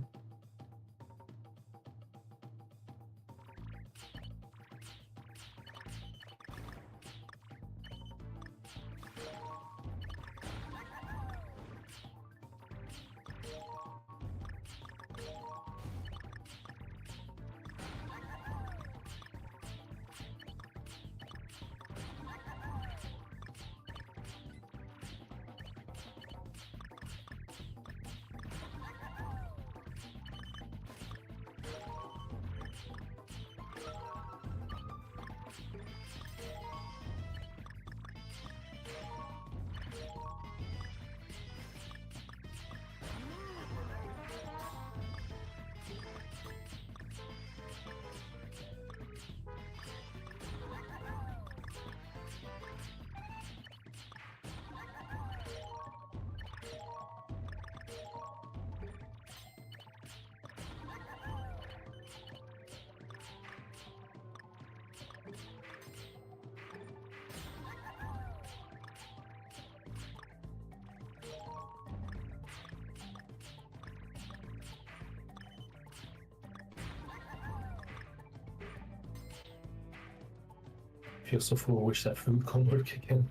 Feel so full. Wish that food could work again.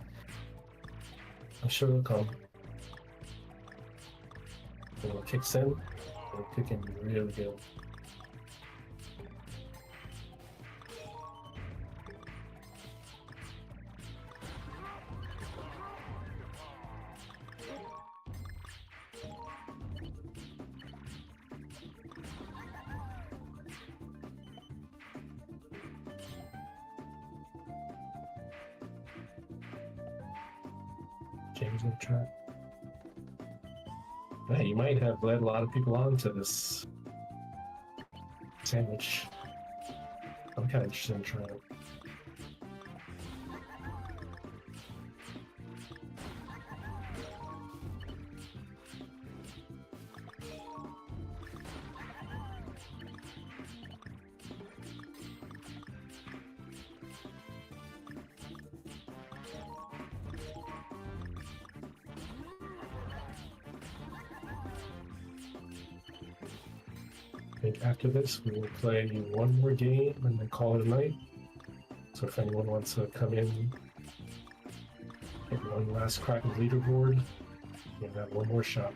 I'm sure it'll come. When it kicks in, it'll kick in really good. James in the chat. Hey, you might have led a lot of people on to this sandwich. I'm kind of interested in trying it. I think after this, we will play one more game and then call it a night. So if anyone wants to come in Get one last crack of the leaderboard. And have one more shot.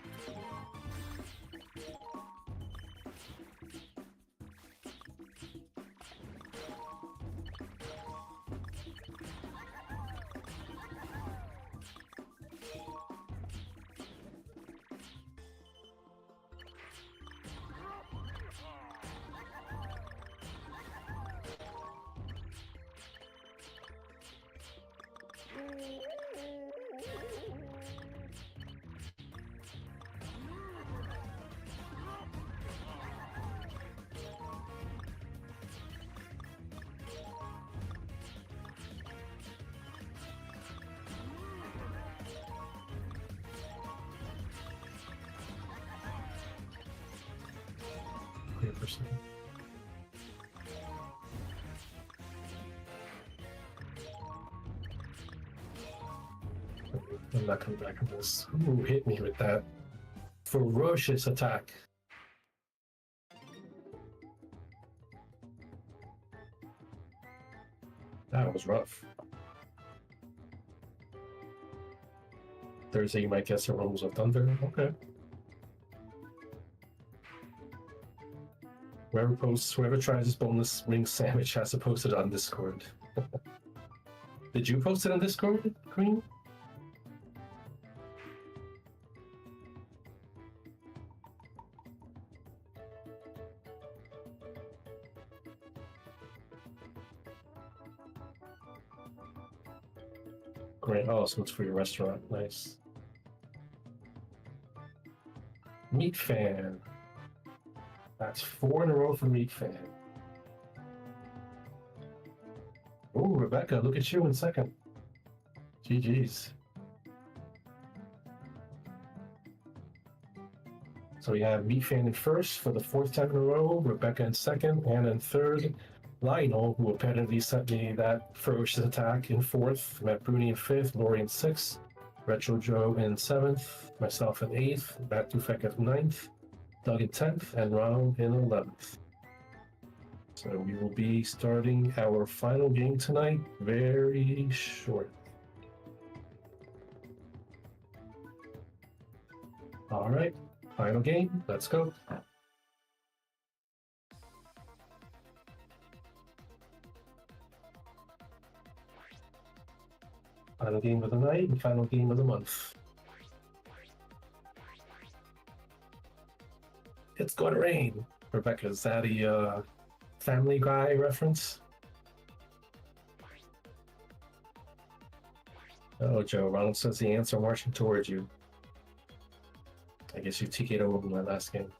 Percent. I'm not coming back from this. Who hit me with that ferocious attack? That was rough. Thursday, you might guess the Rumbles of Thunder. Okay. Whoever tries this boneless ring sandwich has to post it on Discord. Did you post it on Discord, Queen? Great. Oh, so it's for your restaurant. Nice. Meat Fan. That's 4 in a row for Meat Fan. Oh, Rebecca, look at you in second. GG's. So we have Meat Fan in first for the 4th time in a row, Rebecca in second, and in third, Lionel, who apparently sent me that ferocious attack, in 4th, Matt Bruni in 5th, Lori in 6th, Retro Joe in 7th, myself in 8th, Matt Dufek in 9th, Doug in 10th, and Ron in 11th. So we will be starting our final game tonight very short. All right, final game, let's go. Final game of the night and final game of the month. It's gonna rain. Rebecca, is that a Family Guy reference? Oh, Joe, Ronald says the ants are marching towards you. I guess you TK'd over my last game.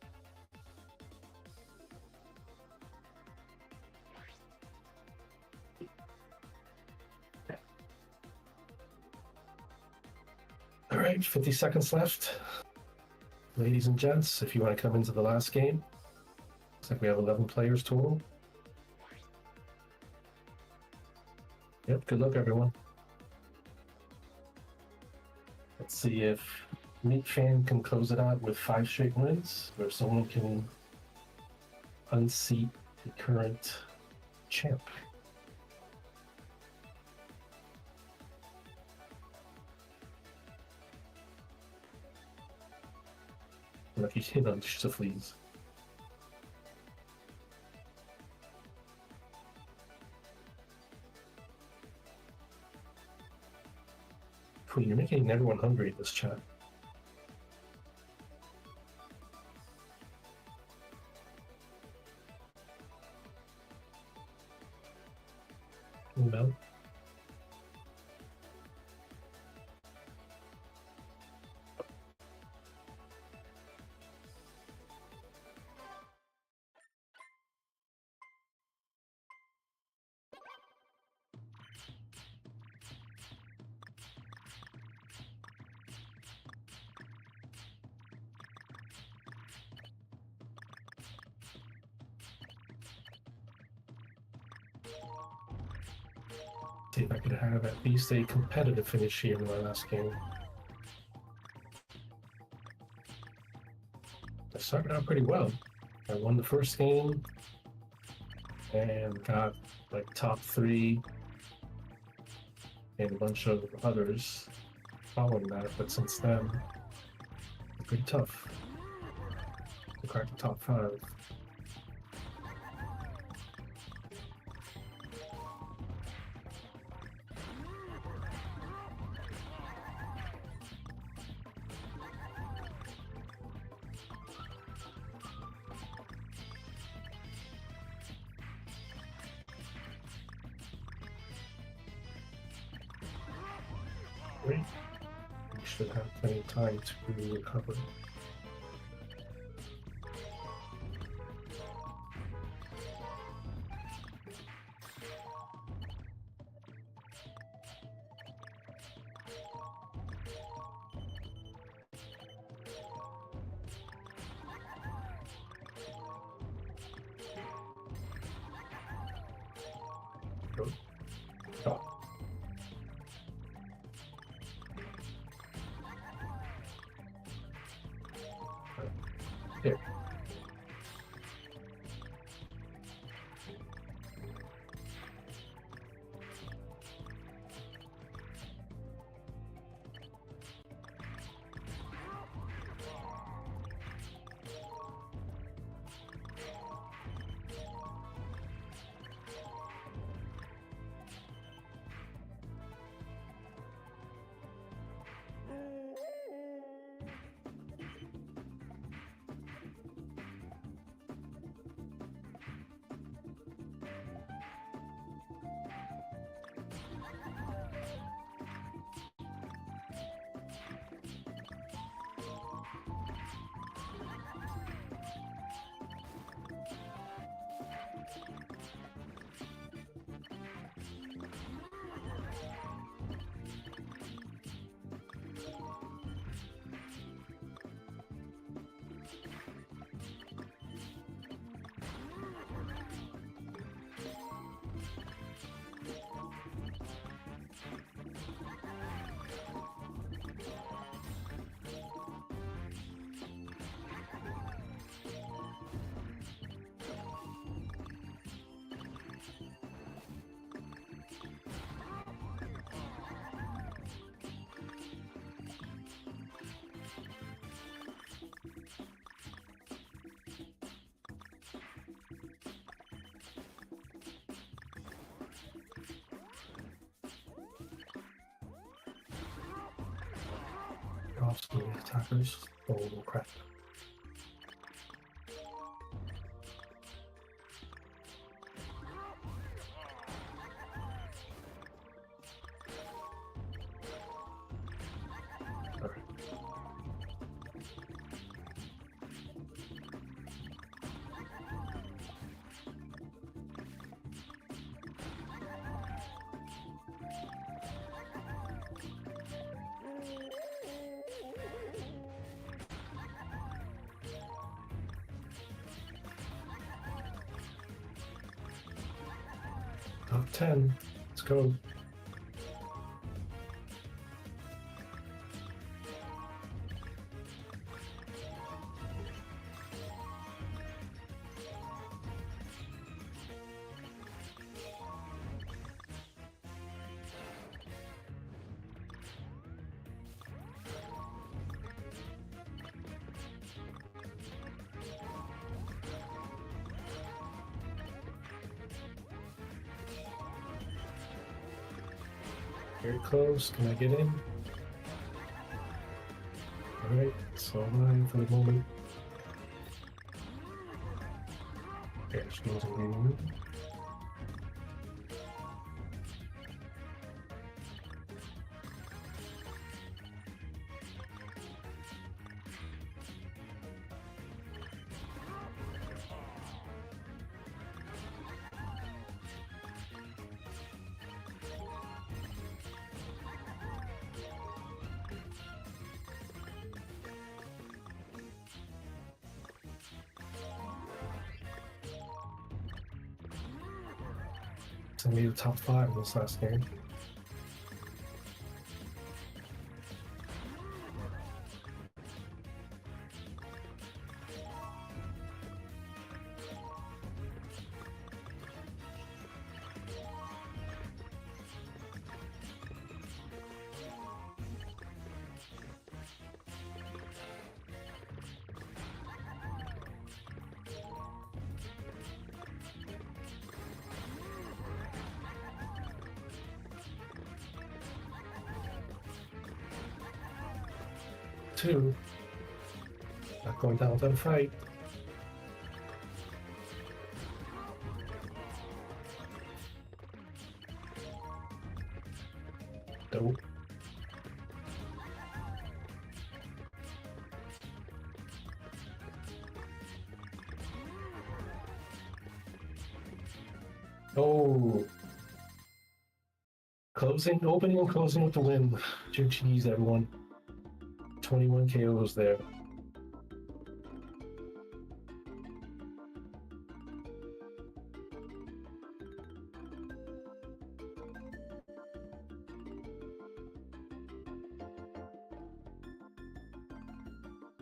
All right, 50 seconds left. Ladies and gents, if you want to come into the last game, looks like we have 11 players total. Yep, good luck, everyone. Let's see if Meat Fan can close it out with 5 straight wins, or if someone can unseat the current champ. Lucky hit on the fleas. Queen, you're making everyone hungry in this chat. No. See if I could have at least a competitive finish here in my last game. I started out pretty well. I won the first game and got like top 3 and a bunch of others. following that, but since then, it's pretty tough to crack the top 5. Great. We should have plenty of time to recover. Go. Stop. Here. Off the attackers. Oh crap. Alright. Top 10. Let's go. Very close. Can I get in? Alright, so mine for the moment. Okay, just goes in. I made the top 5 in this last game. 2. Not going down without a fight. Nope. Oh. Opening and closing with the win. GG's, everyone. 21 KOs there.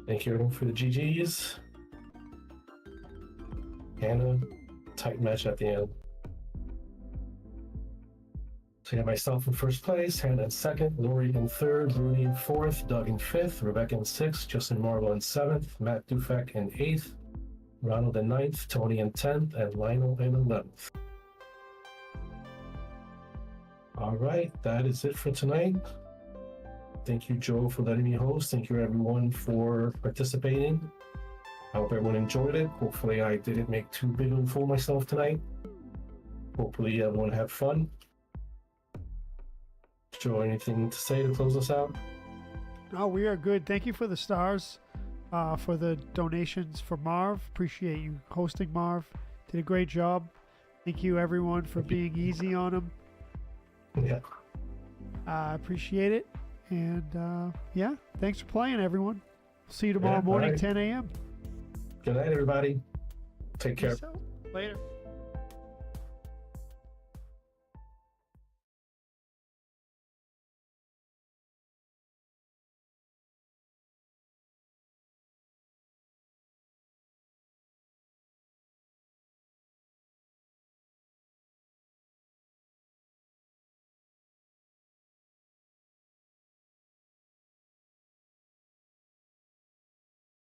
Thank you everyone for the GGs. Hannah, tight match at the end. So you have myself in first place, Hannah in second, Lori in third, Rooney in fourth, Doug in fifth, Rebecca in sixth, Justin Marvel in seventh, Matt Dufek in eighth, Ronald in ninth, Tony in 10th, and Lionel in 11th. All right, that is it for tonight. Thank you, Joe, for letting me host. Thank you, everyone, for participating. I hope everyone enjoyed it. Hopefully, I didn't make too big of a fool of myself tonight. Hopefully, everyone had fun. Joe, anything to say to close us out? No, we are good. Thank you for the stars, for the donations for Marv. Appreciate you hosting, Marv. Did a great job. Thank you, everyone, for being easy on him. Yeah. I appreciate it. And yeah, thanks for playing, everyone. See you tomorrow morning, right. 10 a.m. Good night, everybody. Take care. Later.